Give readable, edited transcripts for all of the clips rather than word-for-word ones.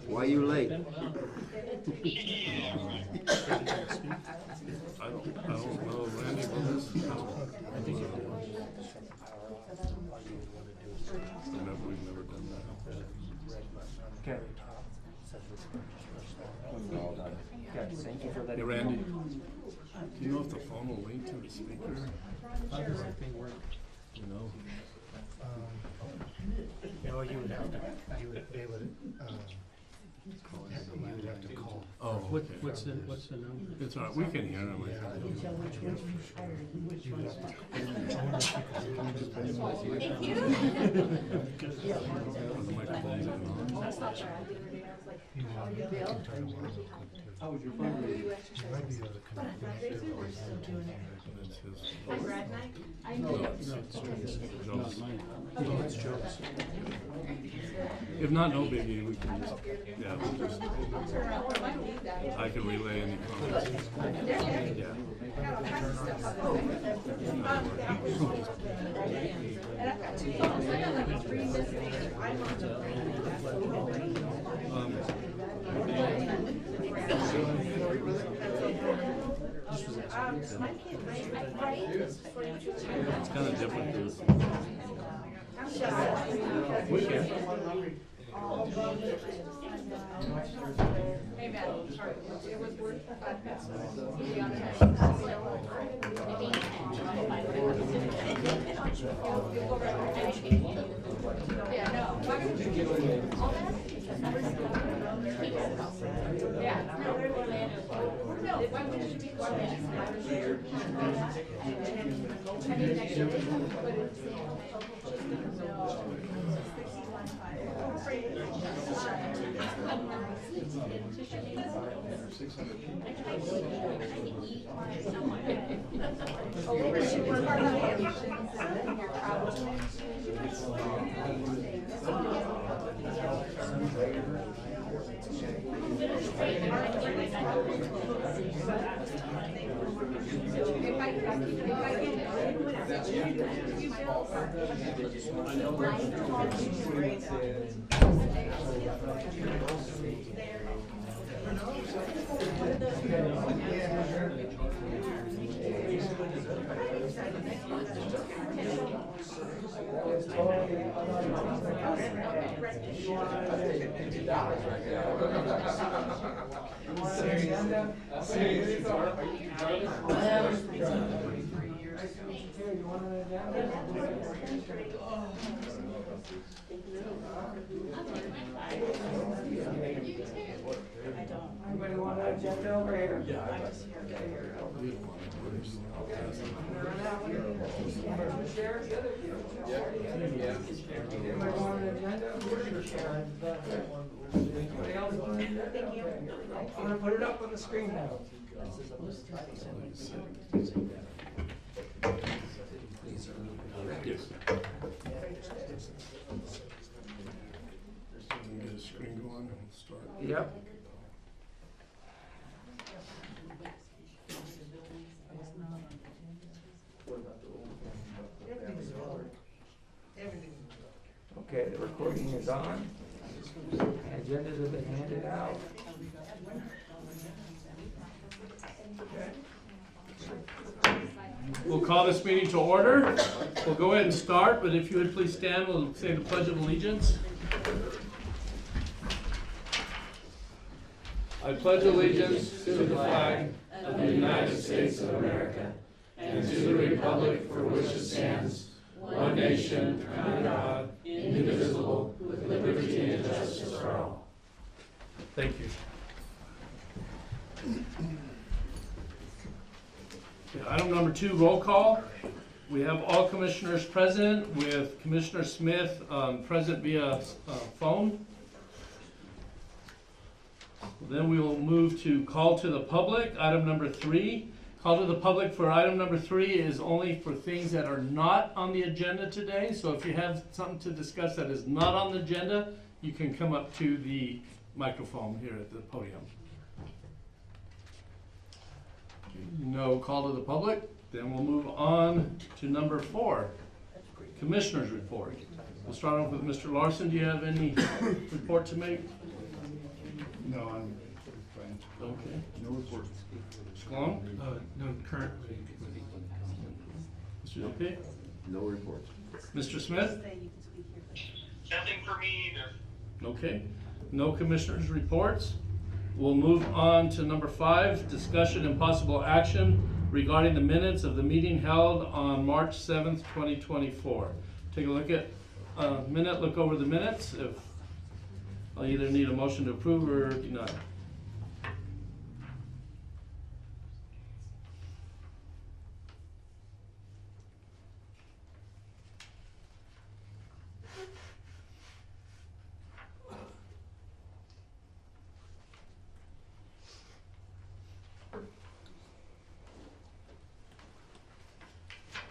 Why you late? I don't know, Randy, what is, we've never done that. Hey, Randy, do you know if the phone will link to the speaker? How does that thing work? You know? No, you would have to, they would, you would have to call. Oh, What, okay. what's the number? It's all right, we can hear him. I think. You would have to, I wonder if you could. The microphone's on. You know, you can turn them on. How was your fundraiser? You might be able to connect them. It's his. No, it's Joe's. No, it's Joe's. If not, no biggie, we can just, yeah, we'll just, I can relay any comments. Yeah. It's kind of different. We can. Hey, Matt, sorry, it was worth Anybody want an agenda over here? Anybody want an agenda? Anybody else want an agenda? I'm gonna put it up on the screen now. Yes. Get a screen going and start. Yep. Okay, the recording is on. Agendas have been handed out. We'll call this meeting to order. We'll go ahead and start, but if you would please stand, we'll say the Pledge of Allegiance. I pledge allegiance to the flag of the United States of America and to the republic for which it stands, one nation, under God, indivisible, with liberty and justice for all. Thank you. Item number 2, roll call. We have all commissioners present, with Commissioner Smith present via phone. Then we will move to call to the public, item number 3. Call to the public for item number 3 is only for things that are not on the agenda today. So if you have something to discuss that is not on the agenda, you can come up to the microphone here at the podium. No call to the public. Then we'll move on to number 4, Commissioner's report. We'll start off with Mr. Larson. Do you have any report to make? No, I'm fine. Okay. No report. Mr. Long? No, currently. Mr. Okay. No report. Mr. Smith? Nothing for me either. Okay. No commissioners' reports. We'll move on to number 5, discussion and possible action regarding the minutes of the meeting held on March 7th, 2024. Take a look at minute, look over the minutes. If I'll either need a motion to approve or deny.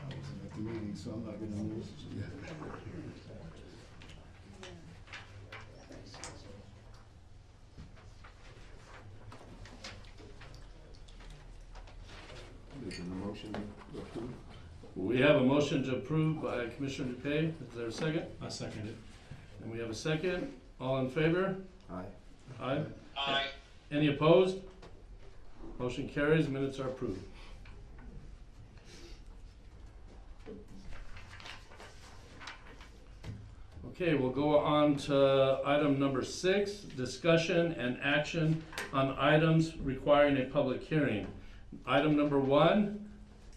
I wasn't at the meeting, so I'm not gonna lose. Making a motion to approve. We have a motion to approve by Commissioner DePay. Is there a second? I second it. And we have a second. All in favor? Aye. Aye. Aye. Any opposed? Motion carries. Minutes are approved. Okay, we'll go on to item number 6, discussion and action on items requiring a public hearing. Item number 1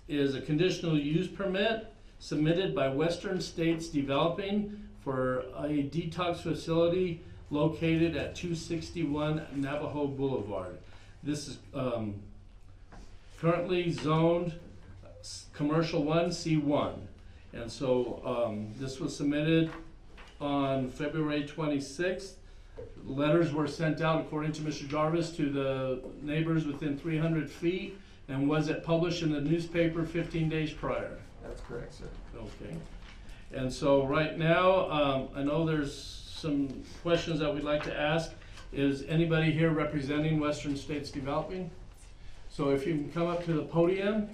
is a conditional use permit submitted by Western States Developing for a detox facility located at 261 Navajo Boulevard. This is currently zoned Commercial 1 C1. And so this was submitted on February 26th. Letters were sent out, according to Mr. Jarvis, to the neighbors within 300 feet. And was it published in the newspaper 15 days prior? That's correct, sir. Okay. And so right now, I know there's some questions that we'd like to ask. Is anybody here representing Western States Developing? So if you can come up to the podium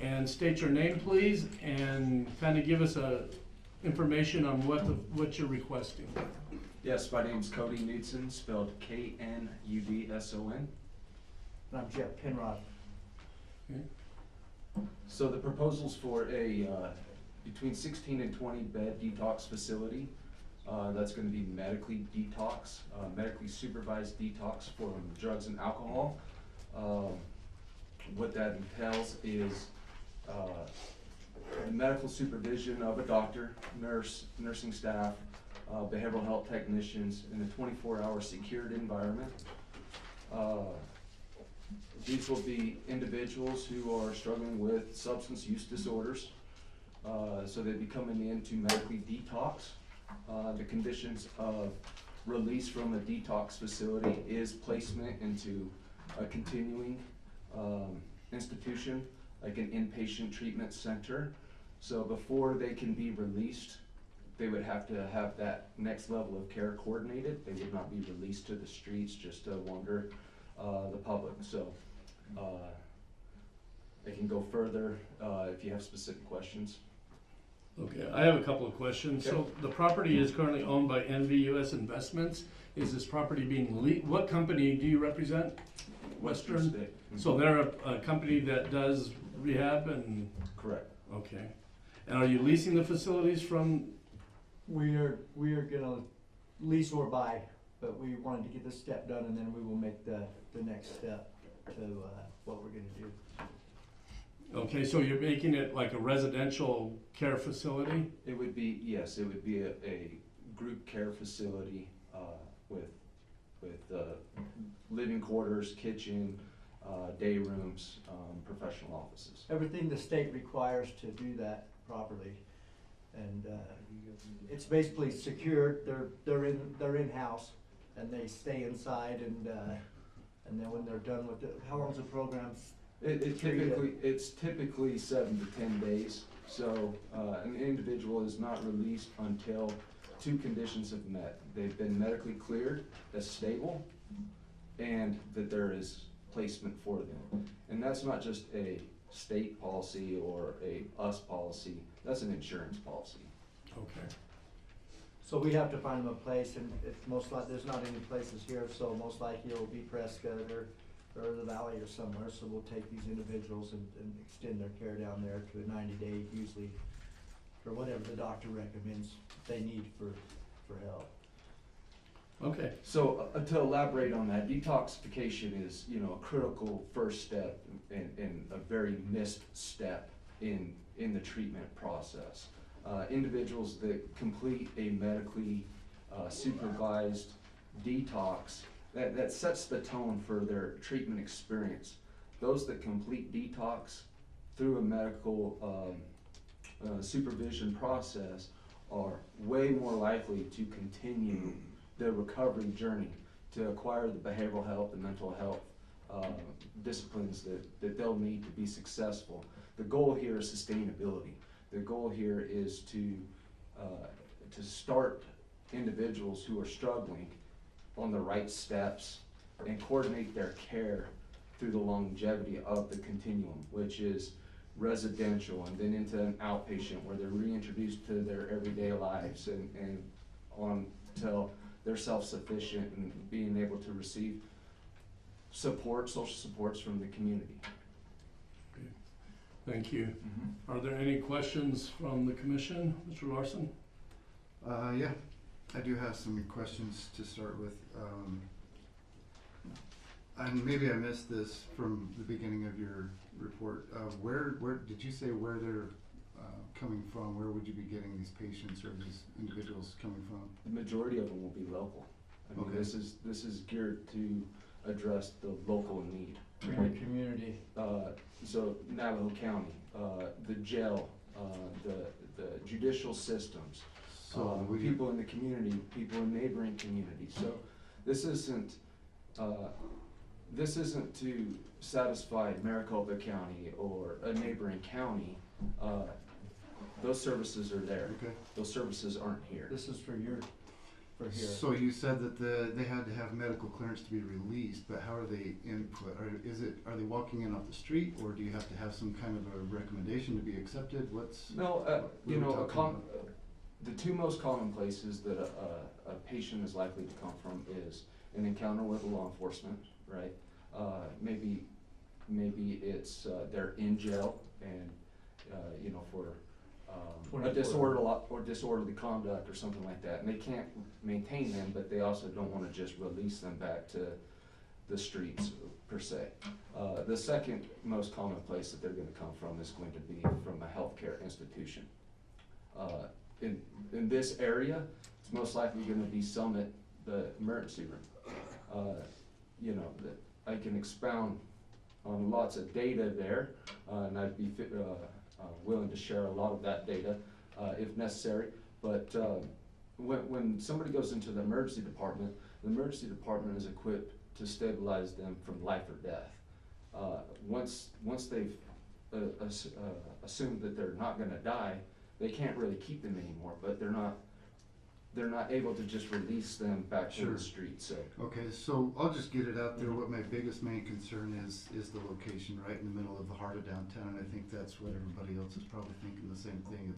and state your name, please, and kind of give us information on what you're requesting. Yes, my name's Cody Knudson, spelled Knudson. And I'm Jeff Penrod. So the proposal's for a between 16 and 20 bed detox facility. That's going to be medically supervised detox from drugs and alcohol. What that entails is the medical supervision of a doctor, nurse, nursing staff, behavioral health technicians in a 24-hour secured environment. These will be individuals who are struggling with substance use disorders. So they'd be coming in to medically detox. The conditions of release from a detox facility is placement into a continuing institution, like an inpatient treatment center. So before they can be released, they would have to have that next level of care coordinated. They would not be released to the streets just to wander the public. So they can go further if you have specific questions. Okay, I have a couple of questions. So the property is currently owned by NVUS Investments. Is this property being what company do you represent? Western? State. So they're a company that does rehab and, Correct. okay. And are you leasing the facilities from, We are gonna lease or buy, but we wanted to get this step done and then we will make the next step to what we're gonna do. okay, so you're making it like a residential care facility? It would be, yes, it would be a group care facility with living quarters, kitchen, day rooms, professional offices. Everything the state requires to do that properly. And it's basically secured, they're in-house and they stay inside and then when they're done with it, how long's the program? It's typically 7 to 10 days. So an individual is not released until 2 conditions have met. They've been medically cleared, that's stable, and that there is placement for them. And that's not just a state policy or a us policy, that's an insurance policy. Okay. So we have to find them a place, and it's most like, there's not any places here, so most likely it'll be Prescott or the valley or somewhere, so we'll take these individuals and extend their care down there to a 90-day, usually, or whatever the doctor recommends they need for help. Okay, So to elaborate on that, detoxification is, you know, a critical first step and a very missed step in the treatment process. Individuals that complete a medically supervised detox, that sets the tone for their treatment experience. Those that complete detox through a medical supervision process are way more likely to continue their recovery journey, to acquire the behavioral health and mental health disciplines that they'll need to be successful. The goal here is sustainability. The goal here is to start individuals who are struggling on the right steps and coordinate their care through the longevity of the continuum, which is residential and then into an outpatient where they're reintroduced to their everyday lives and on till they're self-sufficient and being able to receive support, social supports from the community. thank you. Are there any questions from the commission? Mr. Larson? Yeah, I do have some questions to start with. And maybe I missed this from the beginning of your report. Where did you say where they're coming from? Where would you be getting these patients or these individuals coming from? The majority of them will be local. I mean, Okay. this is geared to address the local need. Community. So Navajo County, the jail, the judicial systems, So would you- people in the community, people in neighboring communities. So this isn't to satisfy Maricopa County or a neighboring county. Those services are there. Okay. Those services aren't here. This is for here. So you said that they had to have medical clearance to be released, but how are they input? Are they walking in off the street, or do you have to have some kind of a recommendation to be accepted? What's No, you What are we know, talking the two most common places that a patient is likely to come from is an encounter with law enforcement, right? Maybe it's they're in jail and you know, for a disorderly conduct or something like that, and they can't maintain them, but they also don't want to just release them back to the streets per se. The second most common place that they're going to come from is going to be from a healthcare institution. In this area, it's most likely going to be Summit, the emergency room. You know, that I can expound on lots of data there, and I'd be willing to share a lot of that data if necessary. But when somebody goes into the emergency department is equipped to stabilize them from life or death. Once they've assumed that they're not going to die, they can't really keep them anymore. But they're not able to just release them back to Sure. the street. So okay? So I'll just get it out there. What my biggest main concern is the location, right in the middle of the heart of downtown, and I think that's what everybody else is probably thinking the same thing.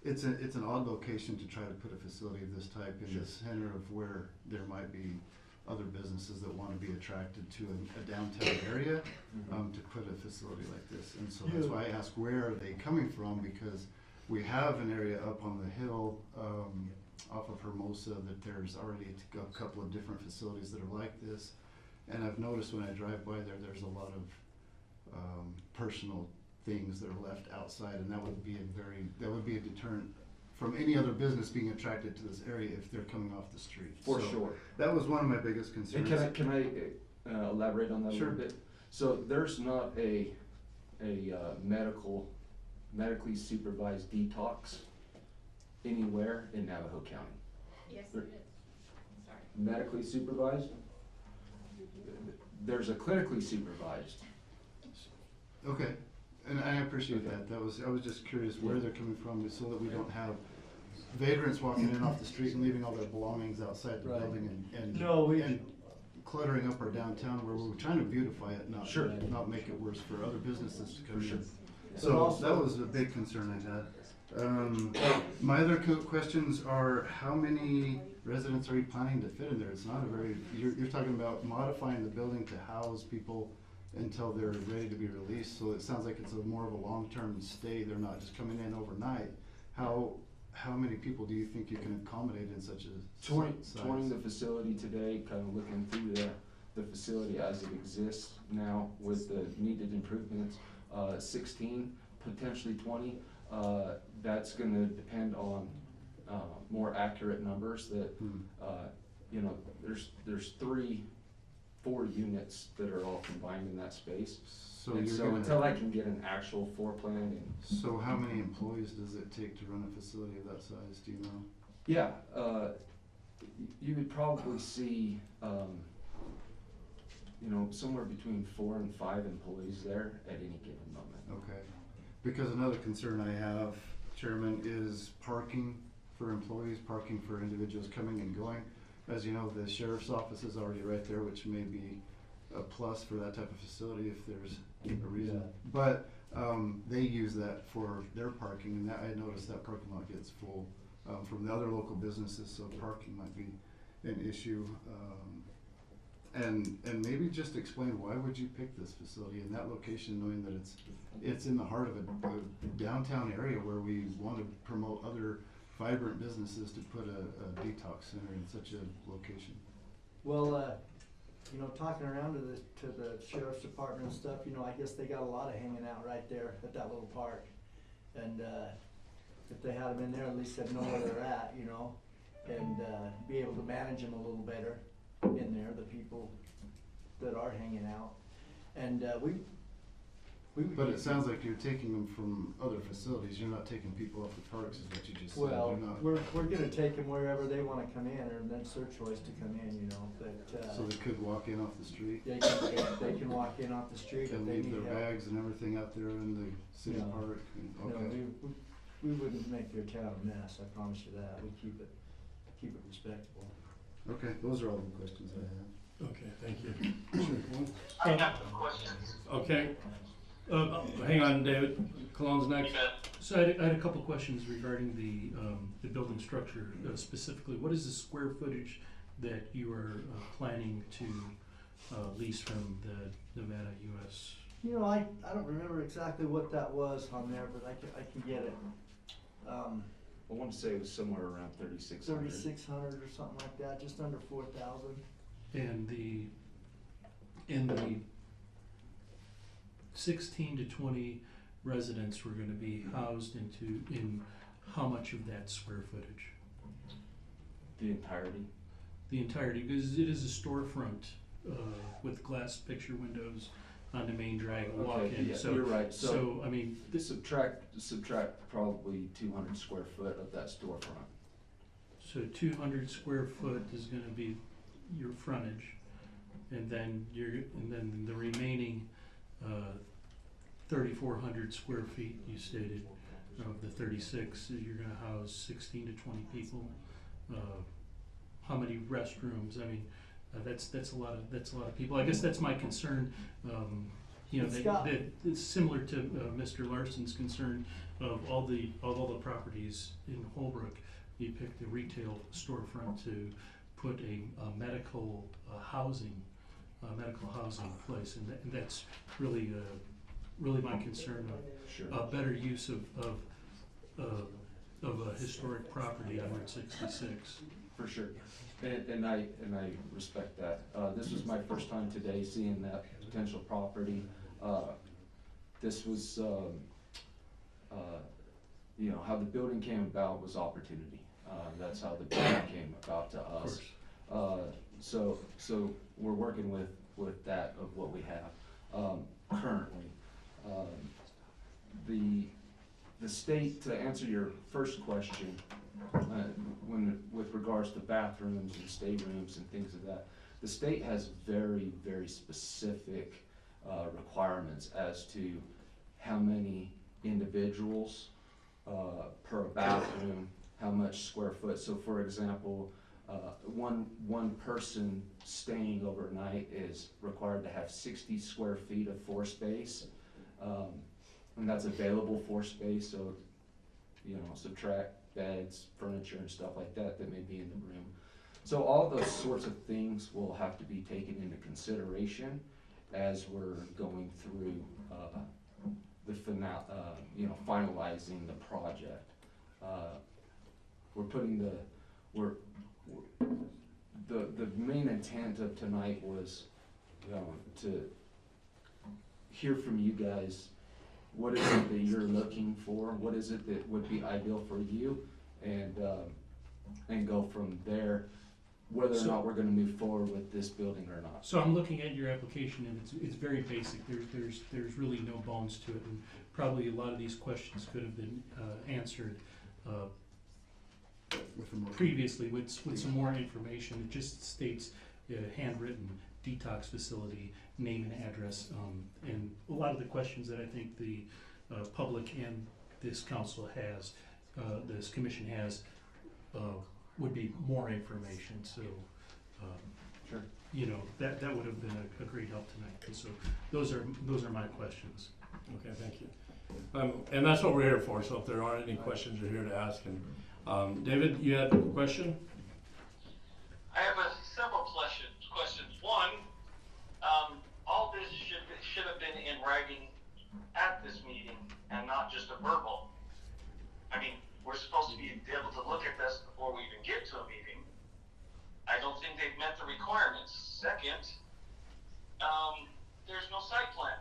It's an odd location to try to put a facility of this type in Sure. the center of where there might be other businesses that want to be attracted to a downtown area, to put a facility like this. And so that's why I ask, where are they coming from? Because we have an area up on the hill, off of Hermosa, that there's already a couple of different facilities that are like this. And I've noticed when I drive by there, there's a lot of personal things that are left outside, and that would be a deterrent from any other business being attracted to this area if they're coming off the street. for So sure. that was one of my biggest And concerns. can I elaborate on that a Sure. little bit? So there's not a medically supervised detox anywhere in Navajo County. Yes, it is. Sorry. Medically supervised? There's a clinically supervised. Okay, and I appreciate Okay. that. I was just curious where they're coming from, so that we don't have vagrants walking in off the street and leaving all their belongings outside the Right. building and No, and cluttering up our downtown, where we're trying to beautify it, Sure. not make it worse for other businesses to come For sure. in. But So also- that was a big concern I had. My other questions are, how many residents are you planning to fit in there? It's not a very, you're talking about modifying the building to house people until they're ready to be released, so it sounds like it's more of a long-term stay, they're not just coming in overnight. How many people do you think you can accommodate in such a size? Touring the facility today, kind of looking through the facility as it exists now with the needed improvements, 16, potentially 20. That's gonna depend on, more accurate numbers that, you know, there's 4 units that are all combined in that space. So And you're so gonna, until I can get an actual floor plan and, so how many employees does it take to run a facility of that size, do you know? yeah, you would probably see, you know, somewhere between 4 and 5 employees there at any given moment. Okay, because another concern I have, Chairman, is parking for employees, parking for individuals coming and going. As you know, the sheriff's office is already right there, which may be a plus for that type of facility if there's a reason. Yeah. But, they use that for their parking, and that, I noticed that parking lot gets full, from the other local businesses, so parking might be an issue. And maybe just explain, why would you pick this facility in that location, knowing that it's in the heart of a downtown area where we want to promote other vibrant businesses, to put a detox center in such a location? Well, you know, talking around to the sheriff's department and stuff, you know, I guess they got a lot of hanging out right there at that little park. And, if they had them in there, at least they'd know where they're at, you know, and, be able to manage them a little better in there, the people that are hanging out. And, we would. But it sounds like you're taking them from other facilities, you're not taking people off the parks, is what you just said. Well, You're not, we're gonna take them wherever they wanna come in, or that's their choice to come in, you know, but, so they could walk in off the street they can walk in off the street if and they leave need their help. bags and everything out there in the city No. park, and, No, okay. we wouldn't make their town a mess, I promise you that, we keep it respectable. Okay, those are all the questions I have. Okay, thank you. I have some questions. Okay, hang on, David, Cologne's next. You bet. So I had a couple questions regarding the building structure, specifically, what is the square footage that you are planning to lease from the Nevada US? You know, I don't remember exactly what that was on there, but I can get it. I want to say it was somewhere around 3,600. 3,600 or something like that, just under 4,000. And the 16 to 20 residents were gonna be housed in how much of that square footage? The entirety. The entirety, because it is a storefront, with glass picture windows on the main drag walk Okay, in, yeah, so. you're right. So, I mean, Subtract probably 200 square foot of that storefront. so 200 square foot is gonna be your frontage, and then the remaining, 3,400 square feet, you stated, of the 36, you're gonna house 16 to 20 people. How many restrooms? I mean, that's a lot of people. I guess that's my concern. You know, Scott. it's similar to Mr. Larson's concern of all the properties in Holbrook. You pick the retail storefront to put a medical housing place, and that's really my concern Sure. of better use of a historic property on Route 66. For sure. And I respect that. This was my first time today seeing that potential property. This was, you know, how the building came about was opportunity. That's how the building came about to us. So we're working with that of what we have, currently. The state, to answer your first question, with regards to bathrooms and staterooms and things of that, the state has very, very specific requirements as to how many individuals per bathroom, how much square foot. So for example, one person staying overnight is required to have 60 square feet of floor space, and that's available floor space. So, subtract beds, furniture and stuff like that that may be in the room. So all those sorts of things will have to be taken into consideration as we're going through, finalizing the project. The main intent of tonight was, to hear from you guys. What is it that you're looking for? What is it that would be ideal for you? And go from there, whether or not we're gonna move forward with this building or not. So I'm looking at your application and it's very basic. There's really no bones to it, and probably a lot of these questions could have been answered With the more- previously with some more information. It just states handwritten detox facility, name and address, and a lot of the questions that I think the public and this council has, this commission has, would be more information. So, Sure. That would have been a great help tonight. And so those are my questions. Okay, thank you. And that's what we're here for, so if there are any questions, you're here to ask. And David, you had a question? I have several questions. One, all this should have been in writing at this meeting and not just a verbal. I mean, we're supposed to be able to look at this before we even get to a meeting. I don't think they've met the requirements. Second, there's no site plan.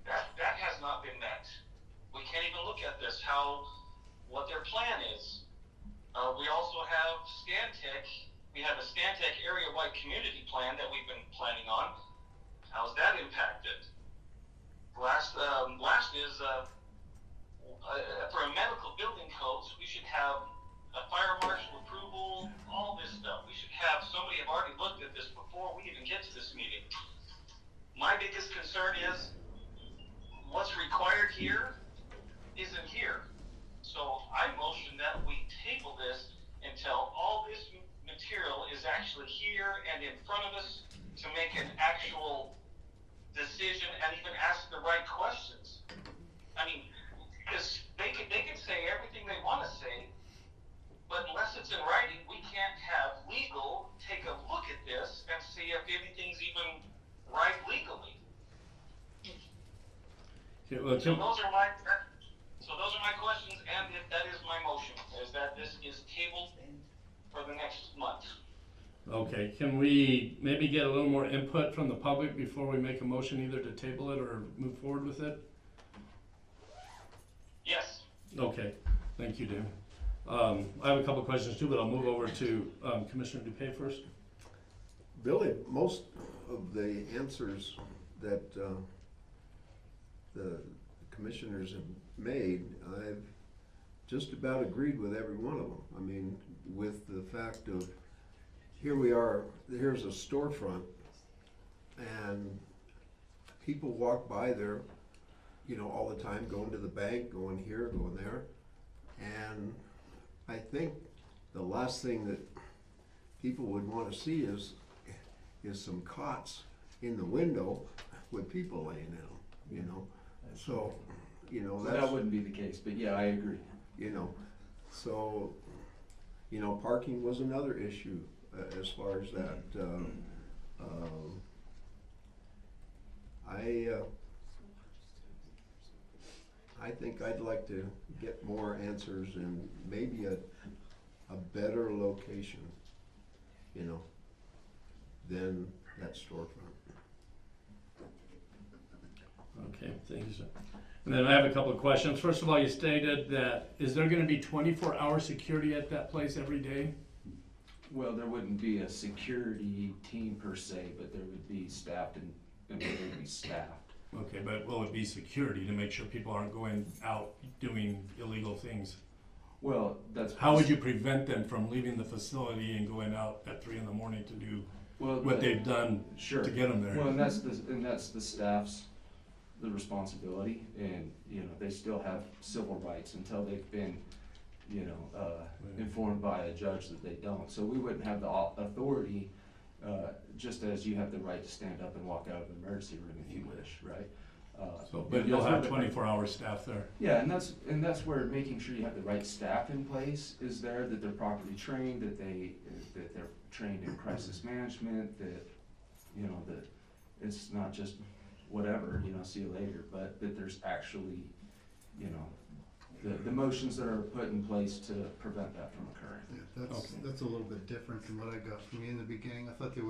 That has not been met. We can't even look at this, what their plan is. We also have Stantec. We have a Stantec area-wide community plan that we've been planning on. How's that impacted? Last is, for a medical building codes, we should have a fire marshal approval, all this stuff. We should have, somebody have already looked at this before we even get to this meeting. My biggest concern is what's required here isn't here. So I motion that we table this until all this material is actually here and in front of us to make an actual decision and even ask the right questions. I mean, because they can say everything they want to say, but unless it's in writing, we can't have legal take a look at this and see if anything's even right legally. Okay, well, So those are my questions, and if that is my motion, is that this is tabled for the next month. Okay, can we maybe get a little more input from the public before we make a motion either to table it or move forward with it? Yes. Okay, thank you, David. I have a couple of questions too, but I'll move over to Commissioner Dupay first. Billy, most of the answers that the commissioners have made, I've just about agreed with every one of them. I mean, with the fact of, here we are, here's a storefront, and people walk by there, all the time, going to the bank, going here, going there. And I think the last thing that people would want to see is some cots in the window with people laying in them, So, that's. That wouldn't be the case, but yeah, I agree. So, parking was another issue as far as that. I think I'd like to get more answers and maybe a better location, than that storefront. Okay, thank you, sir. And then I have a couple of questions. First of all, you stated that, is there gonna be 24-hour security at that place every day? Well, there wouldn't be a security team per se, but there would be staffed and it would be staffed. Okay, but will it be security to make sure people aren't going out doing illegal things? Well, that's. How would you prevent them from leaving the facility and going out at 3 a.m. to do what they've done Sure. to get them there? Well, and that's the staff's the responsibility, and they still have civil rights until they've been informed by a judge that they don't. So we wouldn't have the authority, just as you have the right to stand up and walk out of the emergency room if you wish, right? But you'll have 24-hour staff there. Yeah, and that's where making sure you have the right staff in place is there, that they're properly trained, that they're trained in crisis management, that, you know, that it's not just whatever, you know, see you later, but that there's actually, you know, the motions that are put in place to prevent that from occurring. Yeah, Okay. that's a little bit different than what I got from you in the beginning. I thought you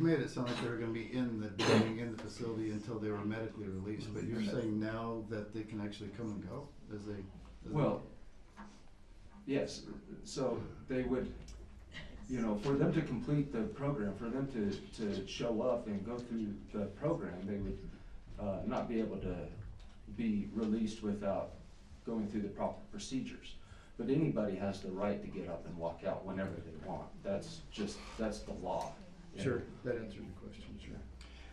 made it sound like they were gonna be in the building, in the facility until they were medically released, but you're saying now that they can actually come and go as they? Well, yes, so they would, you know, for them to complete the program, for them to show up and go through the program, they would not be able to be released without going through the proper procedures. But anybody has the right to get up and walk out whenever they want. That's the law. Sure, that answered the question, sure.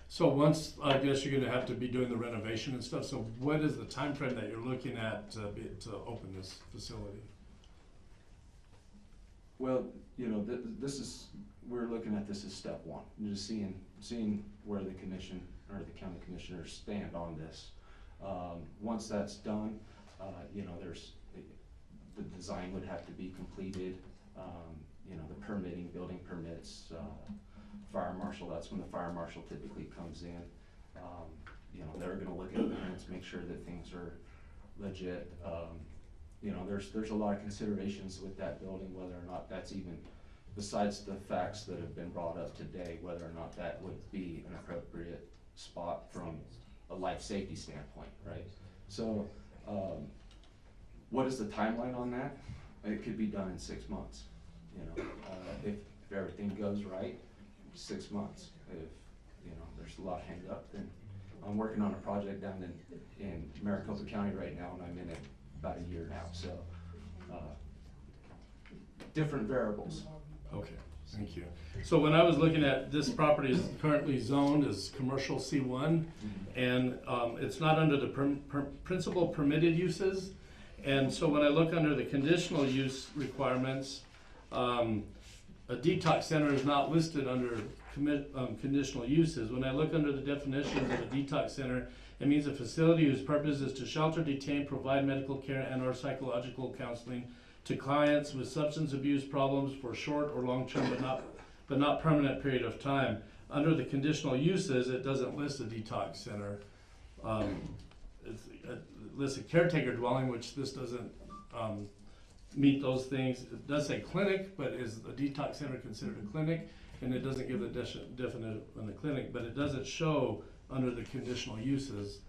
So once, I guess you're gonna have to be doing the renovation and stuff, so what is the time frame that you're looking at to open this facility? Well, you know, we're looking at this as step one, just seeing where the commission or the county commissioners stand on this. Once that's done, you know, the design would have to be completed, you know, the permitting, building permits, fire marshal, that's when the fire marshal typically comes in. You know, they're gonna look at the plans, make sure that things are legit. You know, there's a lot of considerations with that building, whether or not that's even, besides the facts that have been brought up today, whether or not that would be an appropriate spot from a life safety standpoint, right? So, what is the timeline on that? It could be done in 6 months, you know, if everything goes right, 6 months. If, you know, there's a lot hanged up, then I'm working on a project down in Maricopa County right now, and I'm in it about a year now, so, different variables. Okay, thank you. So when I was looking at, this property is currently zoned as commercial C1, and it's not under the principal permitted uses. And so when I look under the conditional use requirements, a detox center is not listed under conditional uses. When I look under the definitions of a detox center, it means a facility whose purpose is to shelter, detain, provide medical care and/or psychological counseling to clients with substance abuse problems for short or long-term but not permanent period of time. Under the conditional uses, it doesn't list a detox center. It lists a caretaker dwelling, which this doesn't meet those things. It does say clinic, but is a detox center considered a clinic? And it doesn't give the definition on the clinic, but it doesn't show under the conditional uses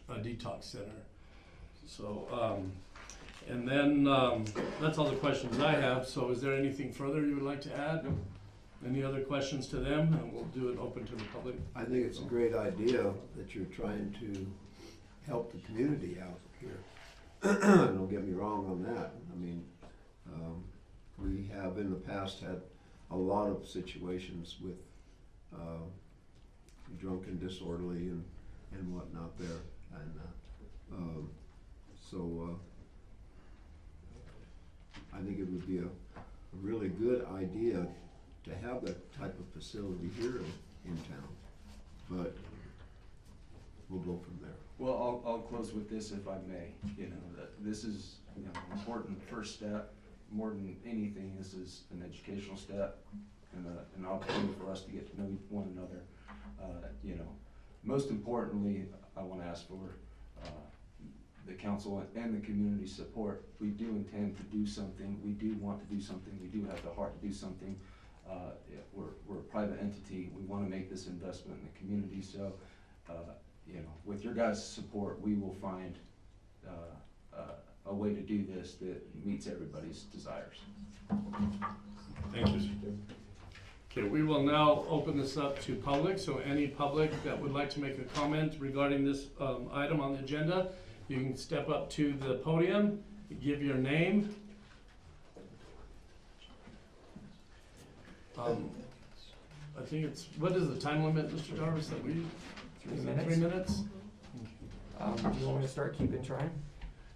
a detox center. So, and then that's all the questions I have. So is there anything further you would like to add? Nope. Any other questions to them? And we'll do it open to the public. I think it's a great idea that you're trying to help the community out here. Don't get me wrong on that. I mean, we have in the past had a lot of situations with drunken, disorderly, and whatnot there, and so I think it would be a really good idea to have that type of facility here in town, but we'll go from there. Well, I'll close with this if I may. You know, this is, you know, an important first step. More than anything, this is an educational step and an opportunity for us to get to know one another. You know, most importantly, I want to ask for the council and the community support. We do intend to do something. We do want to do something. We do have the heart to do something. We're a private entity. We want to make this investment in the community. So, you know, with your guys' support, we will find a way to do this that meets everybody's desires. Thank you. Okay, we will now open this up to public. So any public that would like to make a comment regarding this item on the agenda, you can step up to the podium, give your name. I think it's, what is the time limit, Mr. Jarvis, that we? 3 is it minutes. 3 minutes? Do you want me to start keeping track?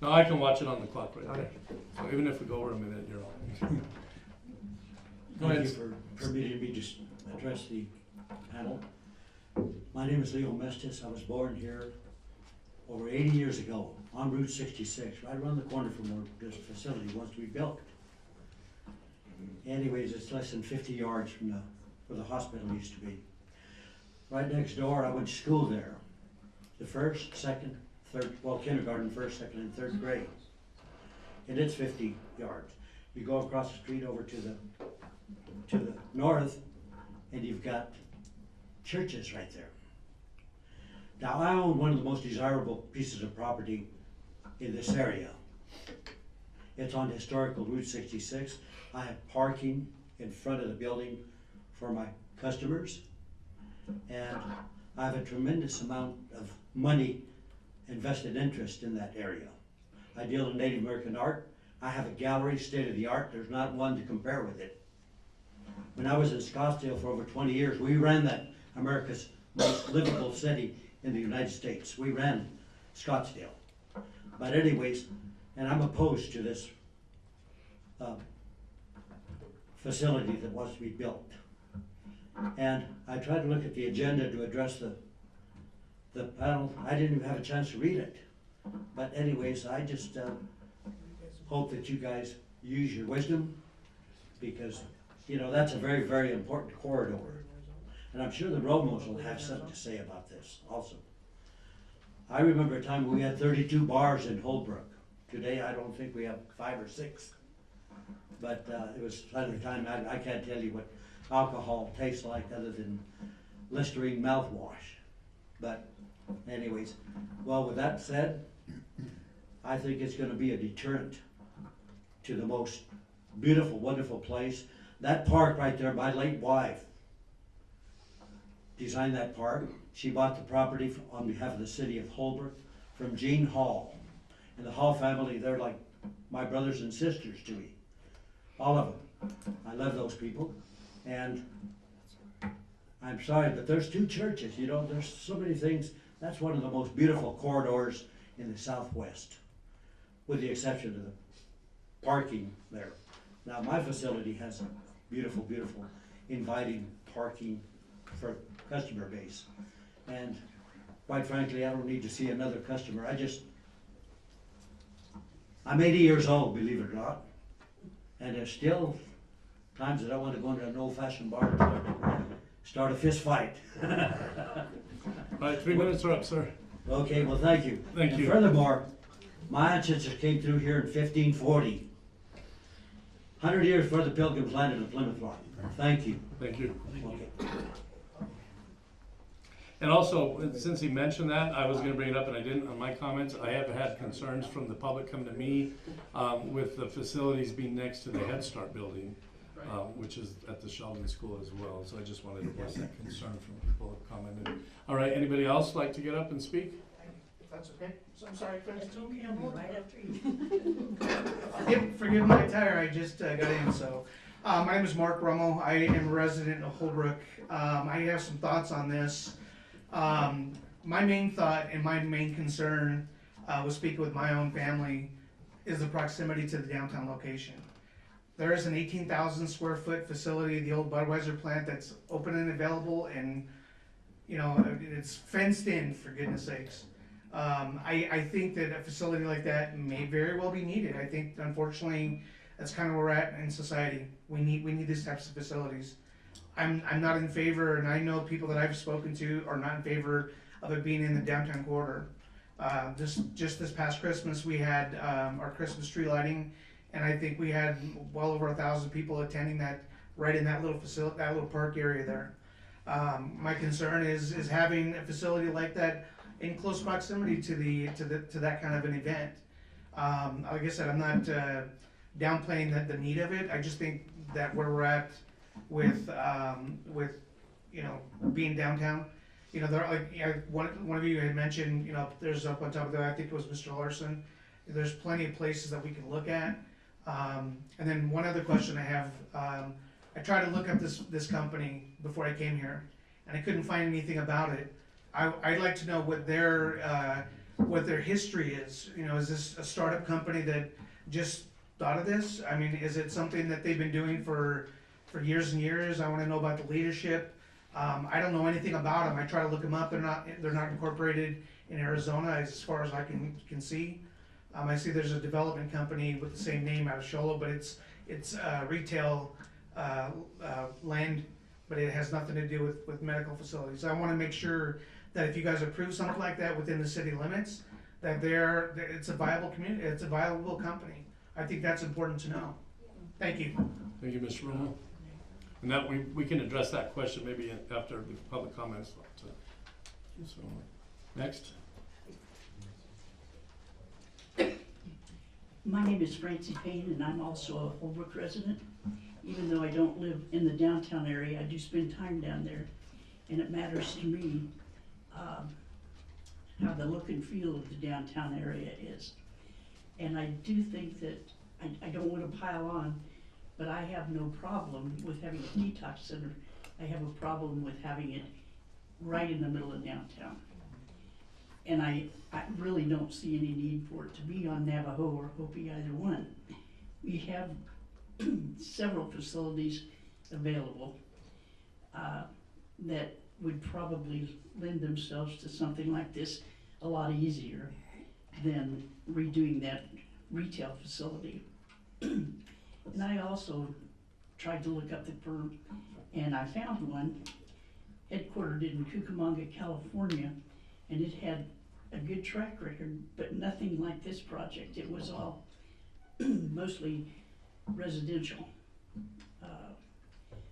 No, I can watch it on the clock right there. Okay. So even if we go over a minute, you're on. Go Thank ahead. you for permitting me to address the panel. My name is Leo Mestis. I was born here over 80 years ago on Route 66, right around the corner from where this facility was to be built. Anyways, it's less than 50 yards from where the hospital used to be. Right next door, I went to school there. The first, second, third, well, kindergarten, first, second, and third grade. And it's 50 yards. You go across the street over to the north, and you've got churches right there. Now, I own one of the most desirable pieces of property in this area. It's on historical Route 66. I have parking in front of the building for my customers, and I have a tremendous amount of money invested interest in that area. I deal in Native American art. I have a gallery, state of the art. There's not one to compare with it. When I was in Scottsdale for over 20 years, we ran that America's most livable city in the United States. We ran Scottsdale. But anyways, and I'm opposed to this facility that wants to be built. And I tried to look at the agenda to address the panel. I didn't even have a chance to read it. But anyways, I just hope that you guys use your wisdom, because, you know, that's a very, very important corridor. And I'm sure the Romos will have something to say about this also. I remember a time when we had 32 bars in Holbrook. Today, I don't think we have 5 or 6. But it was another time. I can't tell you what alcohol tastes like other than Listerine mouthwash. But anyways, well, with that said, I think it's going to be a deterrent to the most beautiful, wonderful place. That park right there, my late wife designed that park. She bought the property on behalf of the city of Holbrook from Gene Hall. And the Hall family, they're like my brothers and sisters to me. All of them. I love those people. And I'm sorry, but there's 2 churches, you know, there's so many things. That's one of the most beautiful corridors in the Southwest, with the exception of the parking there. Now, my facility has a beautiful, beautiful, inviting parking for customer base. And quite frankly, I don't need to see another customer. I'm 80 years old, believe it or not. And there's still times that I want to go into an old-fashioned bar and start a fist fight. All right, 3 minutes are up, sir. Okay, well, thank you. Thank And you. furthermore, my ancestors came through here in 1540. 100 years before the Pilgrims landed in Plymouth Rock. Thank you. Thank you. Okay. And also, since he mentioned that, I was gonna bring it up and I didn't on my comments. I have had concerns from the public come to me with the facilities being next to the Head Start building, which is at the Sheldon School as well. So I just wanted to voice that concern from people who commented. All right, anybody else like to get up and speak? If that's okay. So I'm sorry, Chris. That's okay, I'm right after you. Forgive my attire, I just got in, so. My name is Mark Rummel. I am a resident of Holbrook. I have some thoughts on this. My main thought and my main concern, was speaking with my own family, is the proximity to the downtown location. There is an 18,000 square foot facility, the old Budweiser plant, that's open and available, and, you know, it's fenced in, for goodness sakes. I think that a facility like that may very well be needed. I think, unfortunately, that's kind of where we're at in society. We need these types of facilities. I'm not in favor, and I know people that I've spoken to are not in favor of it being in the downtown corridor. Just this past Christmas, we had our Christmas tree lighting, and I think we had well over 1,000 people attending that right in that little facility, that little park area there. My concern is having a facility like that in close proximity to that kind of an event. Like I said, I'm not downplaying the need of it. I just think that where we're at with you know, being downtown, you know, there are, like, you know, one of you had mentioned, you know, there's up on top of that, I think it was Mr. Larson, there's plenty of places that we can look at. And then one other question I have, I tried to look up this company before I came here, and I couldn't find anything about it. I'd like to know what their history is. You know, is this a startup company that just thought of this? I mean, is it something that they've been doing for years and years? I want to know about the leadership. I don't know anything about them. I try to look them up. They're not incorporated in Arizona as far as I can see. I see there's a development company with the same name out of Sholo, but it's retail land, but it has nothing to do with medical facilities. I want to make sure that if you guys approve something like that within the city limits, that it's a viable community, it's a viable company. I think that's important to know. Thank you. Thank you, Mr. Romo. And that, we can address that question maybe after the public comments. So, next. My name is Francie Payne, and I'm also a Holbrook resident. Even though I don't live in the downtown area, I do spend time down there, and it matters to me how the look and feel of the downtown area is. And I do think that, I don't want to pile on, but I have no problem with having a detox center. I have a problem with having it right in the middle of downtown. And I really don't see any need for it to be on Navajo or Hopi, either one. We have several facilities available that would probably lend themselves to something like this a lot easier than redoing that retail facility. And I also tried to look up the firm, and I found one headquartered in Cucamonga, California, and it had a good track record, but nothing like this project. It was all mostly residential.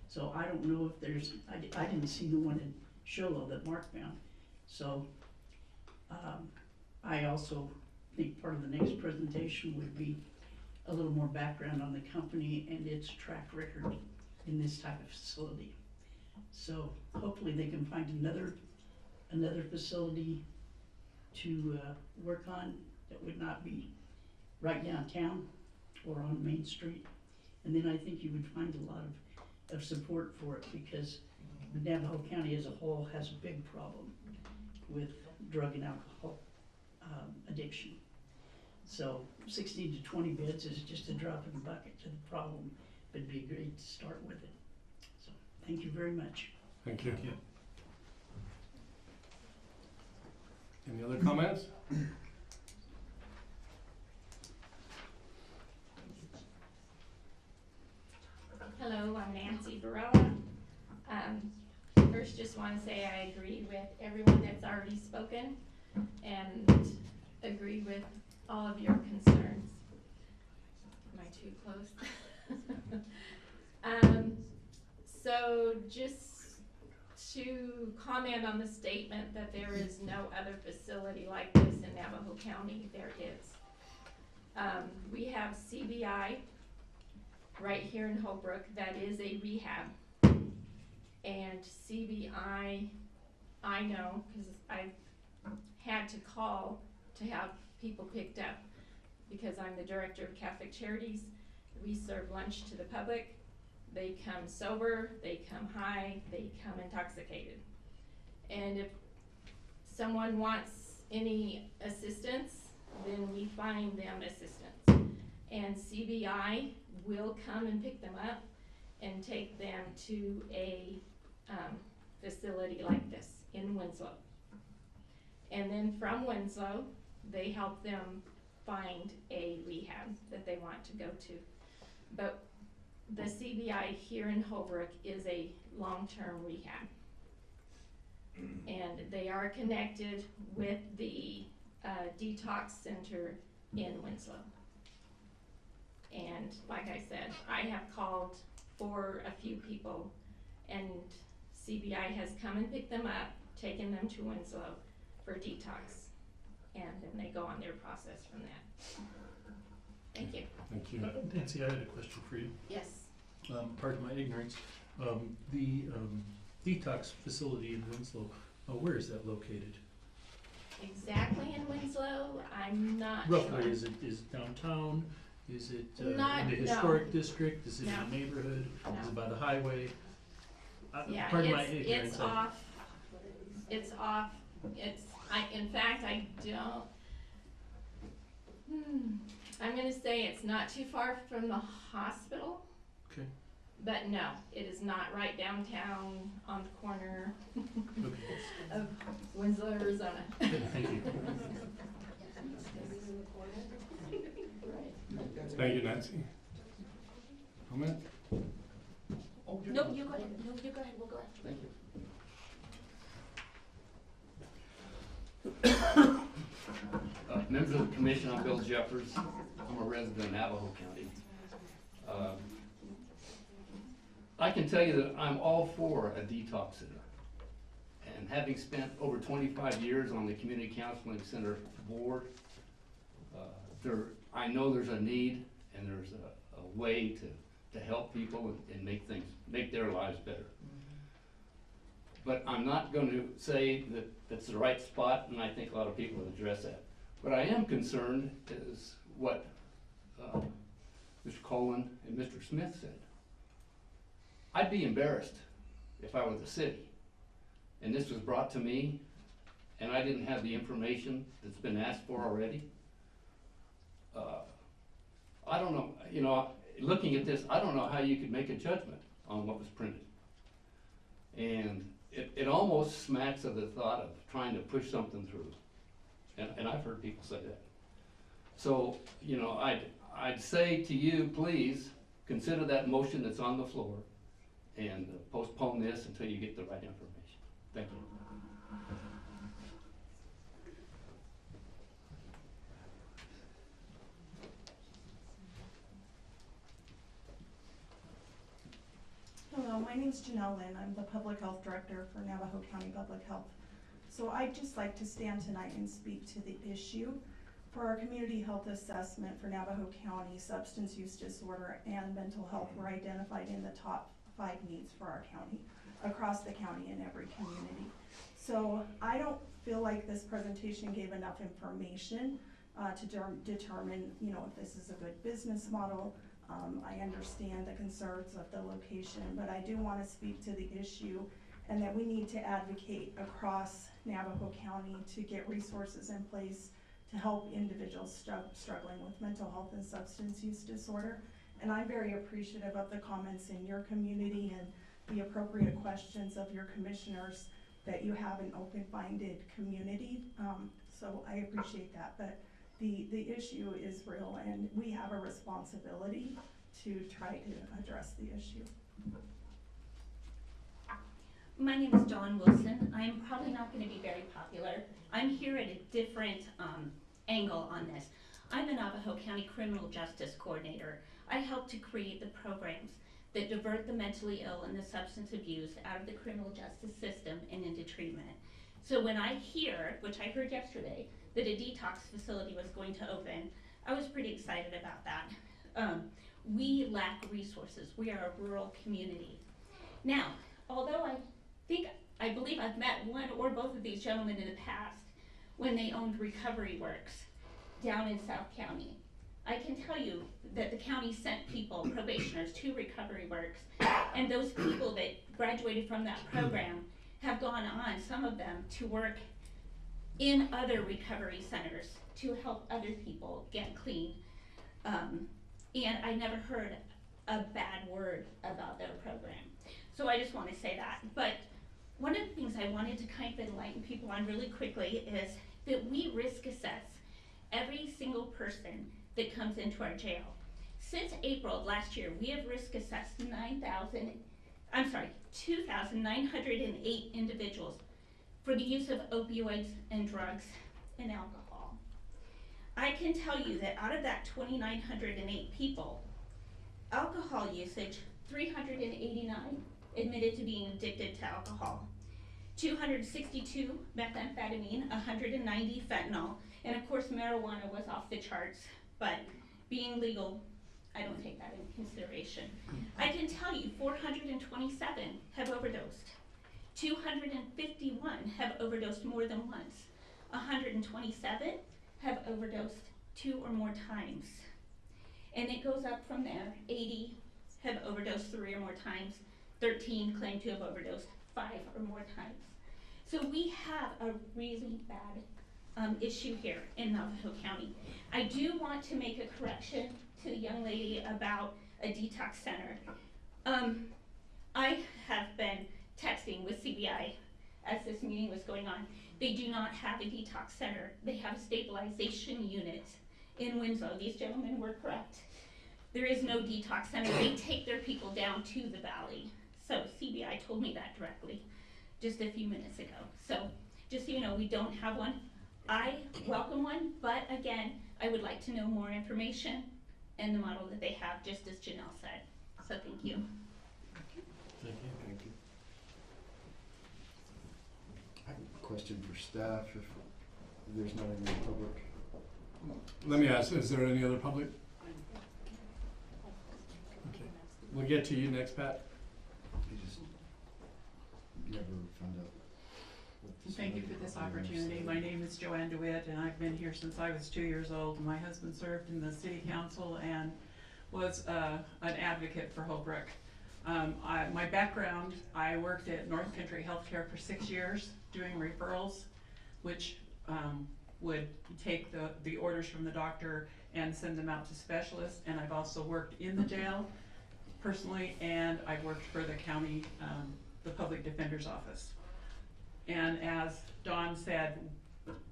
So I don't know if there's, I didn't see the one in Sholo that Mark found. So I also think part of the next presentation would be a little more background on the company and its track record in this type of facility. So hopefully they can find another facility to work on that would not be right downtown or on Main Street. And then I think you would find a lot of support for it, because the Navajo County as a whole has a big problem with drug and alcohol addiction. So 16 to 20 beds is just a drop in the bucket to the problem, but it'd be great to start with it. So thank you very much. Thank you. Any other comments? Hello, I'm Nancy Barella. First, just want to say I agree with everyone that's already spoken and agree with all of your concerns. Am I too close? So just to comment on the statement that there is no other facility like this in Navajo County, there is. We have CBI right here in Holbrook that is a rehab. And CBI, I know, because I've had to call to have people picked up, because I'm the director of Catholic Charities. We serve lunch to the public. They come sober, they come high, they come intoxicated. And if someone wants any assistance, then we find them assistance. And CBI will come and pick them up and take them to a facility like this in Winslow. And then from Winslow, they help them find a rehab that they want to go to. But the CBI here in Holbrook is a long-term rehab. And they are connected with the detox center in Winslow. And like I said, I have called for a few people, and CBI has come and picked them up, taken them to Winslow for detox, and then they go on their process from that. Thank you. Thank you. Nancy, I had a question for you. Yes. Pardon my ignorance. The detox facility in Winslow, where is that located? Exactly in Winslow, I'm not Roughly, sure. is it downtown? Is it Not- in the no. historic district? Is it No. in the neighborhood? No. Is it by the highway? Yeah, Pardon my ignorance. it's off. It's off. In fact, I don't. I'm gonna say it's not too far from the hospital. Okay. But no, it is not right downtown on the corner Center of Winslow, Arizona. Thank you. Thank you, Nancy. Comment? No, you go ahead. No, you go ahead. We'll go ahead. Thank you. Members of the commission, I'm Bill Jeffers. I'm a resident of Navajo County. I can tell you that I'm all for a detox center. And having spent over 25 years on the Community Counseling Center board, I know there's a need and there's a way to help people and make their lives better. But I'm not going to say that that's the right spot, and I think a lot of people have addressed that. What I am concerned is what Mr. Colin and Mr. Smith said. I'd be embarrassed if I were the city, and this was brought to me, and I didn't have the information that's been asked for already. I don't know, looking at this, I don't know how you could make a judgment on what was printed. And it almost smacks of the thought of trying to push something through. And I've heard people say that. So, I'd say to you, please, consider that motion that's on the floor and postpone this until you get the right information. Thank you. Hello, my name's Janelle Lynn. I'm the Public Health Director for Navajo County Public Health. So I'd just like to stand tonight and speak to the issue. For our community health assessment for Navajo County, substance use disorder and mental health were identified in the top 5 needs for our county, across the county in every community. So I don't feel like this presentation gave enough information to determine, if this is a good business model. I understand the concerns of the location, but I do want to speak to the issue and that we need to advocate across Navajo County to get resources in place to help individuals struggling with mental health and substance use disorder. And I'm very appreciative of the comments in your community and the appropriate questions of your commissioners, that you have an open-minded community. So I appreciate that. But the issue is real, and we have a responsibility to try to address the issue. My name is Dawn Wilson. I'm probably not going to be very popular. I'm here at a different angle on this. I'm a Navajo County Criminal Justice Coordinator. I help to create the programs that divert the mentally ill and the substance abuse out of the criminal justice system and into treatment. So when I hear, which I heard yesterday, that a detox facility was going to open, I was pretty excited about that. We lack resources. We are a rural community. Now, although I believe I've met one or both of these gentlemen in the past when they owned Recovery Works down in South County. I can tell you that the county sent people, probationers, to Recovery Works, and those people that graduated from that program have gone on, some of them, to work in other recovery centers to help other people get clean. And I never heard a bad word about their program. So I just want to say that. But one of the things I wanted to kind of enlighten people on really quickly is that we risk assess every single person that comes into our jail. Since April of last year, we have risk assessed 2,908 individuals for the use of opioids and drugs and alcohol. I can tell you that out of that 2,908 people, alcohol usage, 389 admitted to being addicted to alcohol, 262 methamphetamine, 190 fentanyl, and of course marijuana was off the charts, but being legal, I don't take that into consideration. I can tell you 427 have overdosed. 251 have overdosed more than once. 127 have overdosed 2 or more times. And it goes up from there. 80 have overdosed 3 or more times. 13 claim to have overdosed 5 or more times. So we have a really bad issue here in Navajo County. I do want to make a correction to the young lady about a detox center. I have been texting with CBI as this meeting was going on. They do not have a detox center. They have a stabilization unit in Winslow. These gentlemen were correct. There is no detox center. They take their people down to the valley. So CBI told me that directly just a few minutes ago. So just so you know, we don't have one. I welcome one, but again, I would like to know more information and the model that they have, just as Janelle said. So thank you. Thank you. Thank you. I have a question for staff if there's not any public. Let me ask, is there any other public? Okay, we'll get to you next, Pat. You just never found out. what the Thank you for this opportunity. My name is Joanne DeWitt, and I've been here since I was 2 years old. My husband served in the city council and was an advocate for Holbrook. My background, I worked at North Country Healthcare for 6 years doing referrals, which would take the orders from the doctor and send them out to specialists. And I've also worked in the jail personally, and I've worked for the county, the public defender's office. And as Dawn said,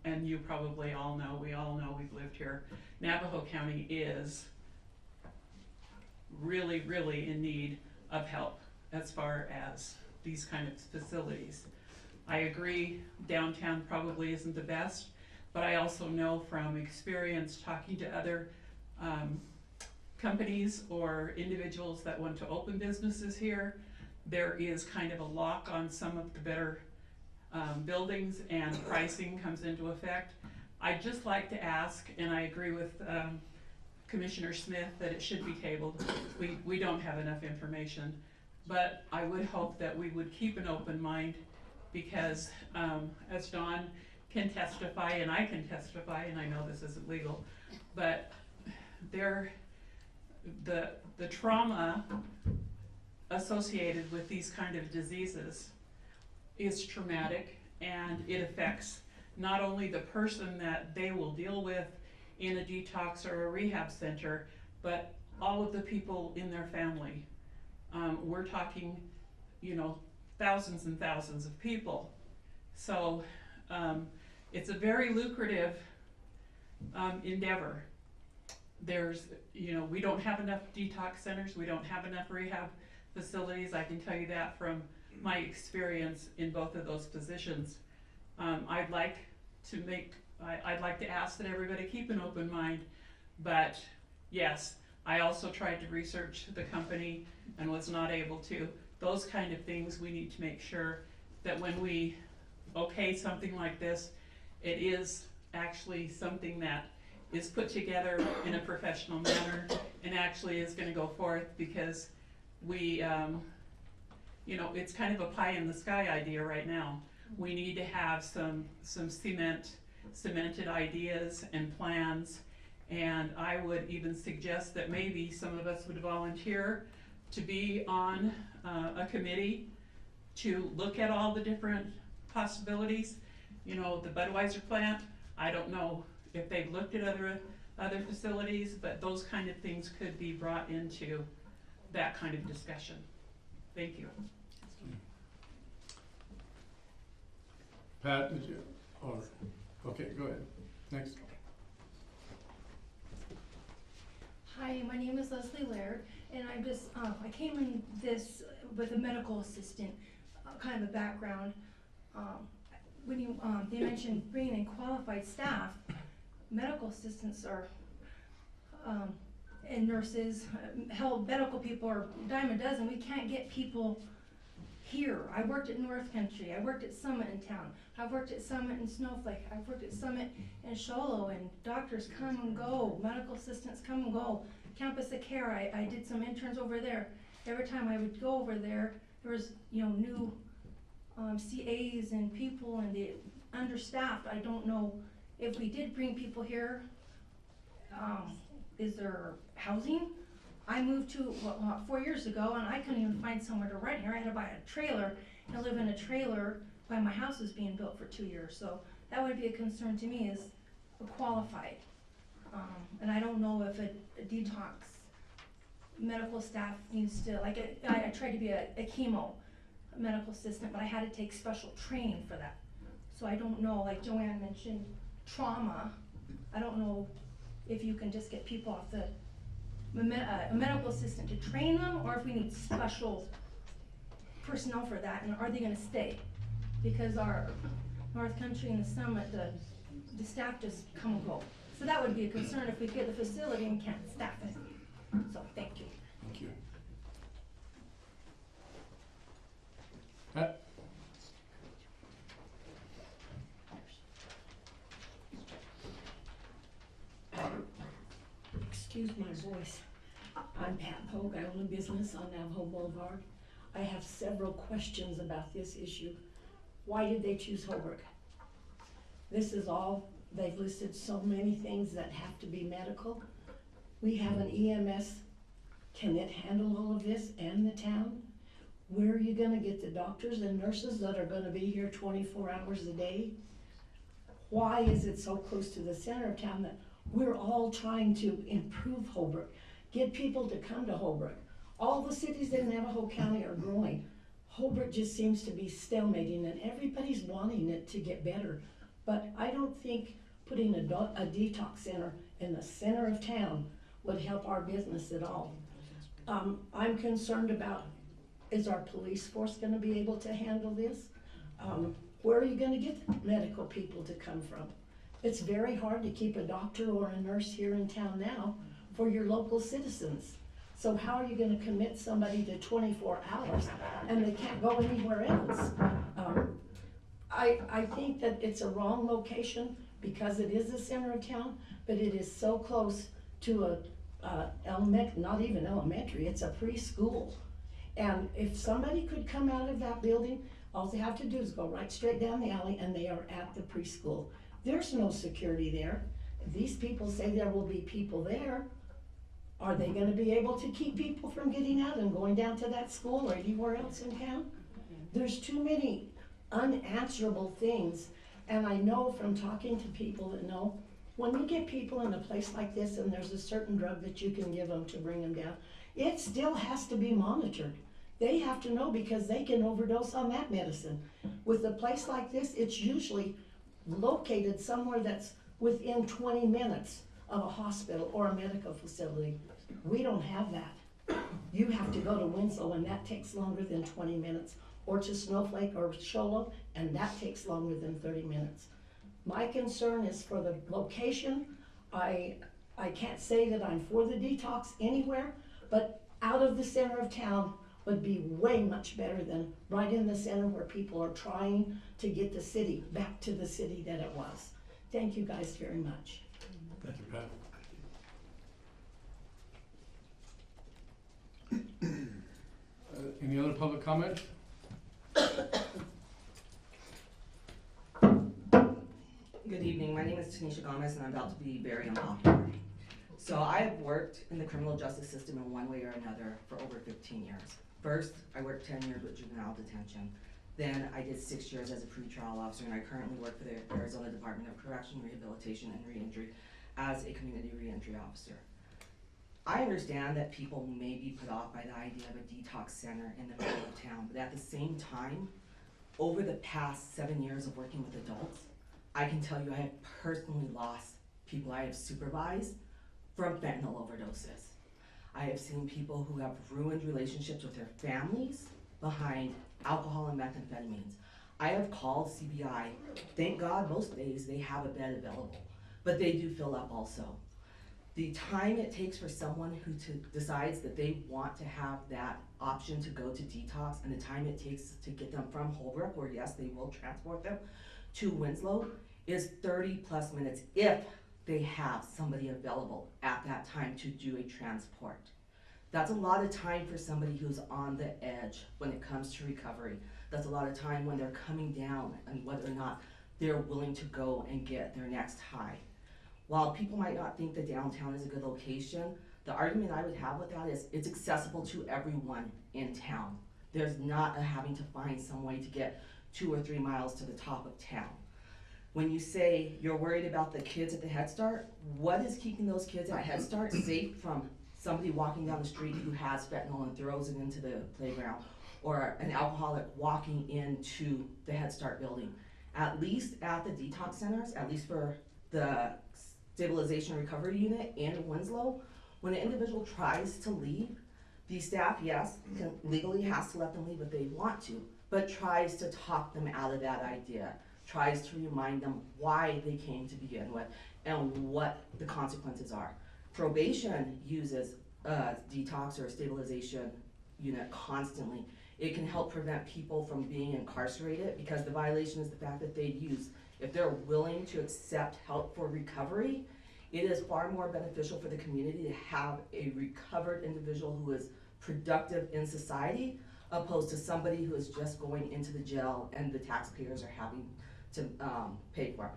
and you probably all know, we all know, we've lived here, Navajo County is really, really in need of help as far as these kind of facilities. I agree downtown probably isn't the best, but I also know from experience talking to other companies or individuals that want to open businesses here, there is kind of a lock on some of the better buildings, and pricing comes into effect. I'd just like to ask, and I agree with Commissioner Smith that it should be tabled. We don't have enough information, but I would hope that we would keep an open mind, because as Dawn can testify, and I can testify, and I know this isn't legal, but the trauma associated with these kind of diseases is traumatic, and it affects not only the person that they will deal with in a detox or a rehab center, but all of the people in their family. We're talking, thousands and thousands of people. So it's a very lucrative endeavor. We don't have enough detox centers, we don't have enough rehab facilities. I can tell you that from my experience in both of those positions. I'd like to ask that everybody keep an open mind, but yes, I also tried to research the company and was not able to. Those kind of things, we need to make sure that when we okay something like this, it is actually something that is put together in a professional manner and actually is going to go forth, because we, it's kind of a pie in the sky idea right now. We need to have some cemented ideas and plans, and I would even suggest that maybe some of us would volunteer to be on a committee to look at all the different possibilities. The Budweiser plant, I don't know if they've looked at other facilities, but those kind of things could be brought into that kind of discussion. Thank you. Pat, did you, okay, go ahead. Next. Hi, my name is Leslie Laird, and I'm just, I came in this with a medical assistant, kind of a background. When you, they mentioned bringing in qualified staff, medical assistants are, and nurses, medical people are a dime a dozen. We can't get people here. I worked at North Country, I worked at Summit in town, I've worked at Summit in Snowflake, I've worked at Summit in Sholo, and doctors come and go, medical assistants come and go. Campus of Care, I did some interns over there. Every time I would go over there, there was new CAs and people, and the understaffed. I don't know if we did bring people here, is there housing? I moved to 4 years ago, and I couldn't even find somewhere to rent here. I had to buy a trailer and live in a trailer while my house was being built for 2 years. So that would be a concern to me, is qualified. And I don't know if a detox medical staff needs to, like I tried to be a chemo. medical assistant, but I had to take special training for that. So I don't know, like Joanne mentioned, trauma. I don't know if you can just get people off a medical assistant to train them, or if we need special personnel for that, and are they gonna stay? Because our North Country and the Summit, the staff just come and go. So that would be a concern if we get the facility and can't staff it. So, thank you. Thank you. Excuse my voice. I'm Pat Pogue. I own a business on Navajo Boulevard. I have several questions about this issue. Why did they choose Holbrook? This is all, they've listed so many things that have to be medical. We have an EMS. Can it handle all of this and the town? Where are you gonna get the doctors and nurses that are gonna be here 24 hours a day? Why is it so close to the center of town that we're all trying to improve Holbrook, get people to come to Holbrook? All the cities in Navajo County are growing. Holbrook just seems to be stalemating, and everybody's wanting it to get better. But I don't think putting a detox center in the center of town would help our business at all. I'm concerned about, is our police force gonna be able to handle this? Where are you gonna get the medical people to come from? It's very hard to keep a doctor or a nurse here in town now for your local citizens. So how are you gonna commit somebody to 24 hours and they can't go anywhere else? I think that it's a wrong location because it is the center of town, but it is so close to not even elementary, it's a preschool. And if somebody could come out of that building, all they have to do is go right straight down the alley and they are at the preschool. There's no security there. These people say there will be people there. Are they gonna be able to keep people from getting out and going down to that school or anywhere else in town? There's too many unanswerable things, and I know from talking to people that know, when you get people in a place like this and there's a certain drug that you can give them to bring them down, it still has to be monitored. They have to know because they can overdose on that medicine. With a place like this, it's usually located somewhere that's within 20 minutes of a hospital or a medical facility. We don't have that. You have to go to Winslow and that takes longer than 20 minutes, or to Snowflake or Sholo, and that takes longer than 30 minutes. My concern is for the location. I can't say that I'm for the detox anywhere, but out of the center of town would be way much better than right in the center where people are trying to get the city back to the city that it was. Thank you guys very much. Thank you, Pat. Any other public comment? Good evening, my name is Tanisha Gomez and I'm about to be very unpopular. So I have worked in the criminal justice system in one way or another for over 15 years. First, I worked 10 years with juvenile detention. Then I did 6 years as a pretrial officer, and I currently work for the Arizona Department of Correction, Rehabilitation, and Reentry as a community reentry officer. I understand that people may be put off by the idea of a detox center in the middle of town, but at the same time, over the past 7 years of working with adults, I can tell you I have personally lost people I have supervised from fentanyl overdoses. I have seen people who have ruined relationships with their families behind alcohol and methamphetamines. I have called CBI. Thank God most days they have a bed available, but they do fill up also. The time it takes for someone who decides that they want to have that option to go to detox, and the time it takes to get them from Holbrook, where yes, they will transport them, to Winslow, is 30 plus minutes if they have somebody available at that time to do a transport. That's a lot of time for somebody who's on the edge when it comes to recovery. That's a lot of time when they're coming down and whether or not they're willing to go and get their next high. While people might not think that downtown is a good location, the argument I would have with that is it's accessible to everyone in town. There's not having to find some way to get 2 or 3 miles to the top of town. When you say you're worried about the kids at the Head Start, what is keeping those kids at Head Start safe from somebody walking down the street who has fentanyl and throws it into the playground? or an alcoholic walking into the Head Start building. At least at the detox centers, at least for the stabilization recovery unit in Winslow, when an individual tries to leave, the staff, yes, legally has to let them leave if they want to, but tries to talk them out of that idea, tries to remind them why they came to begin with and what the consequences are. Probation uses a detox or a stabilization unit constantly. It can help prevent people from being incarcerated because the violation is the fact that they use. If they're willing to accept help for recovery, it is far more beneficial for the community to have a recovered individual who is productive in society opposed to somebody who is just going into the jail and the taxpayers are having to pay for.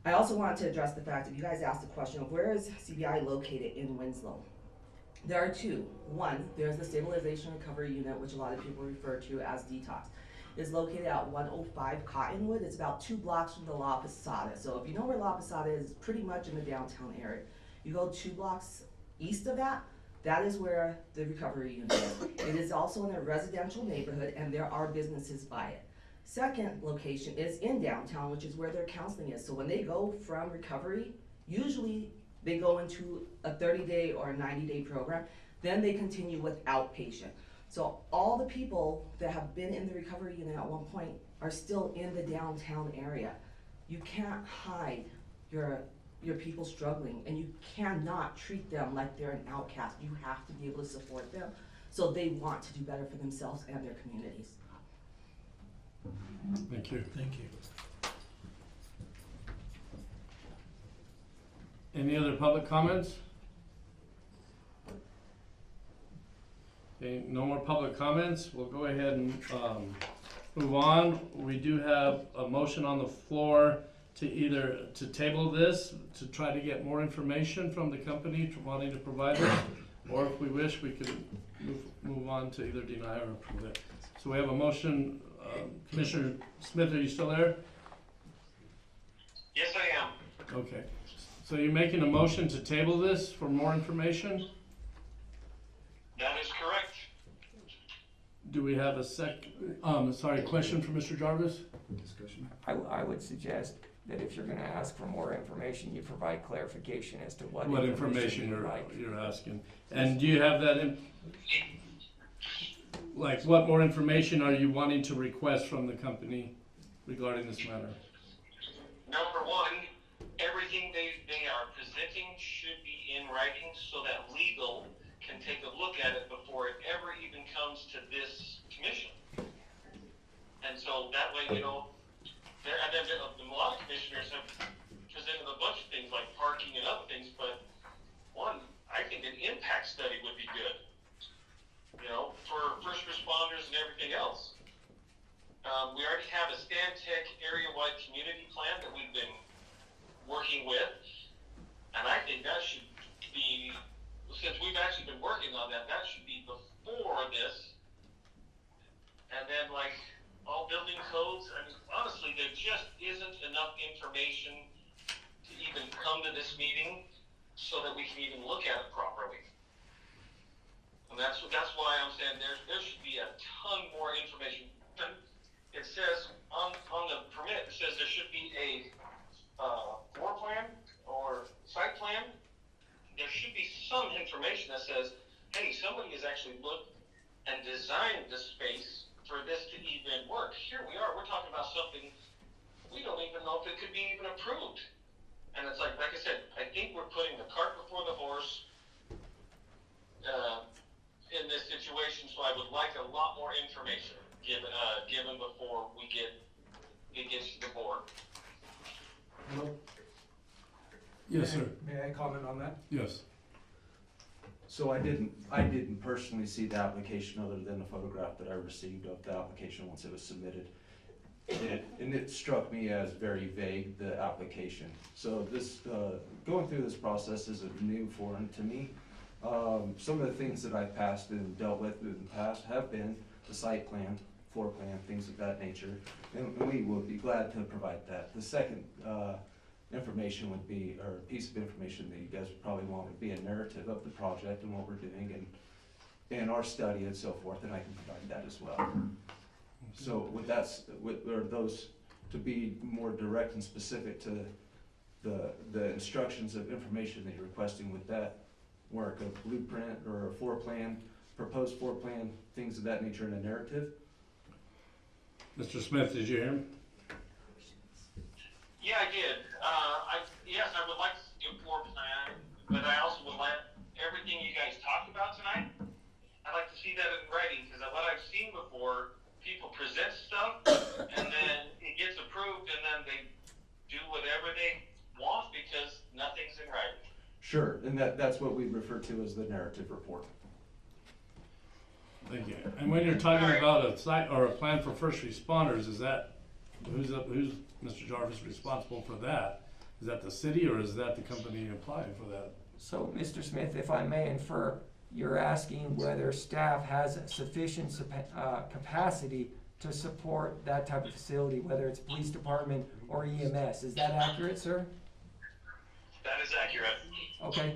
I also wanted to address the fact that you guys asked the question of where is CBI located in Winslow. There are two. One, there's the Stabilization Recovery Unit, which a lot of people refer to as detox. It's located at 105 Cottonwood. It's about 2 blocks from the La Posada. So if you know where La Posada is, it's pretty much in the downtown area. You go 2 blocks east of that, that is where the recovery unit is. It is also in a residential neighborhood and there are businesses by it. Second location is in downtown, which is where their counseling is. So when they go from recovery, usually they go into a 30-day or a 90-day program, then they continue with outpatient. So all the people that have been in the recovery unit at one point are still in the downtown area. You can't hide your people struggling, and you cannot treat them like they're an outcast. You have to be able to support them so they want to do better for themselves and their communities. Thank you. Thank you. Any other public comments? Okay, no more public comments. We'll go ahead and move on. We do have a motion on the floor to either to table this, to try to get more information from the company wanting to provide it, or if we wish, we could move on to either deny or approve it. So we have a motion. Commissioner Smith, are you still there? Yes, I am. Okay. So you're making a motion to table this for more information? That is correct. Do we have a question for Mr. Jarvis? Discussion? I would suggest that if you're gonna ask for more information, you provide clarification as to what information you'd like. you're asking. And do you have that like what more information are you wanting to request from the company regarding this matter? Number one, everything they are presenting should be in writing so that legal can take a look at it before it ever even comes to this commission. And so that way, you know, and then a lot of commissioners have presented a bunch of things like parking and other things, but one, I think an impact study would be good, you know, for first responders and everything else. We already have a Stantec area-wide community plan that we've been working with, and I think that should be, since we've actually been working on that, that should be before this. And then like all building codes, I mean, honestly, there just isn't enough information to even come to this meeting so that we can even look at it properly. And that's why I'm saying there should be a ton more information. It says on the permit, it says there should be a floor plan or site plan. There should be some information that says, hey, somebody has actually looked and designed this space for this to even work. Here we are, we're talking about something we don't even know if it could be even approved. And it's like I said, I think we're putting the cart before the horse in this situation, so I would like a lot more information given before it gets to the board. Hello? Yes, sir. May I comment on that? Yes. So I didn't personally see the application other than the photograph that I received of the application once it was submitted. And it struck me as very vague, the application. So this, going through this process is a new foreign to me. Some of the things that I've passed and dealt with in the past have been the site plan, floor plan, things of that nature. And we will be glad to provide that. The second information would be, or piece of information that you guys would probably want would be a narrative of the project and what we're doing, and and our study and so forth, and I can provide that as well. So are those to be more direct and specific to the instructions of information that you're requesting with that work, a blueprint or a floor plan, proposed floor plan, things of that nature in a narrative? Mr. Smith, did you hear him? Yeah, I did. Yes, I would like to see a floor plan, but I also would like everything you guys talked about tonight. I'd like to see that in writing, because what I've seen before, people present stuff, and then it gets approved, and then they do whatever they want because nothing's in writing. Sure, and that's what we refer to as the narrative report. Thank you. And when you're talking about a site or a plan for first responders, is that, who's Mr. Jarvis responsible for that? Is that the city or is that the company applying for that? So, Mr. Smith, if I may infer, you're asking whether staff has sufficient capacity to support that type of facility, whether it's police department or EMS. Is that accurate, sir? That is accurate. Okay,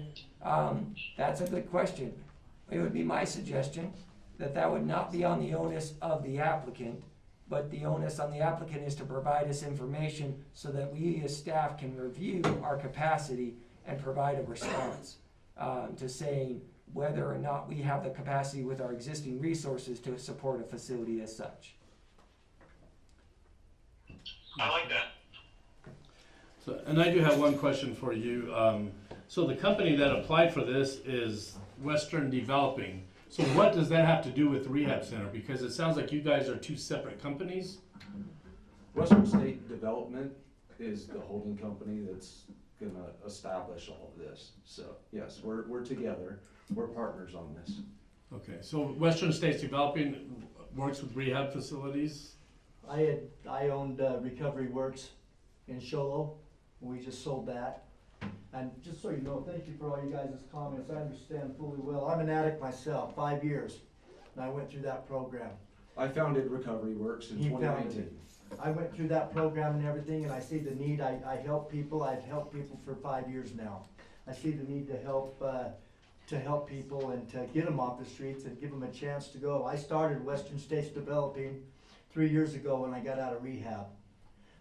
that's a good question. It would be my suggestion that would not be on the onus of the applicant, but the onus on the applicant is to provide us information so that we as staff can review our capacity and provide a response to saying whether or not we have the capacity with our existing resources to support a facility as such. I like that. So, and I do have one question for you. So the company that applied for this is Western Developing. So what does that have to do with Rehab Center? Because it sounds like you guys are two separate companies. Western State Development is the holding company that's gonna establish all of this. So yes, we're together, we're partners on this. Okay, so Western States Developing works with rehab facilities? I owned Recovery Works in Sholo. We just sold that. And just so you know, thank you for all you guys' comments. I understand fully well. I'm an addict myself, 5 years, and I went through that program. I founded Recovery Works in 2019. I went through that program and everything, and I see the need. I help people. I've helped people for 5 years now. I see the need to help people and to get them off the streets and give them a chance to go. I started Western States Developing 3 years ago when I got out of rehab.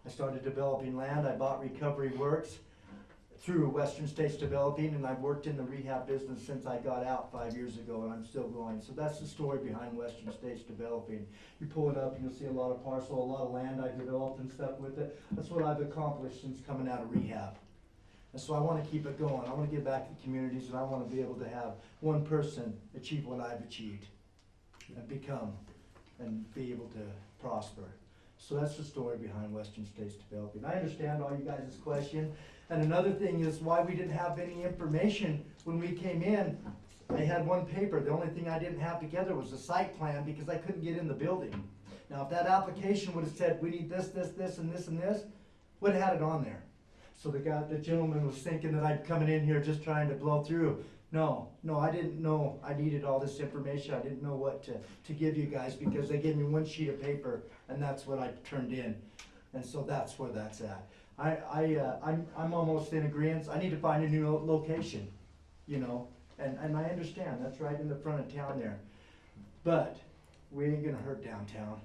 I started developing land. I bought Recovery Works through Western States Developing, and I've worked in the rehab business since I got out 5 years ago, and I'm still going. So that's the story behind Western States Developing. You pull it up and you'll see a lot of parcel, a lot of land I've developed and stuff with it. That's what I've accomplished since coming out of rehab. And so I want to keep it going. I want to give back to the communities, and I want to be able to have one person achieve what I've achieved and become and be able to prosper. So that's the story behind Western States Developing. I understand all you guys' question. And another thing is why we didn't have any information when we came in. I had one paper. The only thing I didn't have together was a site plan because I couldn't get in the building. Now, if that application would have said, we need this, this, this, and this, and this, would have had it on there. So the gentleman was thinking that I'd coming in here just trying to blow through. No, I didn't know I needed all this information. I didn't know what to give you guys because they gave me one sheet of paper and that's what I turned in. And so that's where that's at. I'm almost in agreement. I need to find a new location, you know, and I understand that's right in the front of town there. But we ain't gonna hurt downtown.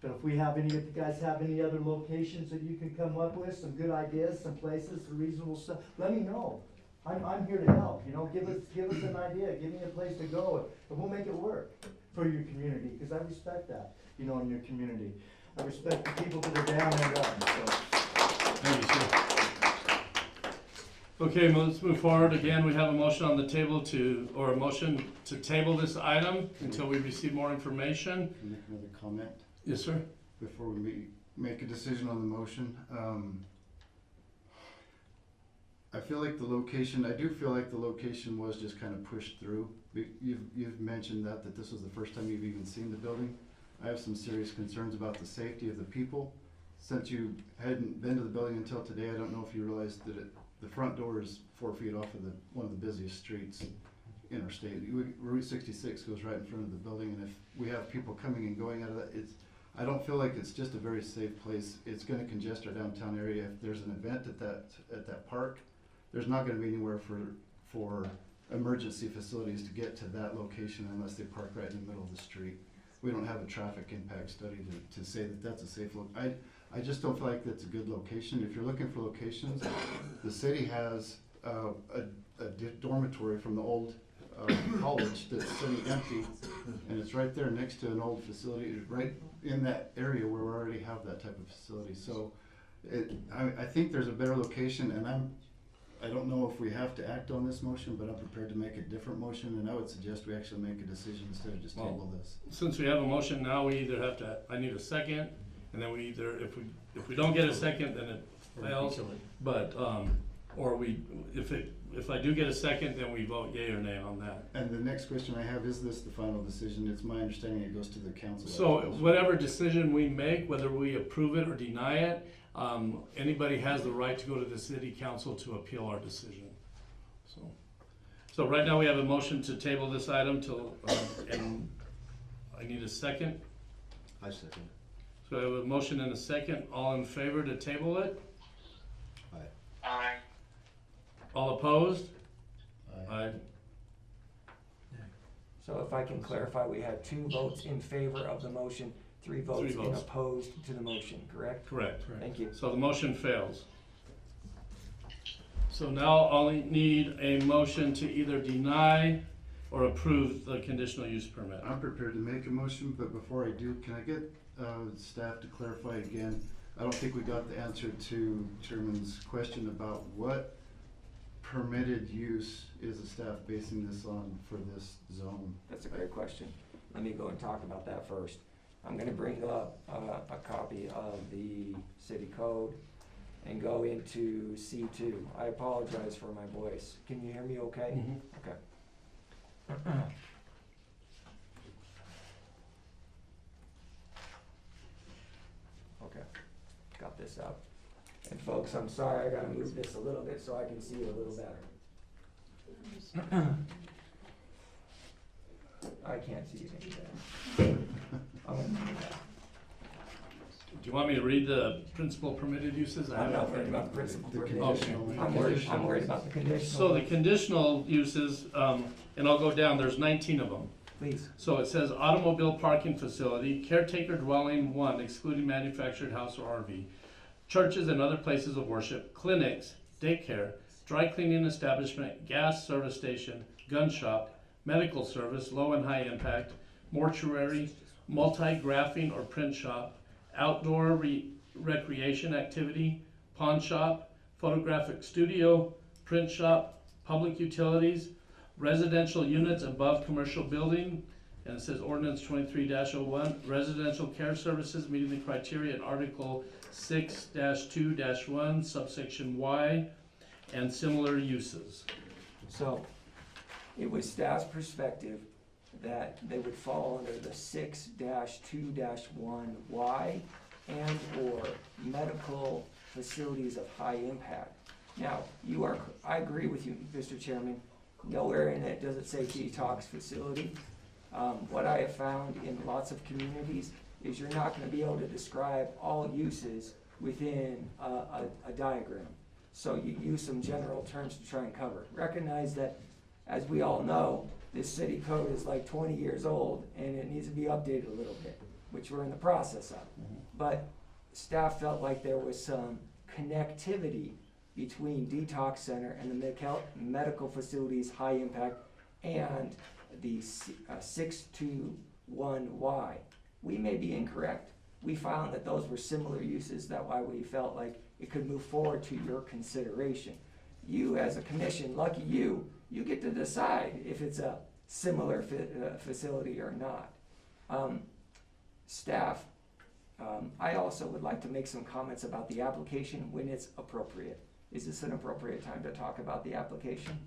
But if if you guys have any other locations that you can come up with, some good ideas, some places, some reasonable stuff, let me know. I'm here to help, you know, give us an idea, give me a place to go, and we'll make it work for your community, because I respect that, you know, in your community. I respect the people that are down and up, so. Thank you, sir. Okay, well, let's move forward. Again, we have a motion on the table a motion to table this item until we receive more information. Can I make another comment? Yes, sir. Before we make a decision on the motion, I do feel like the location was just kind of pushed through. You've mentioned that this was the first time you've even seen the building. I have some serious concerns about the safety of the people. Since you hadn't been to the building until today, I don't know if you realized that the front door is 4 feet off of one of the busiest streets in our state. Route 66 goes right in front of the building, and if we have people coming and going out of that, I don't feel like it's just a very safe place. It's going to congest our downtown area. If there's an event at that park, there's not going to be anywhere for emergency facilities to get to that location unless they park right in the middle of the street. We don't have a traffic impact study to say that that's a safe I just don't feel like that's a good location. If you're looking for locations, the city has a dormitory from the old college that's sitting empty, and it's right there next to an old facility, right in that area where we already have that type of facility. So I think there's a better location, and I don't know if we have to act on this motion, but I'm prepared to make a different motion, and I would suggest we actually make a decision instead of just table this. Since we have a motion now, we either have to, I need a second, and then we either, if we don't get a second, then it fails. But, or if I do get a second, then we vote yea or nay on that. And the next question I have, is this the final decision? It's my understanding it goes to the council. So whatever decision we make, whether we approve it or deny it, anybody has the right to go to the city council to appeal our decision. So right now we have a motion to table this item till, and I need a second. I second. So I have a motion and a second. All in favor to table it? Aye. All opposed? Aye. So if I can clarify, we had 2 votes in favor of the motion, 3 votes in opposed to the motion, correct? Correct. Thank you. So the motion fails. So now I'll need a motion to either deny or approve the conditional use permit. I'm prepared to make a motion, but before I do, can I get staff to clarify again? I don't think we got the answer to Chairman's question about what permitted use is the staff basing this on for this zone? That's a great question. Let me go and talk about that first. I'm gonna bring up a copy of the city code and go into C2. I apologize for my voice. Can you hear me okay? Mhm. Okay. Okay, got this up. And folks, I'm sorry, I gotta move this a little bit so I can see it a little better. I can't see it any better. I'm gonna move that. Do you want me to read the principal permitted uses? I'm not worried about the principal permitted Okay. uses. I'm worried about the conditional. So the conditional uses, and I'll go down, there's 19 of them. Please. So it says automobile parking facility, caretaker dwelling 1 excluding manufactured house or RV, churches and other places of worship, clinics, daycare, dry cleaning establishment, gas service station, gun shop, medical service, low and high impact, mortuary, multi-graphing or print shop, outdoor recreation activity, pawn shop, photographic studio, print shop, public utilities, residential units above commercial building, and it says ordinance 23-01, residential care services meeting the criteria in Article 6-2-1, subsection Y, and similar uses. So, it was staff's perspective that they would fall under the 6-2-1Y and or medical facilities of high impact. Now, I agree with you, Mr. Chairman, nowhere in it does it say detox facility. What I have found in lots of communities is you're not gonna be able to describe all uses within a diagram. So you use some general terms to try and cover. Recognize that, as we all know, this city code is like 20 years old and it needs to be updated a little bit, which we're in the process of. But staff felt like there was some connectivity between detox center and the medical facilities high impact and the 6-2-1Y. We may be incorrect. We found that those were similar uses, that's why we felt like it could move forward to your consideration. You as a commission, lucky you get to decide if it's a similar facility or not. Staff, I also would like to make some comments about the application when it's appropriate. Is this an appropriate time to talk about the application?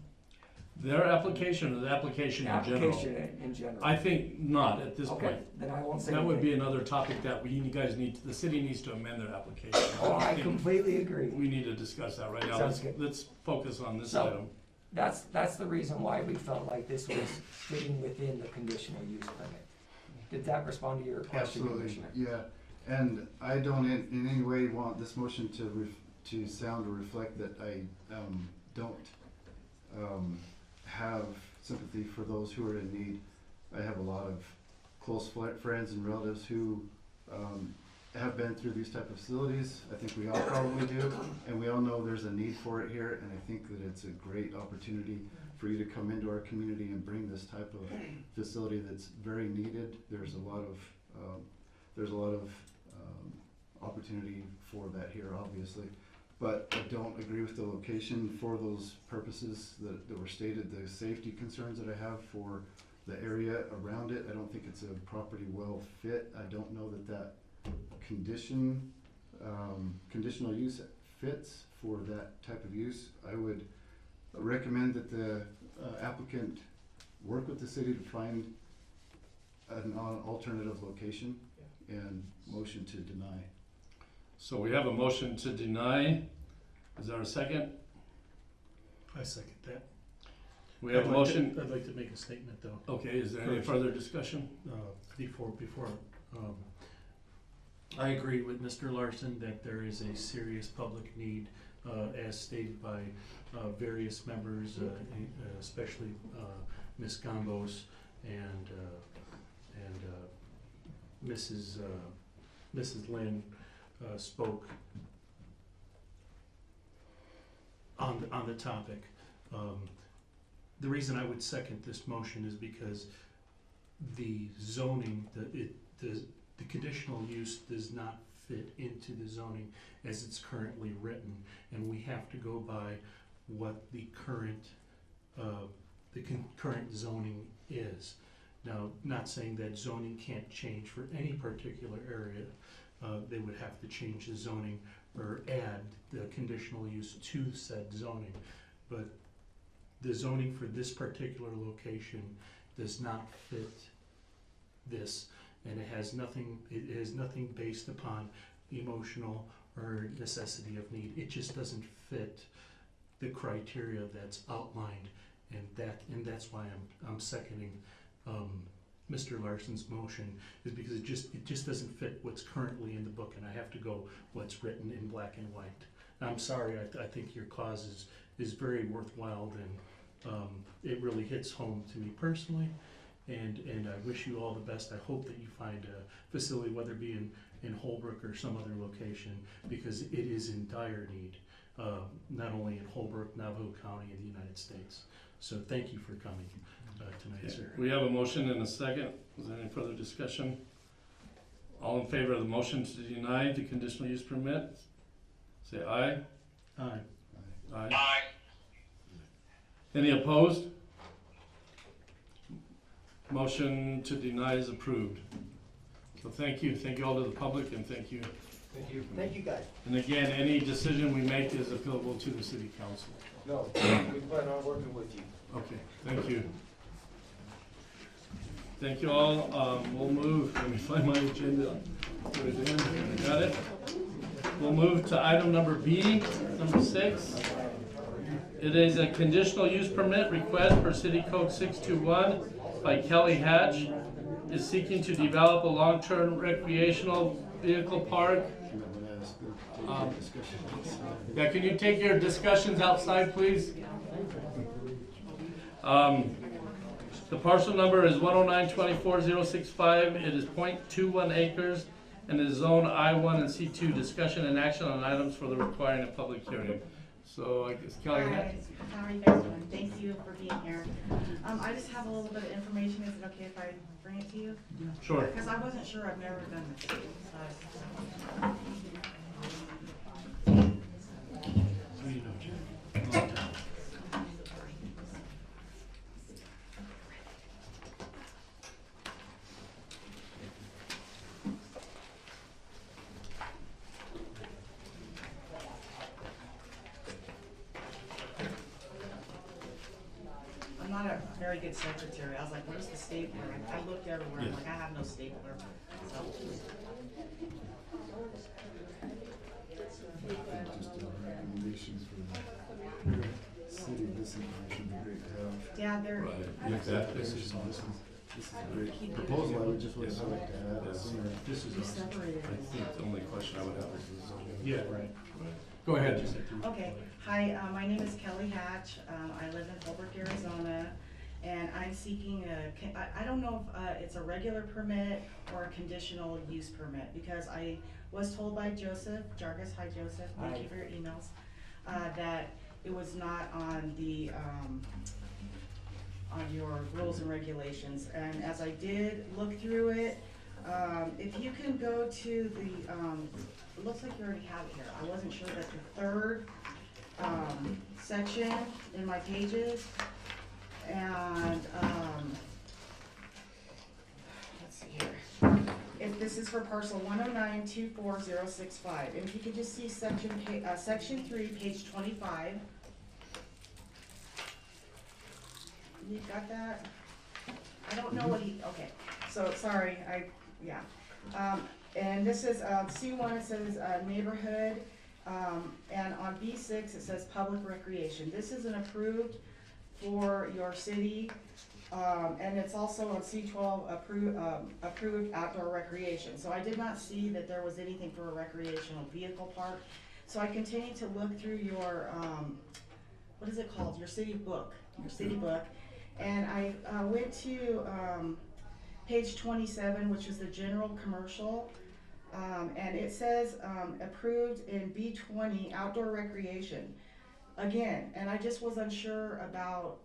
Their application or the application in general? Application in general. I think not at this Okay, point. then I won't say That would anything. be another topic that you guys the city needs to amend their application. Oh, I think completely agree. We need to discuss that right now. Sounds good. Let's focus on this So, item. That's the reason why we felt like this was fitting within the conditional use permit. Did that respond to your question, Absolutely, Commissioner? yeah. And I don't in any way want this motion to sound or reflect that I don't have sympathy for those who are in need. I have a lot of close friends and relatives who have been through these type of facilities. I think we all probably do, and we all know there's a need for it here, and I think that it's a great opportunity for you to come into our community and bring this type of facility that's very needed. There's a lot of opportunity for that here, obviously. But I don't agree with the location for those purposes that were stated, the safety concerns that I have for the area around it. I don't think it's a property well fit. I don't know that conditional use fits for that type of use. I would recommend that the applicant work with the city to find an alternative location and motion to deny. So we have a motion to deny. Is there a second? I second that. We have a motion. I'd like to make a statement though. Okay, is there any further discussion? Before, I agree with Mr. Larson that there is a serious public need, as stated by various members, especially Ms. Gambos and Mrs. Lynn spoke on the topic. The reason I would second this motion is because the zoning, the conditional use does not fit into the zoning as it's currently written, and we have to go by what the current current zoning is. Now, not saying that zoning can't change for any particular area. They would have to change the zoning or add the conditional use to said zoning. But the zoning for this particular location does not fit this, and it has nothing based upon emotional or necessity of need. It just doesn't fit the criteria that's outlined, and that's why I'm seconding Mr. Larson's motion, is because it just doesn't fit what's currently in the book, and I have to go what's written in black and white. I'm sorry, I think your cause is very worthwhile, and it really hits home to me personally, and I wish you all the best. I hope that you find a facility, whether it be in Holbrook or some other location, because it is in dire need, not only in Holbrook, Navajo County, and the United States. So thank you for coming tonight, sir. We have a motion and a second. Is there any further discussion? All in favor of the motion to deny the conditional use permit, say aye. Aye. Aye. Aye. Any opposed? Motion to deny is approved. So thank you all to the public, and thank you. Thank you. Thank you, guys. And again, any decision we make is appealable to the city council. No, we plan on working with you. Okay, thank you. Thank you all. We'll move, let me find my agenda. Put it in. Got it? We'll move to item number B, number 6. It is a conditional use permit request per City Code 621 by Kelly Hatch. Is seeking to develop a long-term recreational vehicle park. Yeah, can you take your discussions outside, please? The parcel number is 109-24065. It is 0.21 acres and is zone I1 and C2. Discussion and action on items for the requiring a public hearing. So I guess Kelly. Hi, how are you guys doing? Thank you for being here. I just have a little bit of information. Is it okay if I bring it to you? Sure. Because I wasn't sure. I've never done this. So. I'm not a very good secretary. I was like, where's the stapler? I looked everywhere. I'm like, I have no stapler. So. Just a recommendation for the city, this information would be great to have. Yeah, they're. Right. Exactly. This is a great proposal. I would just like to add. This is You separated I think the only question I would have is the zoning. Yeah, right. Go ahead. Okay, hi, my name is Kelly Hatch, I live in Holbrook, Arizona, and I'm seeking I don't know if it's a regular permit or a conditional use permit, because I was told by Joseph Jarvis, hi Joseph, thank you for your emails, that it was not on the, on your rules and regulations, and as I did look through it, if you can go to the, it looks like you already have it here. I wasn't sure that the third section in my pages, and let's see here. If this is for parcel 109-24065, and if you could just see section 3, page 25. You got that? I don't know what okay. So, sorry, yeah. And this is, C1, it says, neighborhood, and on B6, it says public recreation. This is an approved for your city, and it's also on C12, approved outdoor recreation. So I did not see that there was anything for a recreational vehicle park. So I continued to look through your, what is it called? Your city book, and I went to, page 27, which is the general commercial, and it says approved in B20 outdoor recreation. Again, and I just was unsure about,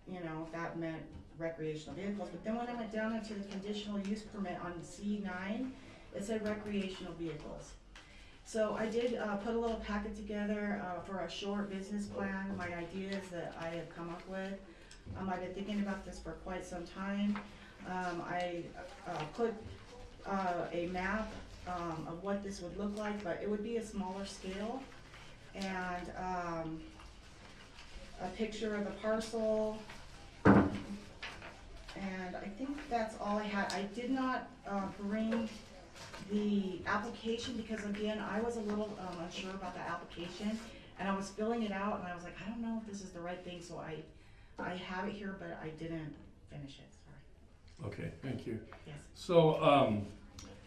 you know, if that meant recreational vehicles, but then when I went down into the conditional use permit on C9, it said recreational vehicles. So I did put a little packet together for a short business plan, my ideas that I have come up with. I've been thinking about this for quite some time. I put a map of what this would look like, but it would be a smaller scale, and a picture of the parcel, and I think that's all I had. I did not bring the application because, again, I was a little unsure about the application, and I was filling it out, and I was like, I don't know if this is the right thing, so I have it here, but I didn't finish it, sorry. Okay, thank you. Yes. So,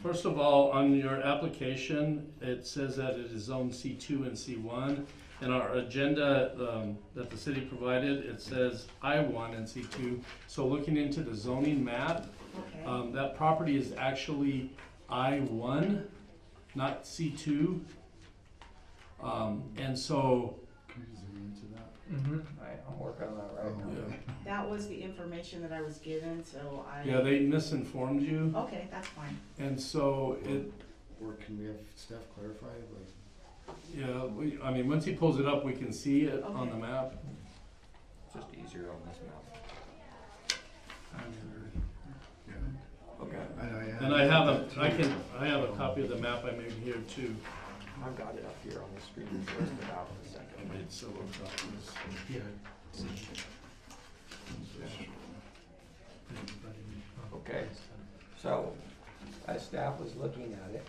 first of all, on your application, it says that it is zone C2 and C1. In our agenda that the city provided, it says I1 and C2. So looking into the zoning map, okay. That property is actually I1, not C2. And so... Can you zoom into that? I'm working on that right now. Yeah. That was the information that I was given, so I... Yeah, they misinformed you. Okay, that's fine. And so it... Or can we have staff clarify, like... Yeah, I mean, once he pulls it up, we can see it on the map. It's just easier on this map. Okay. And I have a copy of the map I made here too. I've got it up here on the screen for us to out in a second. I made several copies. Yeah. Okay, so as staff was looking at it,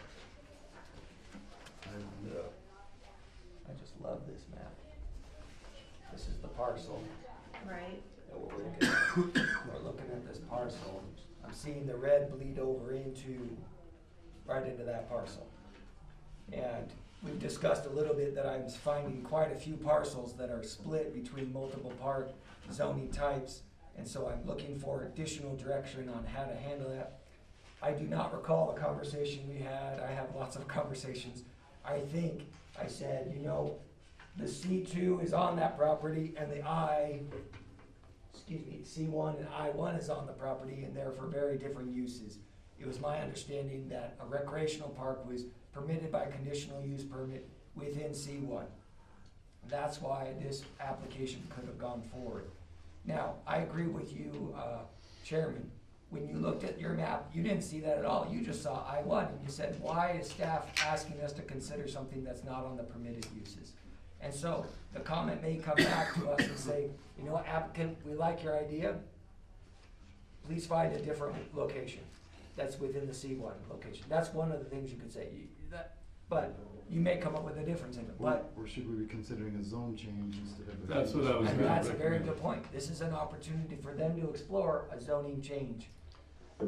I just love this map. This is the parcel Right. that we're looking at. We're looking at this parcel. I'm seeing the red bleed over right into that parcel. And we've discussed a little bit that I'm finding quite a few parcels that are split between multiple part zoning types. And so I'm looking for additional direction on how to handle that. I do not recall the conversation we had. I have lots of conversations. I think I said, you know, the C2 is on that property and the C1 and I1 is on the property, and they're for very different uses. It was my understanding that a recreational park was permitted by conditional use permit within C1. That's why this application could have gone forward. Now, I agree with you, Chairman. When you looked at your map, you didn't see that at all. You just saw I1, and you said, why is staff asking us to consider something that's not on the permitted uses? And so the comment may come back to us and say, you know, applicant, we like your idea. Please find a different location that's within the C1 location. That's one of the things you could say. But you may come up with a difference in it. But Or should we be considering a zone change instead of... That's what I was and gonna that's a very recommend. good point. This is an opportunity for them to explore a zoning change.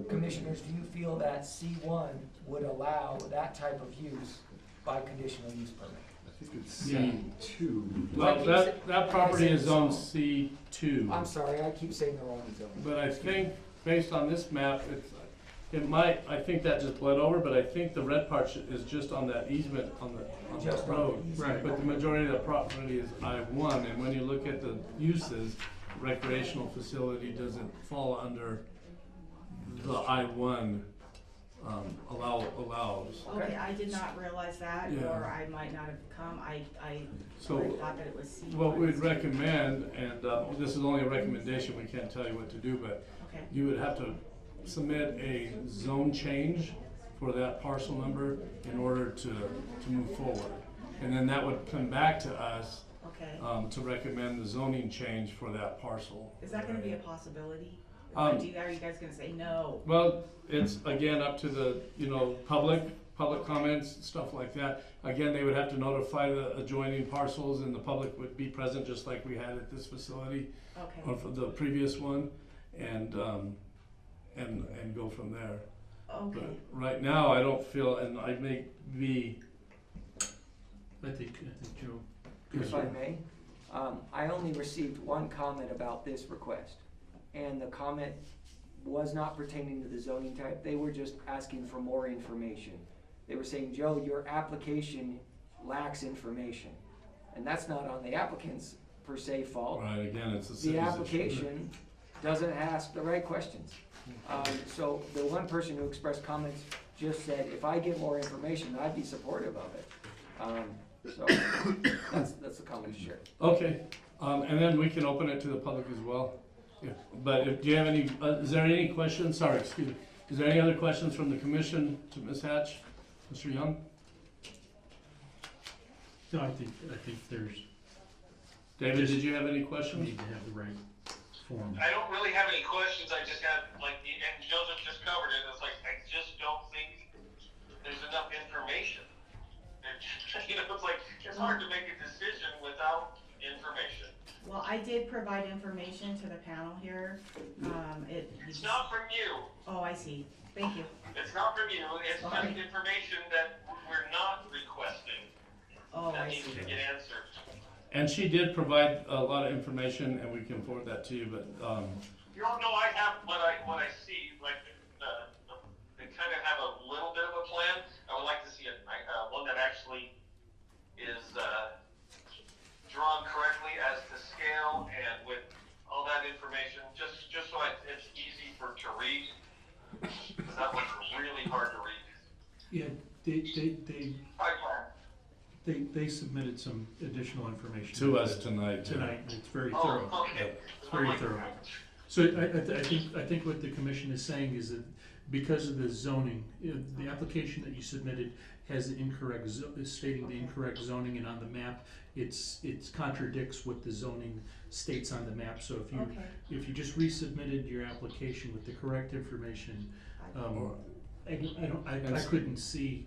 Commissioners, do you feel that C1 would allow that type of use by conditional use permit? I I think it's Yeah. C2. Well, that property is zone C2. I'm sorry, I keep saying the wrong zone. But I think, based on this map, it might, I think that just bled over, but I think the red part is just on that easement on the Just on the road. easement. Right, but the majority of the property is I-1, and when you look at the uses, recreational facility doesn't fall under the I-1 allows. Okay, I did not realize that, Yeah. or I might not have come, I So, thought that it was C1. what we'd recommend, and this is only a recommendation, we can't tell you what to do, but Okay. you would have to submit a zone change for that parcel number in order to move forward. And then that would come back to us Okay. to recommend the zoning change for that parcel. Is that gonna be a possibility? If Um, I do that, are you guys gonna say no? Well, it's again up to the, public comments, stuff like that. Again, they would have to notify the adjoining parcels and the public would be present just like we had at this facility. Okay. Or for the previous one, and go from there. Okay. But right now, I don't feel, and I may be. I think Joe. If I may, I only received one comment about this request, and the comment was not pertaining to the zoning type. They were just asking for more information. They were saying, Joe, your application lacks information, and that's not on the applicant's per se fault. Right, again, it's the The city's issue. application doesn't ask the right questions. So the one person who expressed comments just said, if I get more information, I'd be supportive of it. So that's the comment to share. Okay, and then we can open it to the public as well. But do you have any, is there any questions? Sorry, excuse me. Is there any other questions from the commission to Ms. Hatch? Mr. Young? No, I think there's. David, did you have any questions? Need to have the right form. I don't really have any questions, I just have, and Joseph just covered it, it's like, I just don't think there's enough information. It's like, it's hard to make a decision without information. Well, I did provide information to the panel here. It's not from you. Oh, I see. Thank you. It's not from you, it's just Sorry. information that we're not requesting. Oh, That I needs see. to get answered. And she did provide a lot of information, and we can forward that to you, but, You don't know, I have what I see, like, they kind of have a little bit of a plan. I would like to see one that actually is, drawn correctly as to scale and with all that information, just so it's easy to read. Because that one's really hard to read. Yeah, they submitted some additional information. To us tonight. Tonight, and it's very Oh, thorough. okay. It's very thorough. So I think what the commission is saying is that because of the zoning, the application that you submitted has the incorrect, is stating the incorrect zoning, and on the map, it contradicts what the zoning states on the map. So if you just resubmitted your application with the correct information, I couldn't see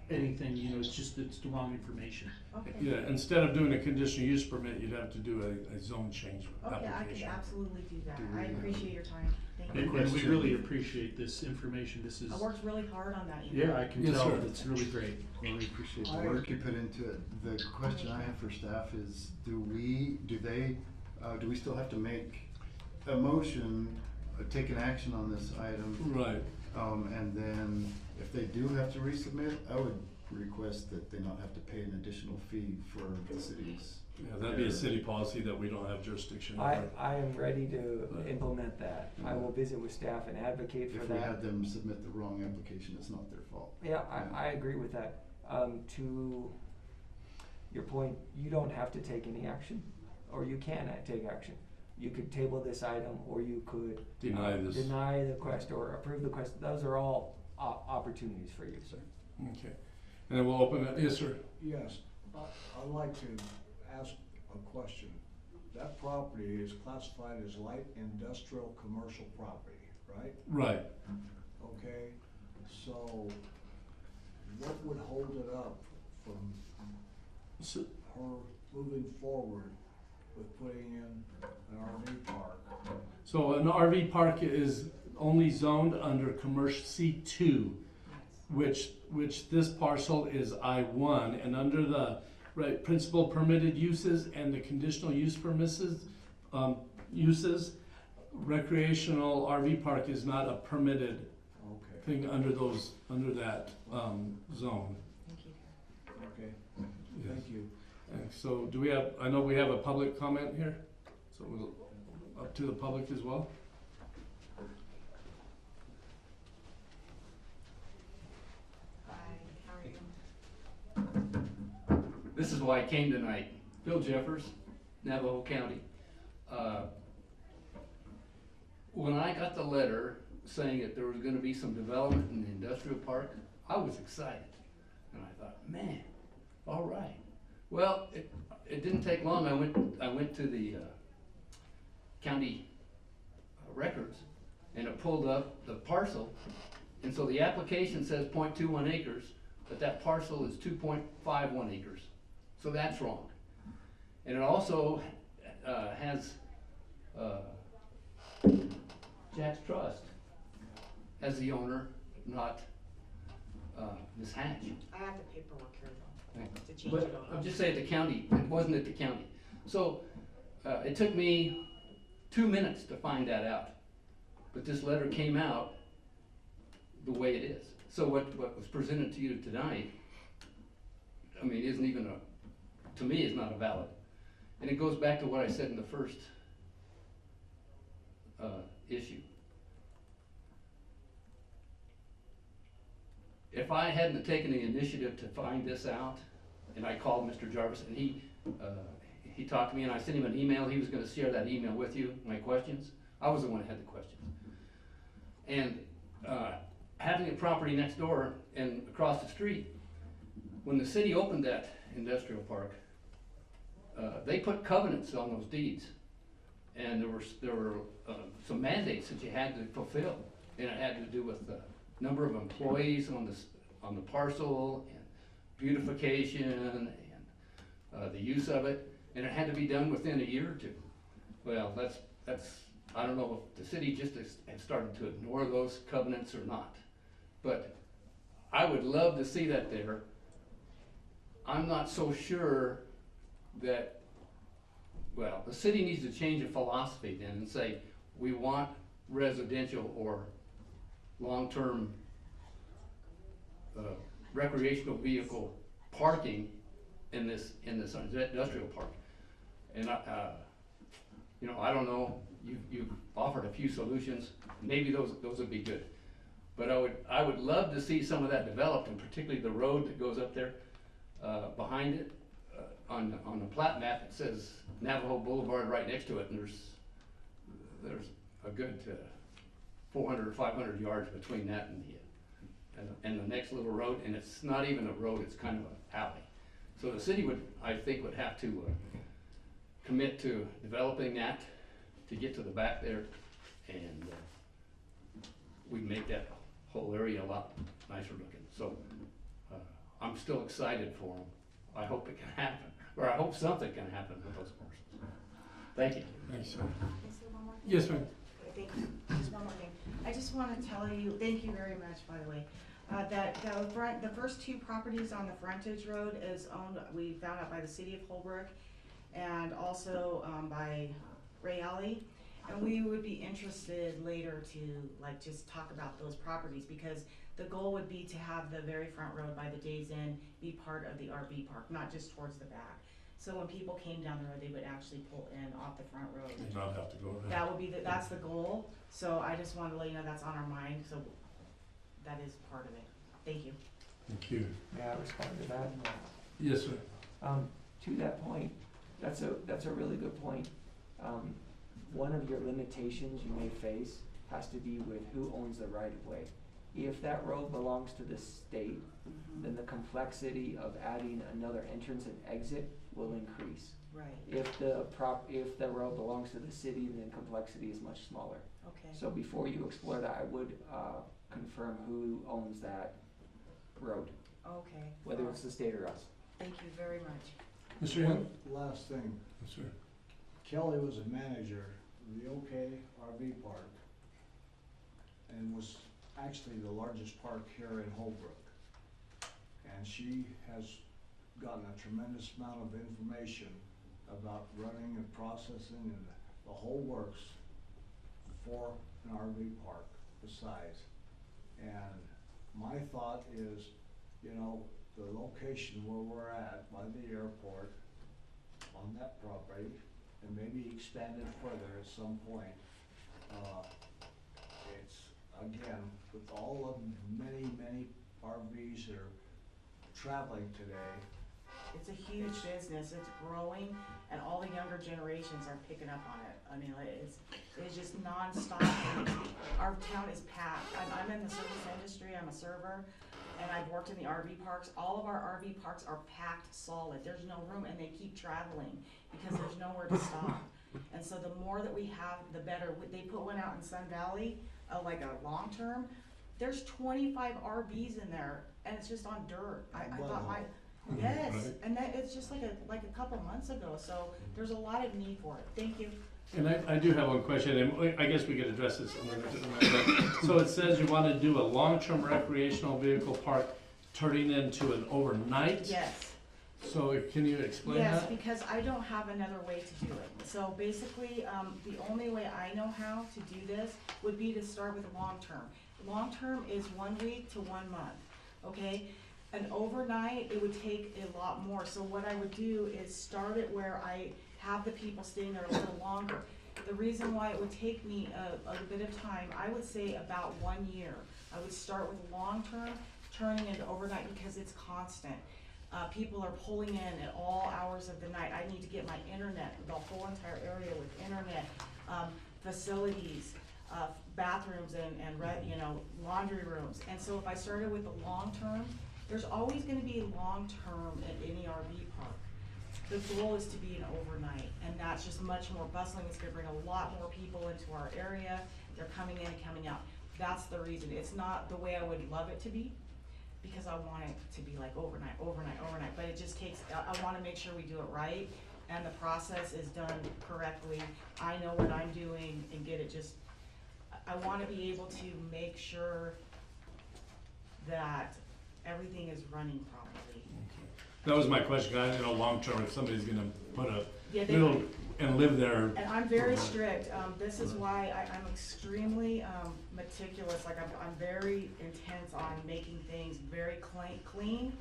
anything, it's the wrong information. Okay. yeah, instead of doing a conditional use permit, you'd have to do a zone change Okay, I could application. absolutely do that. I appreciate your time. Thank you. And we really appreciate this information. This is. I worked really hard on that. You know? Yeah, I can Yes, tell. sir. It's really great. Well, we appreciate the work you put into it. The question I have for staff is, do we still have to make a motion, take an action on this item? Right. And then if they do have to resubmit, I would request that they not have to pay an additional fee for the city's. Yeah, that'd be a city policy that we don't have jurisdiction I over. am ready to implement that. I will visit with staff and advocate for If that. we had them submit the wrong application, it's not their fault. Yeah, I agree with that. To your point, you don't have to take any action, or you can take action. You could table this item, or you could Deny this. deny the request or approve the request. Those are all opportunities for you, sir. Okay. And then we'll open it. Yes, sir. Yes, I'd like to ask a question. That property is classified as light industrial commercial property, right? Right. Okay, so what would hold it up from her moving forward with putting in an RV park? So an RV park is only zoned under commercial C2, which this parcel is I1, and under the right, principal permitted uses and the conditional use uses. Recreational RV park is not a permitted Okay, thing under that, zone. okay, Yes. thank you. And so I know we have a public comment here, so we'll, up to the public as well. This is why I came tonight. Bill Jeffers, Navajo County. When I got the letter saying that there was gonna be some development in the industrial park, I was excited. And I thought, man, all right. Well, it didn't take long. I went to the county records, and it pulled up the parcel. And so the application says 0.21 acres, but that parcel is 2.51 acres. So that's wrong. And it also has Jack's Trust as the owner, not Ms. Hatch. I have the paperwork here though, to change But it over. I'm just saying the county, it wasn't at the county. So it took me 2 minutes to find that out. But this letter came out the way it is. So what was presented to you tonight, I mean, isn't even to me, is not a valid. And it goes back to what I said in the first issue. If I hadn't taken the initiative to find this out, and I called Mr. Jarvis, and he talked to me, and I sent him an email. He was going to share that email with you, my questions. I was the one that had the questions. And having a property next door and across the street, when the city opened that industrial park, they put covenants on those deeds, and there were some mandates that you had to fulfill, and it had to do with the number of employees on the parcel, and beautification, and the use of it, and it had to be done within a year or two. Well, that's I don't know if the city just has started to ignore those covenants or not, but I would love to see that there. I'm not so sure that, well, the city needs to change a philosophy then and say, we want residential or long-term recreational vehicle parking in this industrial park. And you know, I don't know, you've offered a few solutions, maybe those would be good. But I would love to see some of that developed, and particularly the road that goes up there behind it. On the plat map, it says Navajo Boulevard right next to it, and there's a good 400 or 500 yards between that and the next little road, and it's not even a road, it's kind of an alley. So the city I think would have to commit to developing that to get to the back there, and we'd make that whole area a lot nicer looking. So I'm still excited for them. I hope it can happen, or I hope something can happen with those parcels. Thank you. Thanks, sir. Can I say one more thing? Yes, ma'am. Thank you. Just one more thing. I just want to tell you, thank you very much, by the way, that the first two properties on the frontage road is owned, we found out by the city of Holbrook, and also by Ray Alley. And we would be interested later to like just talk about those properties, because the goal would be to have the very front road by the Days Inn be part of the RV park, not just towards the back. So when people came down the road, they would actually pull in off the front road. And not have to go around. That would be that's the goal. So I just wanted to let you know that's on our mind. So that is part of it. Thank you. Thank you. May I respond to that? Yes, sir. To that point, that's a really good point. One of your limitations you may face has to be with who owns the right of way. If that road belongs to the state, then the complexity of adding another entrance and exit will increase. Right. If the road belongs to the city, then complexity is much smaller. Okay. So before you explore that, I would confirm who owns that road, Okay. whether it's the state or us. Thank you very much. Mr. Young? One last thing. Yes, sir. Kelly was a manager of the OK RV Park and was actually the largest park here in Holbrook. And she has gotten a tremendous amount of information about running and processing and the whole works for an RV park besides. And my thought is, you know, the location where we're at by the airport on that property, and maybe expanded further at some point. It's, again, with all of many RVs that are traveling today. It's a huge business, it's growing, and all the younger generations are picking up on it. I mean, like, it's just nonstop. Our town is packed. I'm in the service industry, I'm a server, and I've worked in the RV parks. All of our RV parks are packed solid. There's no room, and they keep traveling because there's nowhere to stop. And so the more that we have, the better. They put one out in Sun Valley, like a long term. There's 25 RVs in there, and it's just on dirt. I thought my, yes, Right. and that, it's just like a couple months ago, so there's a lot of need for it. Thank you. And I do have one question, and I guess we could address this in a minute. So it says you want to do a long-term recreational vehicle park turning into an overnight? Yes. So can you explain Yes, that? because I don't have another way to do it. So basically, the only way I know how to do this would be to start with long-term. Long-term is 1 week to 1 month, okay? An overnight, it would take a lot more. So what I would do is start it where I have the people staying there a little longer. The reason why it would take me a bit of time, I would say about 1 year. I would start with long-term, turning into overnight because it's constant. People are pulling in at all hours of the night. I need to get my internet, the whole entire area with internet, facilities, bathrooms and you know, laundry rooms. And so if I started with the long-term, there's always gonna be long-term at any RV park. The goal is to be an overnight, and that's just much more bustling. It's gonna bring a lot more people into our area. They're coming in and coming out. That's the reason. It's not the way I would love it to be, because I want it to be like overnight, but it just takes, I wanna make sure we do it right, and the process is done correctly. I know what I'm doing and get it just, I wanna be able to make sure that everything is running properly. That was my question, 'cause I didn't know long-term if somebody's gonna put a Yeah, little and live there. And I'm very strict. This is why I'm extremely meticulous. Like I'm very intense on making things very clean.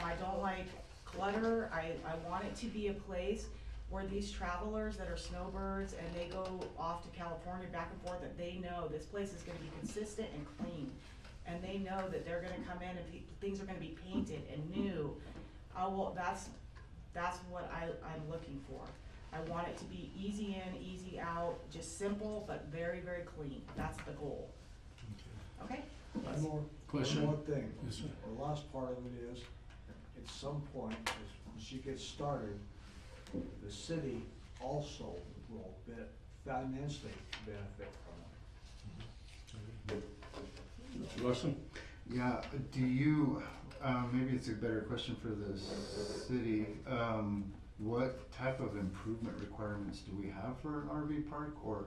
I don't like clutter. I want it to be a place where these travelers that are snowbirds and they go off to California back and forth, that they know this place is gonna be consistent and clean. And they know that they're gonna come in and things are gonna be painted and new. That's what I'm looking for. I want it to be easy in, easy out, just simple, but very, very clean. That's the goal. Okay? One more, Question? one more thing. Yes, sir. The last part of it is, at some point, when she gets started, the city also will financially benefit from it. Mr. Larson? Yeah, do you, maybe it's a better question for the city, what type of improvement requirements do we have for an RV park? Or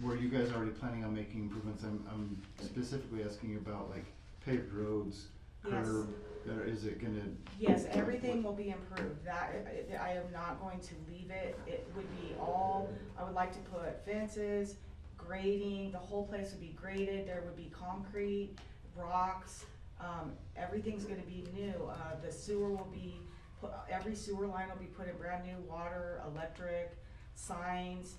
were you guys already planning on making improvements? I'm specifically asking about like paved roads, curb, or is it gonna? Yes, everything will be improved. That, I am not going to leave it. It would be all, I would like to put fences, grading, the whole place would be graded, there would be concrete, rocks, everything's gonna be new. The sewer will be, every sewer line will be put in brand new, water, electric, signs.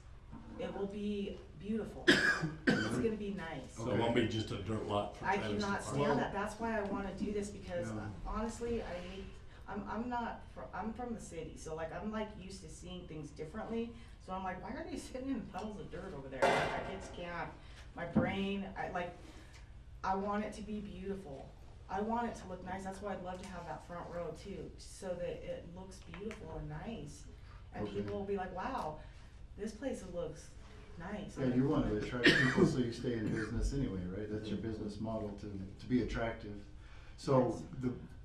It will be beautiful. It's gonna be nice. So it won't be just a dirt lot for I trailers to cannot park. stand that. That's why I wanna do this, because Yeah. honestly, I'm from the city, so like, I'm like used to seeing things differently. So I'm like, why are they sitting in puddles of dirt over there? Like, I just can't, my brain, I want it to be beautiful. I want it to look nice. That's why I'd love to have that front row too, so that it looks beautiful and nice. And Okay. people will be like, wow, this place looks nice. Yeah, you want to attract people so you stay in business anyway, right? That's your business model, to be attractive. So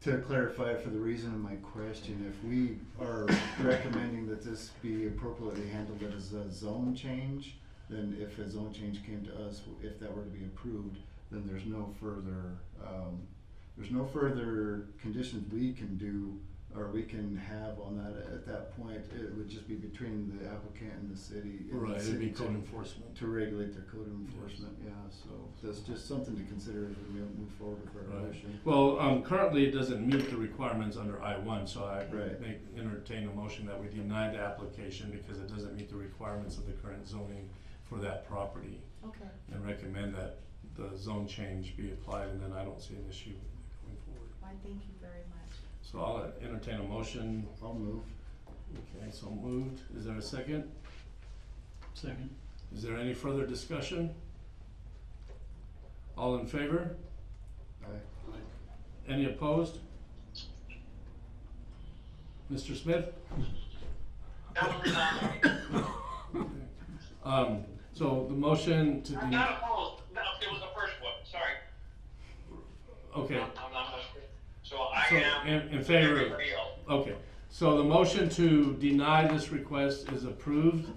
to clarify for the reason of my question, if we are recommending that this be appropriately handled as a zone change, then if a zone change came to us, if that were to be approved, then there's no further conditions we can do or we can have on that, at that point, it would just be between the applicant and the city. And the Right, it'd city be code to- enforcement. To regulate their code enforcement, yeah, so that's just something to consider as we move forward with our Right. motion. Well, currently it doesn't meet the requirements under I-1, so I Right. entertain a motion that we deny the application because it doesn't meet the requirements of the current zoning for that property. Okay. And recommend that the zone change be applied, and then I don't see an issue going forward. Why, thank you very much. So I'll entertain a motion. I'll move. Okay, so moved. Is there a second? Second. Is there any further discussion? All in favor? Aye. Any opposed? Mr. Smith? So the motion to I'm not opposed, no, it was the first one, sorry. okay. I'm not, so I So, am. in favor of, everybody else. okay, so the motion to deny this request is approved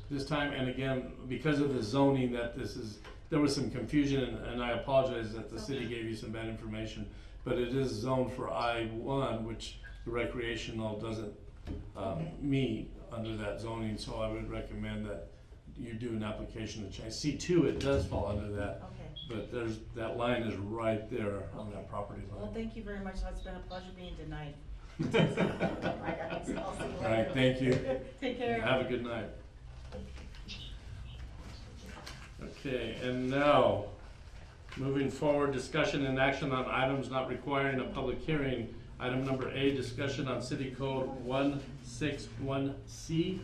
this time, and again, because of the zoning that this is, there was some confusion, and I apologize that the city gave you some bad information, but it is zoned for I-1, which the recreational doesn't, meet under that zoning, so I would recommend that you do an application to change. C2, it does fall under that, Okay. but there's, that line is right there on that property line. Well, thank you very much. It's been a pleasure being denied. I'll see you All later. right, thank you. Take care. Have a good night. Okay, and now, moving forward, discussion and action on items not requiring a public hearing. Item number A, discussion on City Code 161C.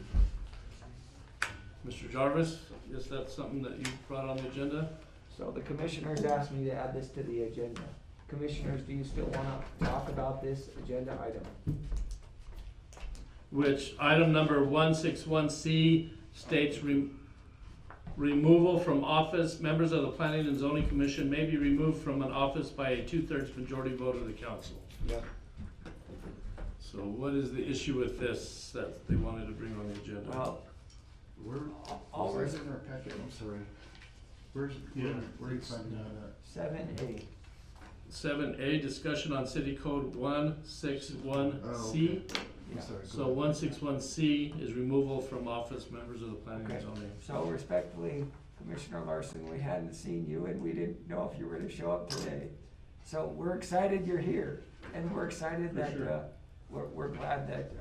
Mr. Jarvis, is that something that you brought on the agenda? So the commissioners asked me to add this to the agenda. Commissioners, do you still wanna talk about this agenda item? Which, item number 161C states removal from office, members of the Planning and Zoning Commission may be removed from an office by a 2/3 majority vote of the council. Yep. So what is the issue with this that they wanted to bring on the agenda? Well, Where's it in our packet? I'm sorry. Where are you finding that at? 7A. 7A, discussion on City Code 161C. I'm sorry. So 161C is removal from office, members of the Planning and Okay. Zoning. So respectfully, Commissioner Larson, we hadn't seen you and we didn't know if you were to show up today. So we're excited you're here, and we're excited that, sure. we're glad that,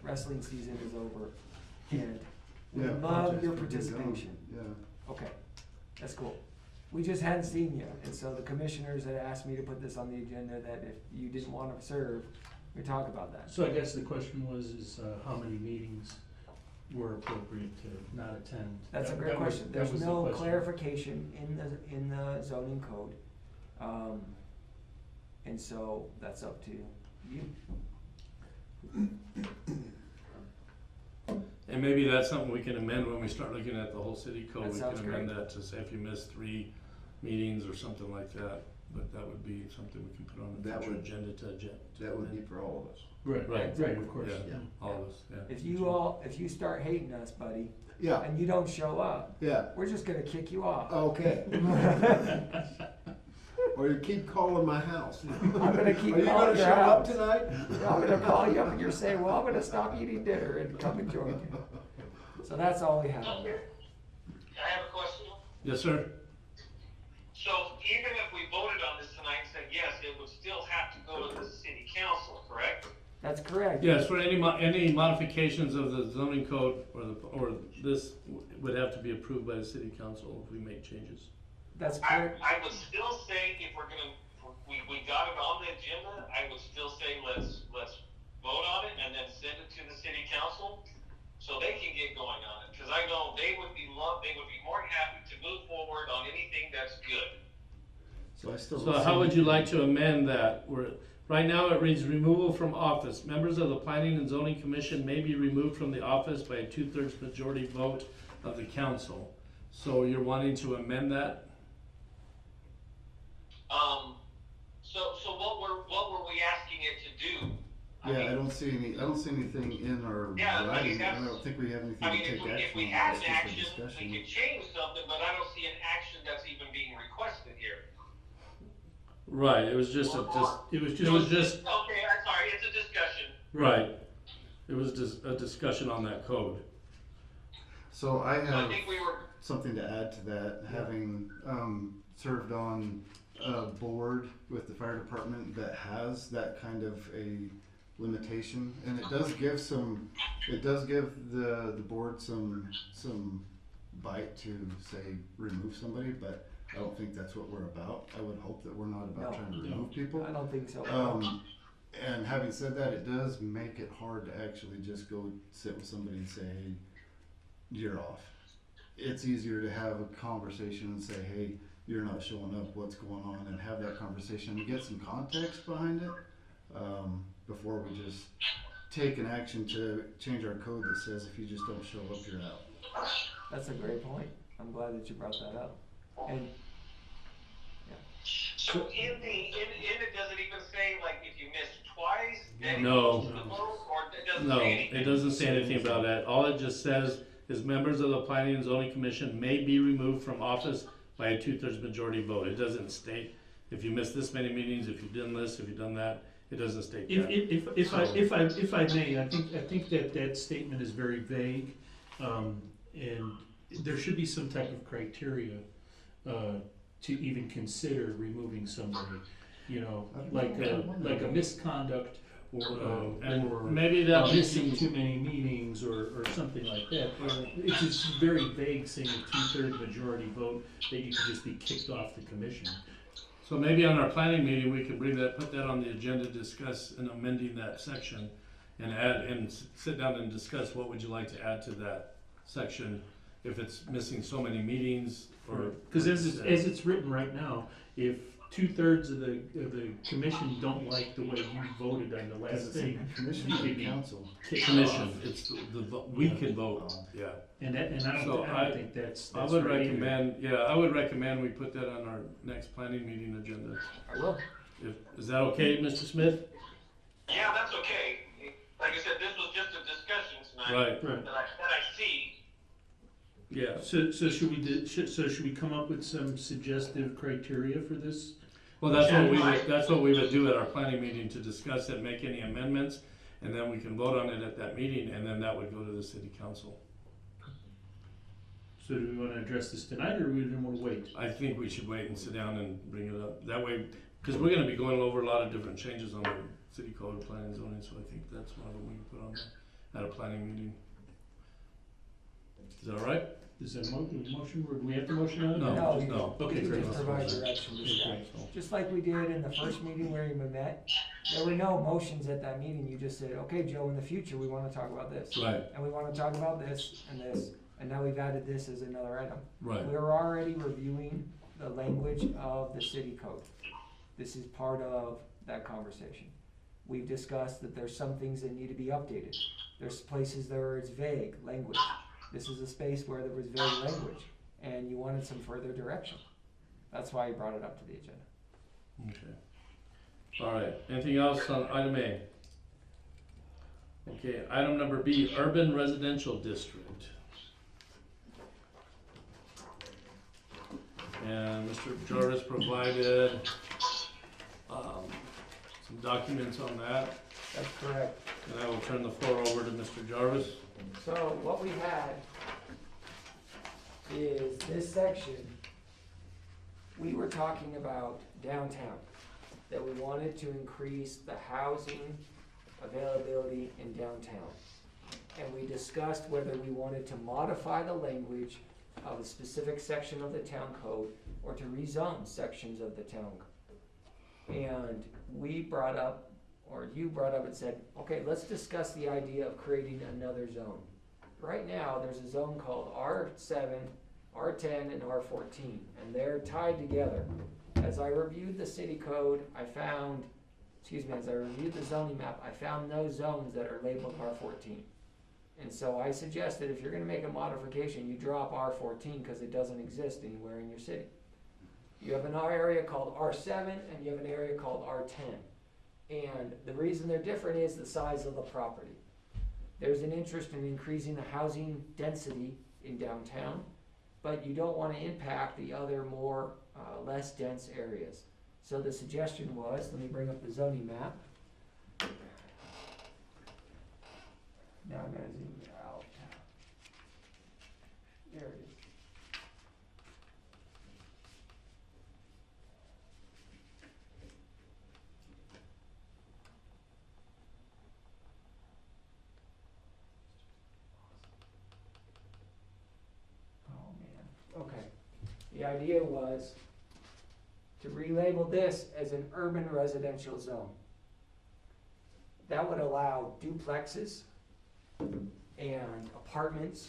wrestling season is over. And we Yeah, love your apologize for being gone. participation. Yeah. Okay, that's cool. We just hadn't seen you, and so the commissioners had asked me to put this on the agenda, that if you didn't wanna serve, we talk about that. So I guess the question was, how many meetings were appropriate to not attend? That's a That- great that was- question. that There's was the no question. clarification in the zoning code. And so that's up to you. And maybe that's something we can amend when we start looking at the whole city code. That We sounds can amend great. that to say if you miss 3 meetings or something like that. But that would be something we can put on the That future would- agenda to That would be for all of us. Right, Right, right, of course. Yeah, all of us, yeah. If you start hating us, buddy, Yeah, and you don't show up, yeah, we're just gonna kick you off. okay. Or you keep calling my house. I'm gonna keep Are you calling gonna your show up house. tonight? I'm gonna call you up and you're saying, well, I'm gonna stop eating dinner and come and join you. So that's all we have. I have a question. Yes, sir? So even if we voted on this tonight and said yes, it would still have to go to the city council, correct? That's correct. Yes, for any modifications of the zoning code or this would have to be approved by the city council if we make changes. That's correct. I would still say if we're gonna, we got it on the agenda, I would still say let's vote on it and then send it to the city council so they can get going on it. Cause I know they would be more than happy to move forward on anything that's good. So I still. So how would you like to amend that? Right now it reads removal from office. Members of the Planning and Zoning Commission may be removed from the office by a 2/3 majority vote of the council. So you're wanting to amend that? So what were we asking it to do? Yeah, I don't see anything in our Yeah, I mean, writing. I that's- don't think we have anything I mean, to take action on. if we had It's an just a action, discussion. we could change something, but I don't see an action that's even being requested here. Right, it was just It was it just. was just, Okay, I'm sorry, it's a discussion. right. It was just a discussion on that code. So I I have think we were, something to add to that, having served on a board with the fire department that has that kind of a limitation, and it does give the board some bite to say remove somebody, but I don't think that's what we're about. I would hope that we're not about trying to remove people. I don't think so. And having said that, it does make it hard to actually just go sit with somebody and say, hey, you're off. It's easier to have a conversation and say, hey, you're not showing up, what's going on, and have that conversation and get some context behind it before we just take an action to change our code that says if you just don't show up, you're out. That's a great point. I'm glad that you brought that up. And so in it, does it even say, like, if you miss twice, then No. you lose the vote, or it doesn't No, say anything? it doesn't say anything about that. All it just says is members of the Planning and Zoning Commission may be removed from office by a 2/3 majority vote. It doesn't state if you missed this many meetings, if you've done this, if you've done that. It doesn't state that. If I may, I think that statement is very vague, and there should be some type of criteria to even consider removing somebody. You know, like a misconduct or maybe that missing too many meetings or something like that. It's just very vague saying a 2/3 majority vote that you could just be kicked off the commission. So maybe on our planning meeting, we can put that on the agenda, discuss and amending that section and sit down and discuss what would you like to add to that section if it's missing so many meetings or. Because as it's written right now, if 2/3 of the commission don't like the way you voted on the last thing, Commission you or could be council? kicked Commission, off. it's we can vote, yeah. And I don't think that's I would right either. recommend we put that on our next planning meeting agenda. I will. Is that okay, Mr. Smith? Yeah, that's okay. Like I said, this was just a discussion tonight. Right. That I see. Yeah. So should we come up with some suggestive criteria for this? Well, that's what we would do at our planning meeting, to discuss it, make any amendments, and then we can vote on it at that meeting, and then that would go to the city council. So do we want to address this tonight, or do we want to wait? I think we should wait and sit down and bring it up. That way, because we're gonna be going over a lot of different changes on the city code of planning and zoning, so I think that's one of them we can put on at a planning meeting. Is that all right? Is that a motion, or do we have to motion on it? No. No. Okay, You great. just provide direction to staff. Okay, so- Just like we did in the first meeting where you met, there were no motions at that meeting. You just said, okay, Joe, in the future, we wanna talk about this. Right. And we wanna talk about this, and now we've added this as another item. Right. We're already reviewing the language of the city code. This is part of that conversation. We've discussed that there's some things that need to be updated. There's places where it's vague language. This is a space where there was vague language, and you wanted some further direction. That's why you brought it up to the agenda. Okay. All right, anything else on item A? Okay, item number B, urban residential district. And Mr. Jarvis provided some documents on that, That's correct. and I will turn the floor over to Mr. Jarvis. So what we had is this section, we were talking about downtown, that we wanted to increase the housing availability in downtown. And we discussed whether we wanted to modify the language of a specific section of the town code or to rezone sections of the town code. And we brought up, or you brought up and said, okay, let's discuss the idea of creating another zone. Right now, there's a zone called R7, R10, and R14, and they're tied together. As I reviewed the city code, as I reviewed the zoning map, I found no zones that are labeled R14. And so I suggested if you're gonna make a modification, you drop R14 because it doesn't exist anywhere in your city. You have an area called R7 and you have an area called R10. And the reason they're different is the size of the property. There's an interest in increasing the housing density in downtown, but you don't want to impact the other more less dense areas. So the suggestion was, let me bring up the zoning map. Now I'm gonna zoom out. There it is. Oh man, okay. The idea was to relabel this as an urban residential zone. That would allow duplexes and apartments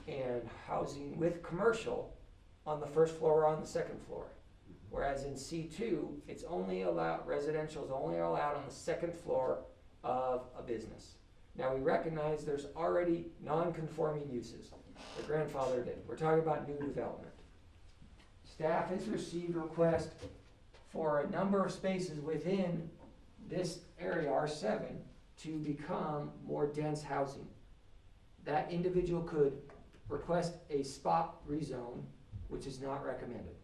and housing with commercial on the first floor or on the second floor. Whereas in C2, it's only allowed, residential is only allowed on the second floor of a business. Now we recognize there's already non-conforming uses. The grandfather did. We're talking about new development. Staff has received requests for a number of spaces within this area, R7, to become more dense housing. That individual could request a spot rezone, which is not recommended.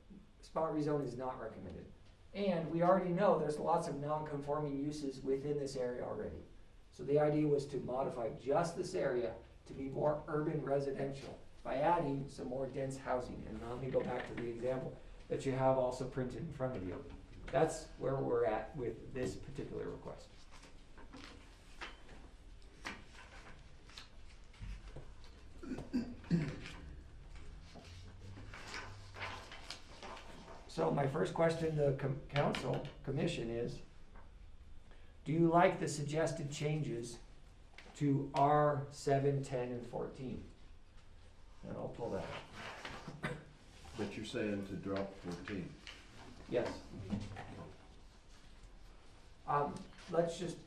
Spot rezone is not recommended. And we already know there's lots of non-conforming uses within this area already. So the idea was to modify just this area to be more urban residential by adding some more dense housing. And let me go back to the example that you have also printed in front of you. That's where we're at with this particular request. So my first question to the commission is, do you like the suggested changes to R7, 10, and 14? And I'll pull that up. But you're saying to drop 14? Yes. Let's just,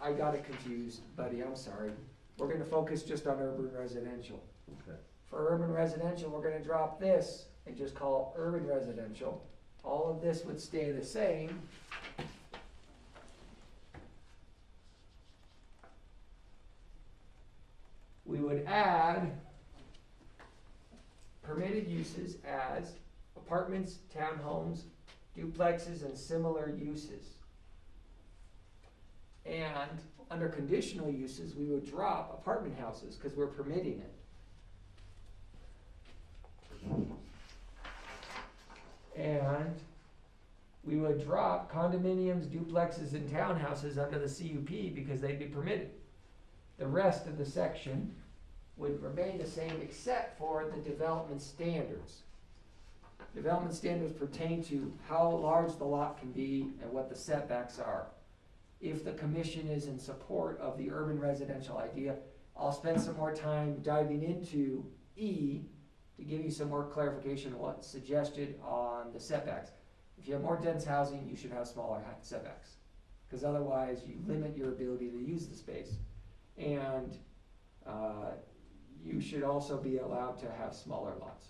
I got it confused, buddy, I'm sorry. We're gonna focus just on urban residential. Okay. For urban residential, we're gonna drop this and just call urban residential. All of this would stay the same. We would add permitted uses as apartments, townhomes, duplexes, and similar uses. And under conditional uses, we would drop apartment houses because we're permitting it. And we would drop condominiums, duplexes, and townhouses under the CUP because they'd be permitted. The rest of the section would remain the same except for the development standards. Development standards pertain to how large the lot can be and what the setbacks are. If the commission is in support of the urban residential idea, I'll spend some more time diving into E to give you some more clarification of what's suggested on the setbacks. If you have more dense housing, you should have smaller setbacks, because otherwise you limit your ability to use the space. And you should also be allowed to have smaller lots.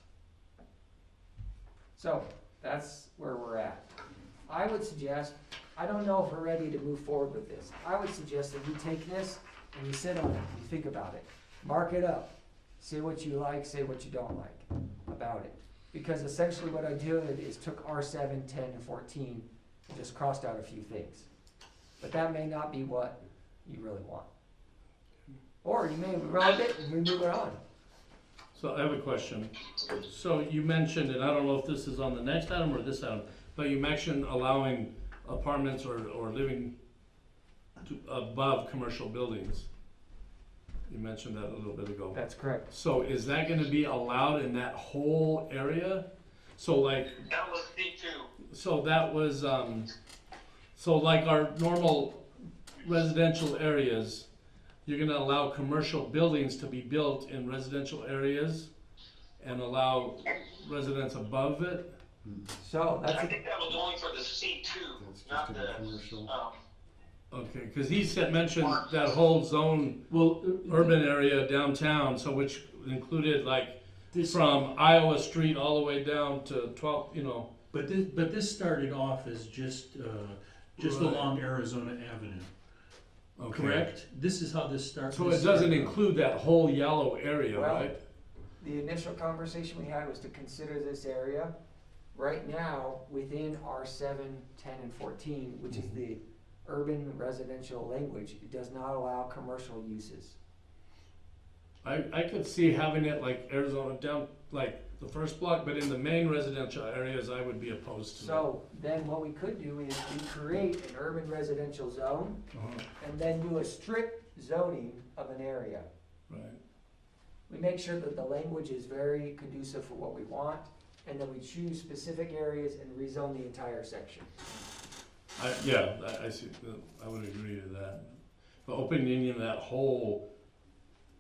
So that's where we're at. I would suggest, I don't know if we're ready to move forward with this. I would suggest that you take this and you sit on it, you think about it, mark it up, say what you like, say what you don't like about it. Because essentially what I did is took R7, 10, and 14 and just crossed out a few things. But that may not be what you really want. Or you may run it and we move it on. So I have a question. So you mentioned, and I don't know if this is on the next item or this item, but you mentioned allowing apartments or living above commercial buildings. You mentioned that a little bit ago. That's correct. So is that gonna be allowed in that whole area? So like. That was C2. So that was, so like our normal residential areas, you're gonna allow commercial buildings to be built in residential areas and allow residents above it? So I think that was only for the C2, not the commercial. Okay, cause he mentioned that whole zone, well, urban area downtown, so which included like from Iowa Street all the way down to 12, you know. But this started off as just Right. along Arizona Avenue. Okay. Correct? This is how this started. So it doesn't include that whole yellow area, Well, right? The initial conversation we had was to consider this area right now, within R7, 10, and 14, which is the urban residential language, it does not allow commercial uses. I could see having it like Arizona down, like the first block, but in the main residential areas, I would be opposed to it. So then what we could do is we create an urban residential zone and then do a strict zoning of an area. Right. We make sure that the language is very conducive for what we want, and then we choose specific areas and rezone the entire section. I see, I would agree to that. But opening that whole,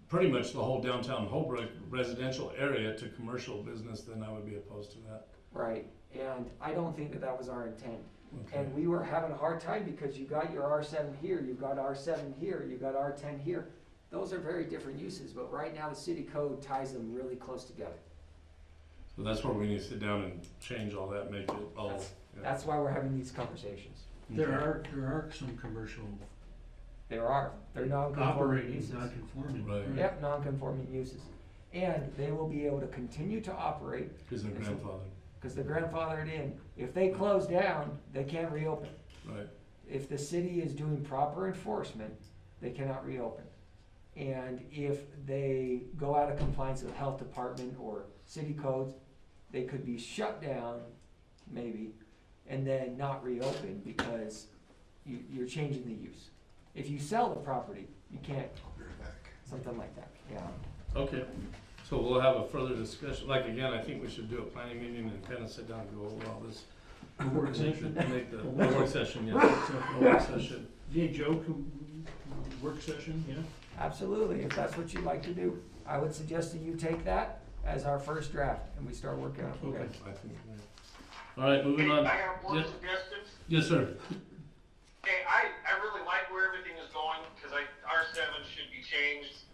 pretty much the whole downtown Holbrook residential area to commercial business, then I would be opposed to that. Right, and I don't think that that was our intent. Okay. And we were having a hard time because you got your R7 here, you've got R7 here, you got R10 here. Those are very different uses, but right now the city code ties them really close together. So that's where we need to sit down and change all that, make it all. That's why we're having these conversations. There are some commercial They're non-conforming operating, uses. non-conforming. Right. Yep, non-conforming uses. And they will be able to continue to operate. Because they're grandfathered. Because they're grandfathered in. If they close down, they can't reopen. Right. If the city is doing proper enforcement, they cannot reopen. And if they go out of compliance with the health department or city codes, they could be shut down, maybe, and then not reopen because you're changing the use. If you sell the property, you can't, something like that, yeah. Okay, so we'll have a further discussion, like again, I think we should do a planning meeting and kind of sit down and go over all this. A work session. Make the work session, yes. A work session. Yeah, Joe, work session, yeah? Absolutely, if that's what you'd like to do. I would suggest that you take that as our first draft and we start working on it. Okay. I think, yeah. All right, moving on. I have one Yes. suggestion. Yes, sir. Okay, I really like where everything is going, because R7 should be changed.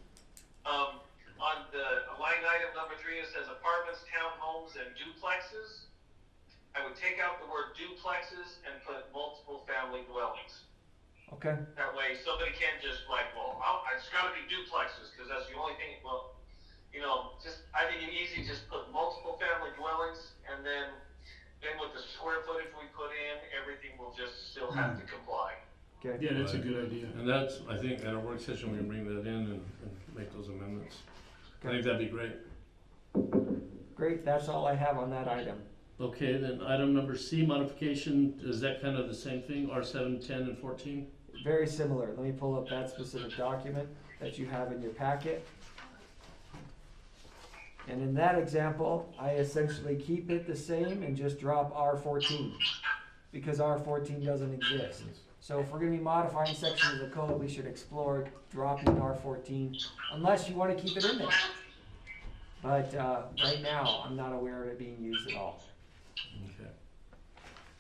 On the line item number 3, it says apartments, townhomes, and duplexes. I would take out the word duplexes and put multiple family dwellings. Okay, That way, somebody can't just like, well, it's gotta be duplexes, because that's the only thing, well, I think it's easy, just put multiple family dwellings, and then with the square footage we put in, everything will just still have to comply. okay. Yeah, that's a good idea. And that's, I think, at our work session, we can bring that in and make those amendments. I think that'd be great. Great, that's all I have on that item. Okay, then item number C, modification, is that kind of the same thing, R7, 10, and 14? Very similar. Let me pull up that specific document that you have in your packet. And in that example, I essentially keep it the same and just drop R14 because R14 doesn't exist. So if we're gonna be modifying sections of the code, we should explore dropping R14 unless you wanna keep it in there. But, right now, I'm not aware of it being used at all. Okay.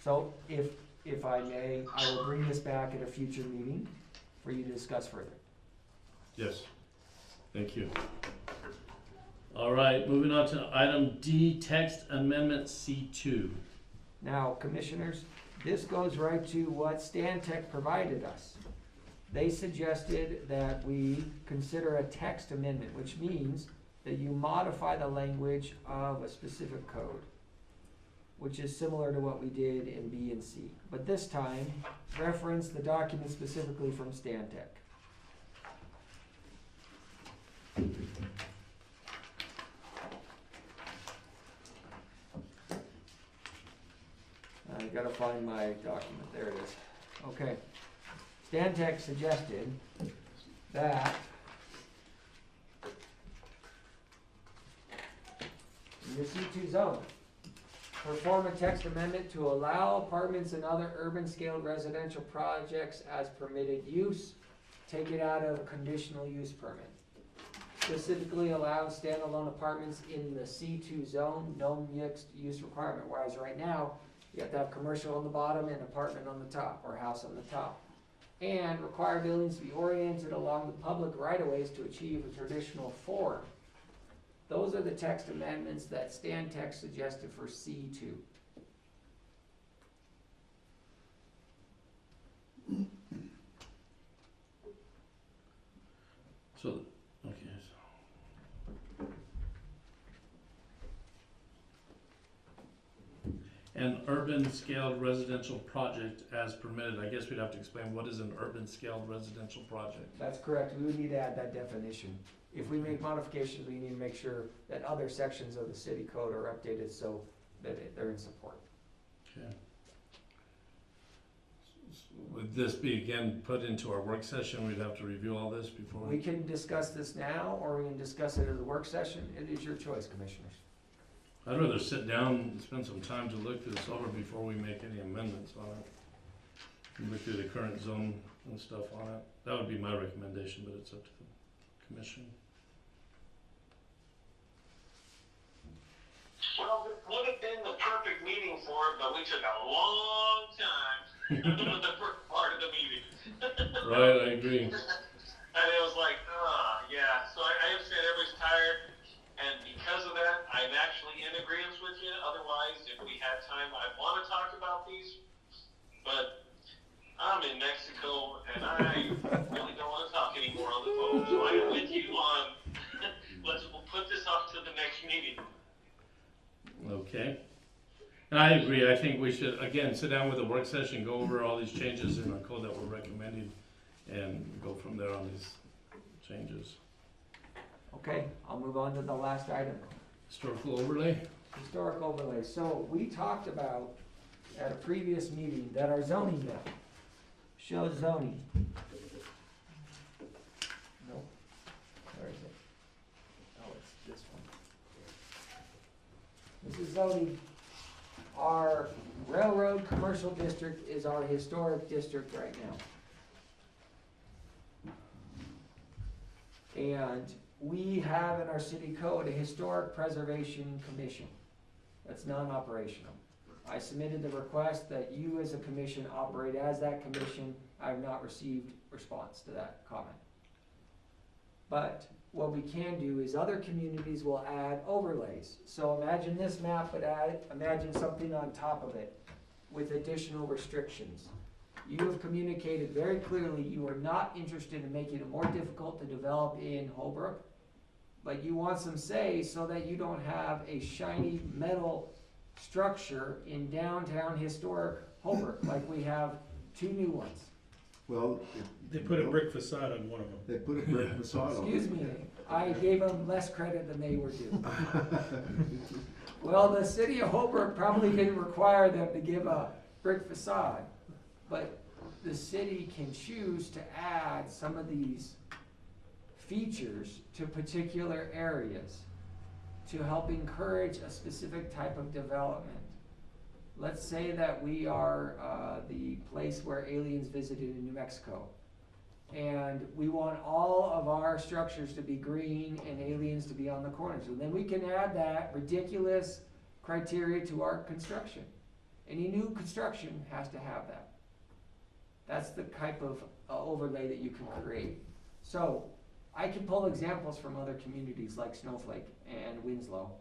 So if I may, I will bring this back at a future meeting for you to discuss further. Yes, thank you. All right, moving on to item D, text amendment C2. Now, commissioners, this goes right to what Stantec provided us. They suggested that we consider a text amendment, which means that you modify the language of a specific code, which is similar to what we did in B and C. But this time, reference the document specifically from Stantec. I gotta find my document, there it is. Okay. Stantec suggested that in your C2 zone, perform a text amendment to allow apartments and other urban scaled residential projects as permitted use. Take it out of conditional use permit. Specifically allow standalone apartments in the C2 zone, no mixed use requirement, whereas right now, you have to have commercial on the bottom and apartment on the top, or house on the top. And require buildings to be oriented along the public right-of-ways to achieve a traditional form. Those are the text amendments that Stantec suggested for C2. So, okay. an urban scaled residential project as permitted. I guess we'd have to explain what is an urban scaled residential project. That's correct, we would need to add that definition. If we make modifications, we need to make sure that other sections of the city code are updated so that they're in support. Okay. Would this be again put into our work session? We'd have to review all this before. We can discuss this now, or we can discuss it at the work session, it is your choice, commissioners. I'd rather sit down and spend some time to look this over before we make any amendments on it. And look through the current zone and stuff on it. That would be my recommendation, but it's up to the commission. Well, it would have been the perfect meeting for it, but we took a long time with the first part of the meeting. Right, I agree. And it was like, yeah. So I understand everybody's tired, and because of that, I'm actually in agreement with you. Otherwise, if we had time, I'd want to talk about these, but I'm in Mexico, and I really don't want to talk anymore on the phone. So I'm with you on, we'll put this off to the next meeting. Okay. And I agree. I think we should, again, sit down with a work session, go over all these changes in our code that we're recommending, and go from there on these changes. Okay, I'll move on to the last item. Historical overlay? Historic overlay. So we talked about at a previous meeting that our zoning map shows zoning. Nope. Where is it? Oh, it's this one. This is zoning. Our railroad commercial district is our historic district right now. And we have in our city code a historic preservation commission that's non-operational. I submitted the request that you as a commission operate as that commission. I have not received response to that comment. But what we can do is other communities will add overlays. So imagine this map, but imagine something on top of it with additional restrictions. You have communicated very clearly you are not interested in making it more difficult to develop in Holbrook, but you want some say so that you don't have a shiny metal structure in downtown historic Holbrook, like we have 2 new ones. Well, They put a brick facade on one of them. they put a brick facade on it. Excuse me, I gave them less credit than they were due. Well, the city of Holbrook probably didn't require them to give a brick facade, but the city can choose to add some of these features to particular areas to help encourage a specific type of development. Let's say that we are the place where aliens visited in New Mexico, and we want all of our structures to be green and aliens to be on the corners. And then we can add that ridiculous criteria to our construction. Any new construction has to have that. That's the type of overlay that you can create. So I can pull examples from other communities like Snowflake and Winslow.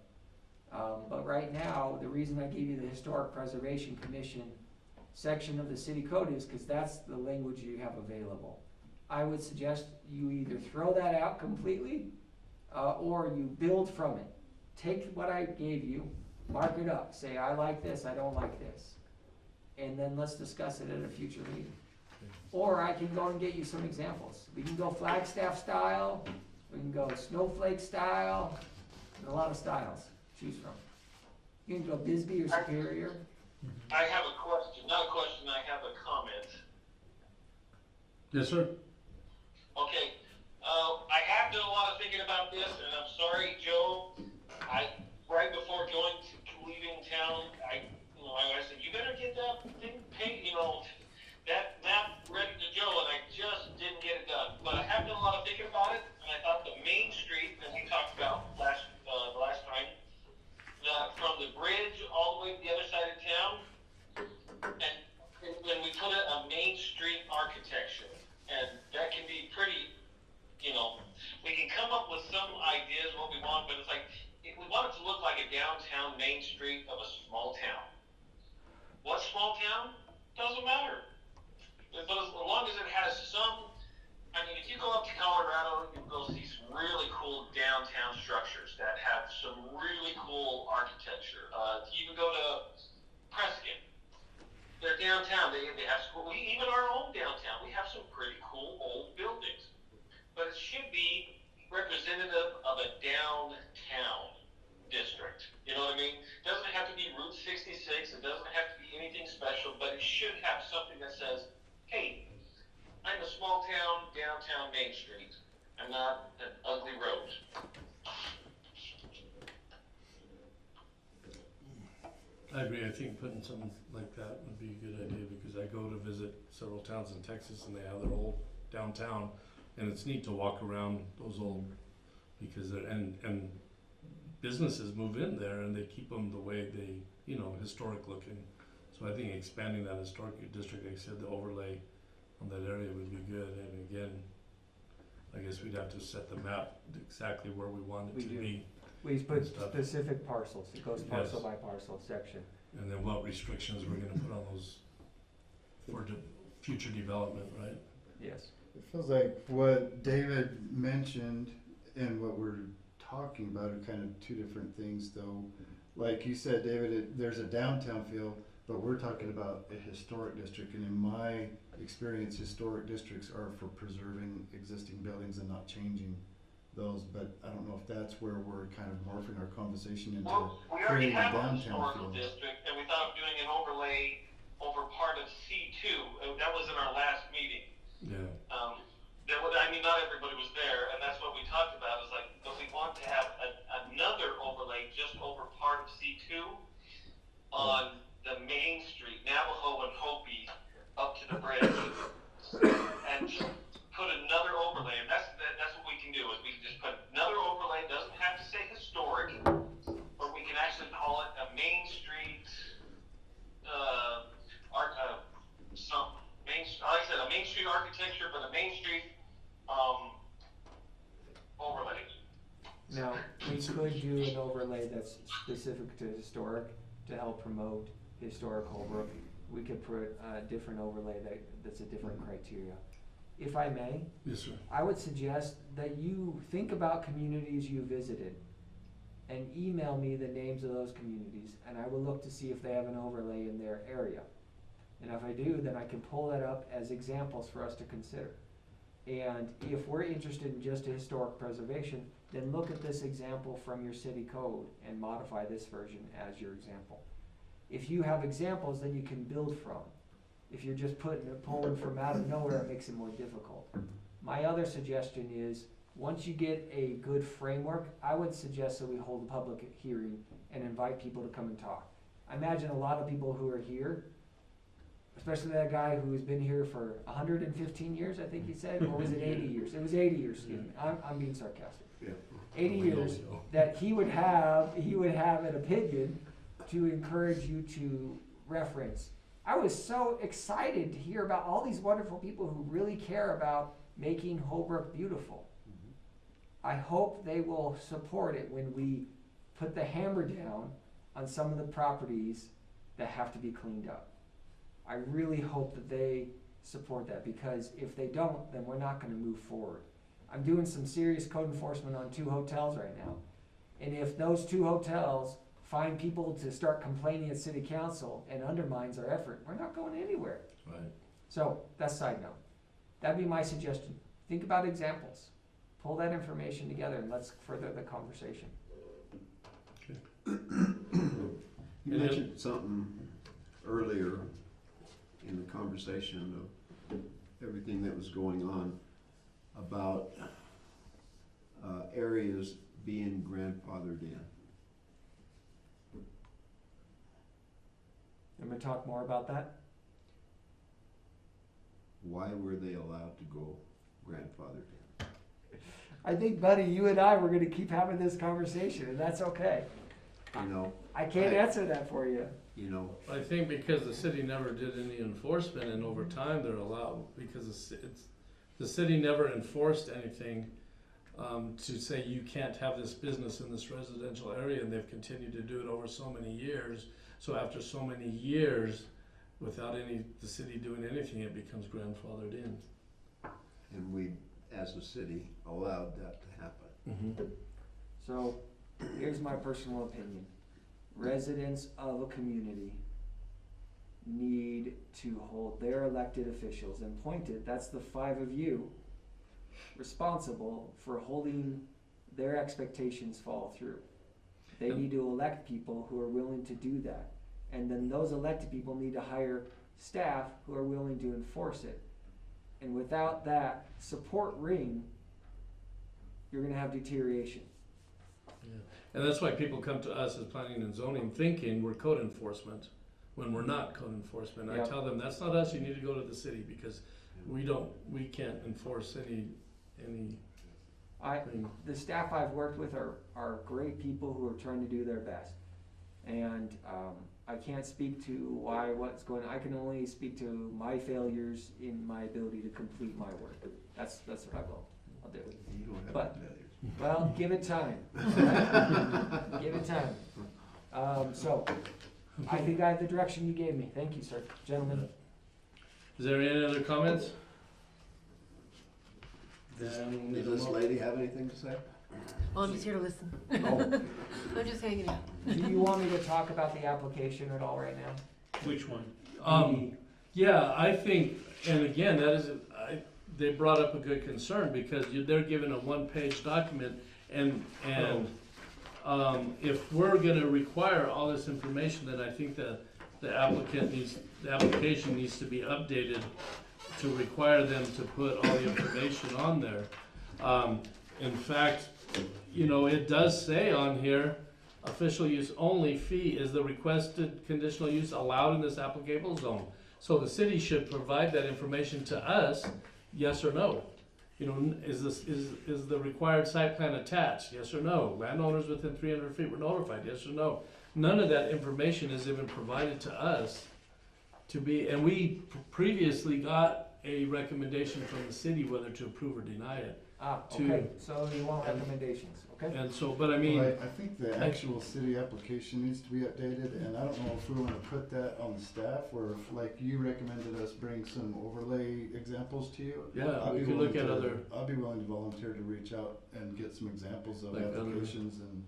But right now, the reason I gave you the Historic Preservation Commission section of the city code is because that's the language you have available. I would suggest you either throw that out completely or you build from it. Take what I gave you, mark it up, say I like this, I don't like this. And then let's discuss it at a future meeting. Or I can go and get you some examples. We can go Flagstaff style, we can go Snowflake style, there's a lot of styles to choose from. You can go Bisbee or Superior. I have a question, not a question, I have a comment. Yes, sir? Okay, I have done a lot of thinking about this, and I'm sorry, Joe, right before leaving town, I said, you better get that thing paid, that map ready to Joe, and I just didn't get it done. But I have done a lot of thinking about it, and I thought the main street that we talked about the last time, from the bridge all the way to the other side of town, and when we put a main street architecture, and that can be pretty, we can come up with some ideas what we want, but it's like, we want it to look like a downtown main street of a small town. What small town? Doesn't matter. But as long as it has some, if you go up to Colorado, you can go see some really cool downtown structures that have some really cool architecture. If you even go to Prescott. They're downtown. They have school. Even our own downtown, we have some pretty cool old buildings. But it should be representative of a downtown district. You know what I mean? It doesn't have to be Route 66. It doesn't have to be anything special, but it should have something that says, hey, I'm a small town, downtown Main Street. I'm not an ugly road. I agree. I think putting something like that would be a good idea, because I go to visit several towns in Texas and they have their old downtown, and it's neat to walk around those old, because they're, and businesses move in there and they keep them the way they, you know, historic looking. So I think expanding that historic district, like I said, the overlay on that area would be good. And again, I guess we'd have to set the map exactly where we want it to be. We put specific parcels, it goes parcel Yes. by parcel section. And then what restrictions we're gonna put on those for future development, right? Yes. It feels like what David mentioned and what we're talking about are kind of two different things, though. Like you said, David, there's a downtown feel, but we're talking about a historic district. And in my experience, historic districts are for preserving existing buildings and not changing those. But I don't know if that's where we're kind of morphing our conversation into We already creating a have a downtown historical feel. district, and we thought of doing an overlay over part of C2. That was in our last meeting. Yeah. I mean, not everybody was there, and that's what we talked about, is like, but we want to have another overlay just over part of C2 on the main street, Navajo and Hopi, up to the bridge, and just put another overlay, and that's what we can do, is we can just put another overlay. It doesn't have to say historic, or we can actually call it a Main Street, like I said, a Main Street architecture, but a Main Street overlay. Now, we could do an overlay that's specific to historic to help promote historic Holbrook. We could put a different overlay that's a different criteria. If I may, Yes, sir. I would suggest that you think about communities you visited and email me the names of those communities, and I will look to see if they have an overlay in their area. And if I do, then I can pull that up as examples for us to consider. And if we're interested in just a historic preservation, then look at this example from your city code and modify this version as your example. If you have examples, then you can build from. If you're just pulling from out of nowhere, it makes it more difficult. My other suggestion is, once you get a good framework, I would suggest that we hold a public hearing and invite people to come and talk. I imagine a lot of people who are here, especially that guy who's been here for 115 years, I think he said, or was it 80 years? It was 80 years, excuse me. I'm being sarcastic. Yeah. 80 years, that he would have an opinion to encourage you to reference. I was so excited to hear about all these wonderful people who really care about making Holbrook beautiful. I hope they will support it when we put the hammer down on some of the properties that have to be cleaned up. I really hope that they support that, because if they don't, then we're not gonna move forward. I'm doing some serious code enforcement on 2 hotels right now. And if those 2 hotels find people to start complaining at city council and undermines our effort, we're not going anywhere. Right. So that's side note. That'd be my suggestion. Think about examples. Pull that information together and let's further the conversation. You mentioned something earlier in the conversation of everything that was going on about areas being grandfathered in. I'm gonna talk more about that. Why were they allowed to go grandfathered in? I think, buddy, you and I were gonna keep having this conversation, and that's okay. You know, I can't answer that for you. you know, I think because the city never did any enforcement, and over time they're allowed, because the city never enforced anything to say you can't have this business in this residential area, and they've continued to do it over so many years. So after so many years, without the city doing anything, it becomes grandfathered in. and we, as a city, allowed that to happen. So, here's my personal opinion. Residents of a community need to hold their elected officials and appointed, that's the 5 of you, responsible for holding their expectations fall through. They need to elect people who are willing to do that. And then those elected people need to hire staff who are willing to enforce it. And without that support ring, you're gonna have deterioration. Yeah. And that's why people come to us as planning and zoning thinking we're code enforcement, when we're not code enforcement. I Yep. tell them, that's not us, you need to go to the city, because we can't enforce any The staff I've worked with are great people who are trying to do their best. And I can't speak to what's going on. I can only speak to my failures in my ability to complete my work. That's what I'll do. You don't have But, failures. well, give it time. Give it time. So, I think I have the direction you gave me. Thank you, sir. Gentlemen. Is there any other comments? Then Does this lady have anything to say? Oh, I'm just here to listen. Oh. I'm just hanging out. Do you want me to talk about the application at all right now? Which one? Yeah, I think, and again, they brought up a good concern, because they're given a one-page document, and if we're gonna require all this information, then I think the application needs to be updated to require them to put all the information on there. In fact, it does say on here, official use only fee is the requested conditional use allowed in this applicable zone. So the city should provide that information to us, yes or no. Is the required site plan attached, yes or no? Landowners within 300 feet were notified, yes or no? None of that information is even provided to us and we previously got a recommendation from the city whether to approve or deny it. Okay, so you want recommendations, okay? And so, but I mean. Well, I think the actual city application needs to be updated, and I don't know if we wanna put that on the staff, or if, like you recommended us bring some overlay examples to you. Yeah, we could look at other. I'll be willing to volunteer to reach out and get some examples of Like applications and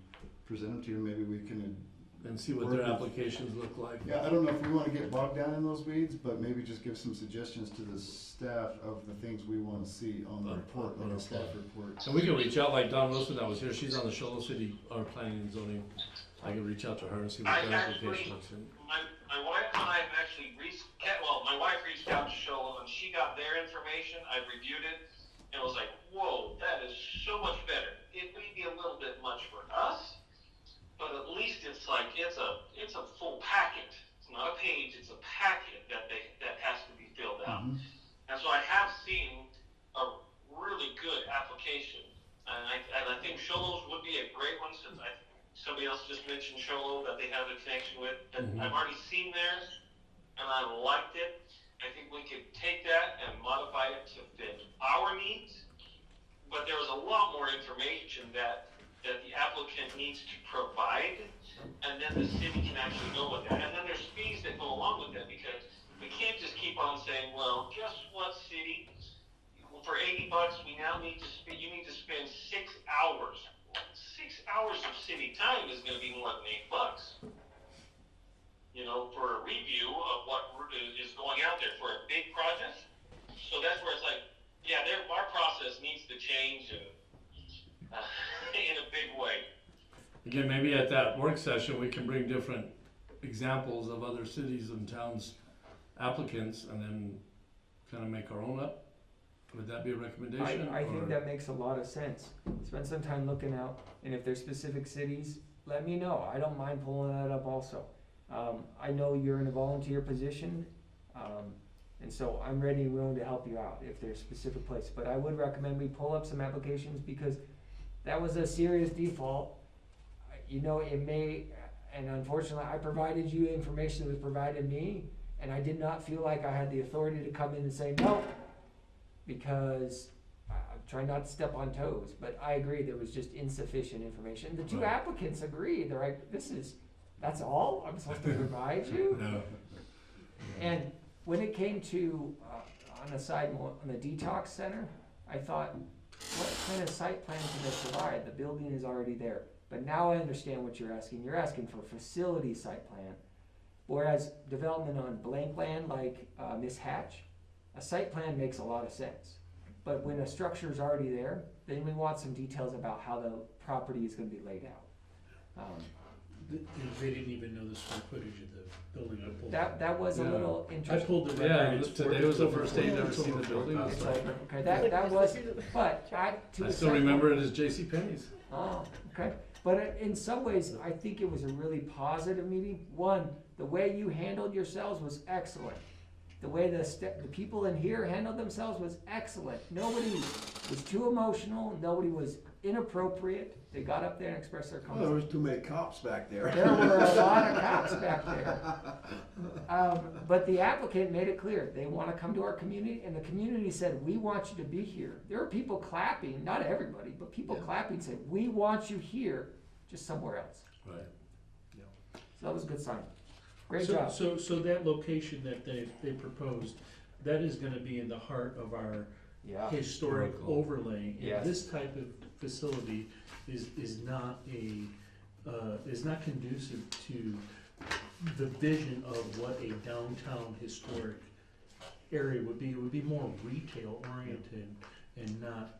present them to you, maybe we can. And see what their applications look like. Yeah, I don't know if we wanna get bogged down in those weeds, but maybe just give some suggestions to the staff of the things we wanna see on the report, like a staff report. And we can reach out, like Dawn Wilson that was here, she's on the Show City, our planning and zoning. I can reach out to her and see what their application looks like. My wife and I have actually my wife reached out to Sholo and she got their information. I reviewed it and was like, whoa, that is so much better. It may be a little bit much for us, but at least it's a full packet. It's not a page, it's a packet that has to be filled out. Mm-hmm. And so I have seen a really good application. And I think Sholo's would be a great one, since somebody else just mentioned Sholo that they have a connection with. And I've already seen theirs and I liked it. I think we could take that and modify it to fit our needs. But there was a lot more information that the applicant needs to provide, and then the city can actually go with that. And then there's fees that go along with that, because we can't just keep on saying, well, guess what, city? For $80, you need to spend 6 hours. 6 hours of city time is gonna be more than $8. For a review of what is going out there for a big project. So that's where it's like, yeah, our process needs to change and in a big way. Again, maybe at that work session, we can bring different examples of other cities and towns' applicants and then kind of make our own up. Would that be a recommendation? I think that makes a lot of sense. Spend some time looking out, and if there's specific cities, let me know. I don't mind pulling that up also. I know you're in a volunteer position, and so I'm ready and willing to help you out if there's specific place. But I would recommend we pull up some applications, because that was a serious default. It may, and unfortunately, I provided you information that was provided me, and I did not feel like I had the authority to come in and say no, because I'm trying not to step on toes. But I agree, there was just insufficient information. The two applicants agreed. They're like, that's all I'm supposed to provide you? No. And when it came to, on the detox center, I thought, what kind of site plan can they provide? The building is already there. But now I understand what you're asking. You're asking for a facility site plan. Whereas development on blank land like Miss Hatch, a site plan makes a lot of sense. But when a structure is already there, then we want some details about how the property is gonna be laid out. They didn't even know the square footage of the building I pulled. That was a Yeah. little I interesting. pulled the Yeah, record. It's today was the first day I'd ever seen the building. It's like, okay, that was, but to I a still certain remember point- it as J.C. Penney's. Oh, okay. But in some ways, I think it was a really positive meeting. One, the way you handled yourselves was excellent. The way the people in here handled themselves was excellent. Nobody was too emotional. Nobody was inappropriate. They got up there and expressed their Well, there comments. was too many cops back there. There were a lot of cops back there. But the applicant made it clear, they want to come to our community, and the community said, we want you to be here. There were people clapping, not everybody, but people clapping said, we want you here, just somewhere else. Right. So that was a good sign. Great So- job. So that location that they proposed, that is gonna be in the heart of our Yeah. historic overlay. And Yes. this type of facility is not conducive to the vision of what a downtown historic area would be. It would be more retail oriented and not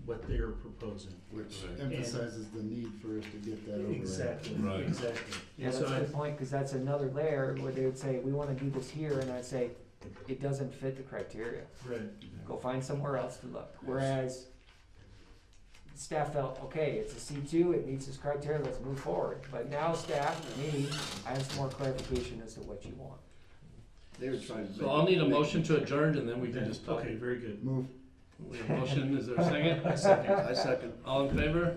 what they're proposing. Which And- emphasizes the need for us to get that overlay. Exactly, Right. exactly. Yeah, And that's so a good point, because that's another layer where they would say, we wanna do this here, and I'd say, it doesn't fit the criteria. Right. Go find somewhere else to look. Whereas staff felt, okay, it's a C2, it meets this criteria, let's move forward. But now staff, me, I have some more clarification as to what you want. They were trying to. So I'll need a motion to adjourn and then we can just talk. Okay, very good. Move. We have a motion, is there a second? I second. All in favor?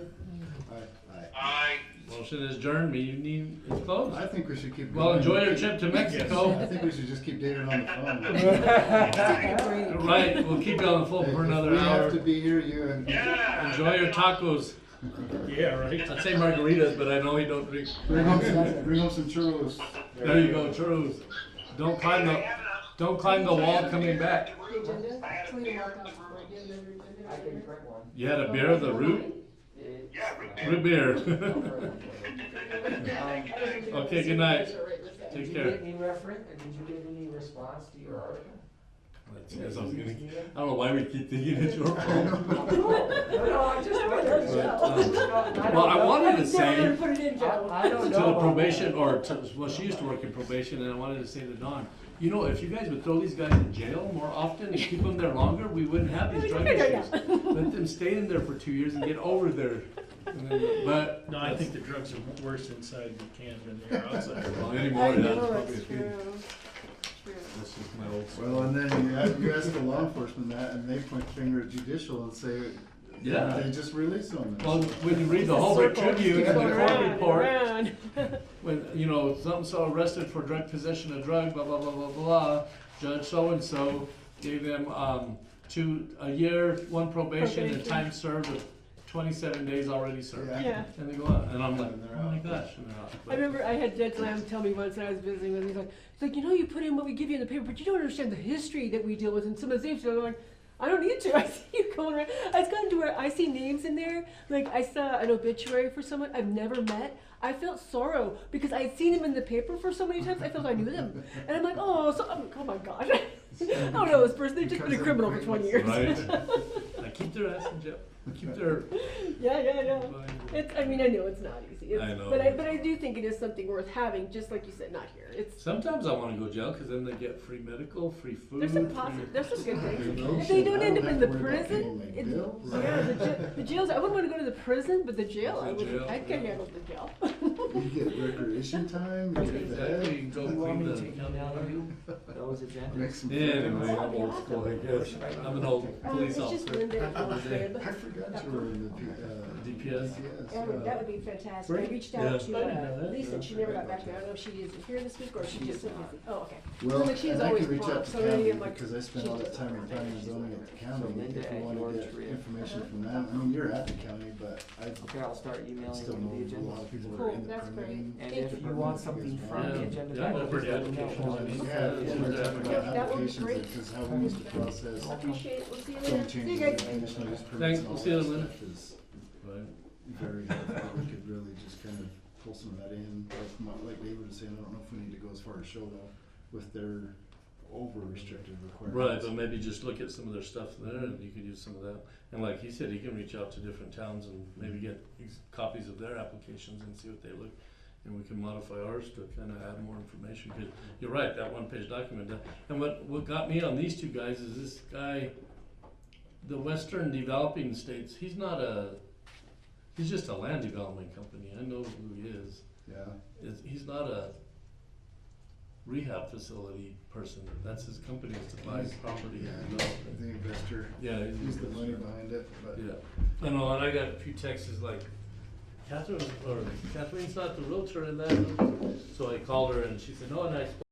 Aye. I Motion is adjourned, meeting is closed. I think we should keep. Well, going. enjoy your trip to Mexico. I think we should just keep David on the phone. Right, we'll keep you on the phone for another We have hour. to be here, you and. Enjoy your tacos. Yeah, right. I'd say margaritas, but I know you don't drink. Bring home some churros. There you go, churros. Don't climb the wall coming back. I can print one. You had a beer, the root? Root beer. Okay, good night. Did Take you care. get any reference, or did you get any response to your article? Yes, I was gonna, I don't know why we keep thinking it's your fault. No, I just wondered. Well, I wanted to say Put it in, Joe. I don't to know. the about probation, that. or to, well, she used to work in probation, and I wanted to say to Dawn, you know, if you guys would throw these guys in jail more often and keep them there longer, we wouldn't have these drug issues. Let them stay in there for 2 years and get over there. And then, but No, I think the drugs are worse inside the can than they are outside. well, anymore, I yeah, know, that's probably it's a good. true. That's just my old. Well, and then you ask the law enforcement that, and they point the finger at judicial and say, Yeah. they just release them. Well, when you read the Holbrook Tribune and the court report, when, you know, so arrested for drug possession of drug, blah, blah, blah, blah, blah, judge so-and-so gave them, a year, 1 probation, and time served of 27 days already served. Yeah. And they go on, and I'm like, And they're oh my out. gosh. And they're out. I remember I had Judge Lamb tell me once I was visiting with him, he's like, you know, you put in what we give you in the paper, but you don't understand the history that we deal with and some of the things. I'm like, I don't need to. I see you going around. It's gotten to where I see names in there. Like I saw an obituary for someone I've never met. I felt sorrow because I had seen him in the paper for so many times. I felt I knew them, and I'm like, oh my gosh, I don't know this person. They've just been a criminal for 20 years. Right. I keep their ass in jail. Keep their. Yeah. It's. I mean, I know it's not easy. It's, I know. but I do think it is something worth having. Just like you said, not here. It's. Sometimes I want to go to jail because then they get free medical, free food. There's some free- positive. There's some good things. No If they shit, don't I end up have in to the worry about paying prison, my bills. yeah, the jails. I wouldn't want to go to the prison, but the jail, I The would. jail, I can yeah. handle the jail. You get recreation time, you get the Exactly, head. you can go You want me clean to the. email you those agendas? Make some Anyway, friends. I'm old school, I guess. I'm an old police It's just officer. Linda and Other day. Fred. I forgot you were in the DPS. That would be fantastic. I Great. reached Yeah. out I didn't know to that. Lisa, she never got back to me. I don't know if she isn't here this week or she just said busy. Oh, okay. Well, So, like, she is and I always can reach out prompt, to so county maybe I'm like, because I spent she's all that just- time in planning and zoning at the county. Linda If we and want to George get Ria. information from them, I mean, you're at the county, but I Okay, I'll start emailing still you the know a lot agenda. of people that Cool, are in the that's great. permitting. And Thank if you. you want something from the Yeah. agenda, Yeah, just pretty let me know. applications. Yeah, Yeah, we're talking about that would be applications, great. because how we used to process Appreciate it. We'll see you some later. See changes you in guys. conditional use permits Thanks, and we'll all see you that later. stuff is Right. very helpful. We could really just kind of pull some of that in, like David was saying, I don't know if we need to go as far as show though, with their over restricted requirements. Right, but maybe just look at some of their stuff there and you could use some of that. And like he said, he can reach out to different towns and maybe get copies of their applications and see what they look. And we can modify ours to kind of add more information, because you're right, that one-page document. And what got me on these two guys is this guy, the Western Developing States, he's just a land development company. I know who he is. Yeah. He's not a rehab facility person. That's his company, is to buy property and develop it. The investor. Yeah, he's the money behind it, but. Yeah. I know, and I got a few texts like, Catherine's not the realtor in that. So I called her and she said, no, and I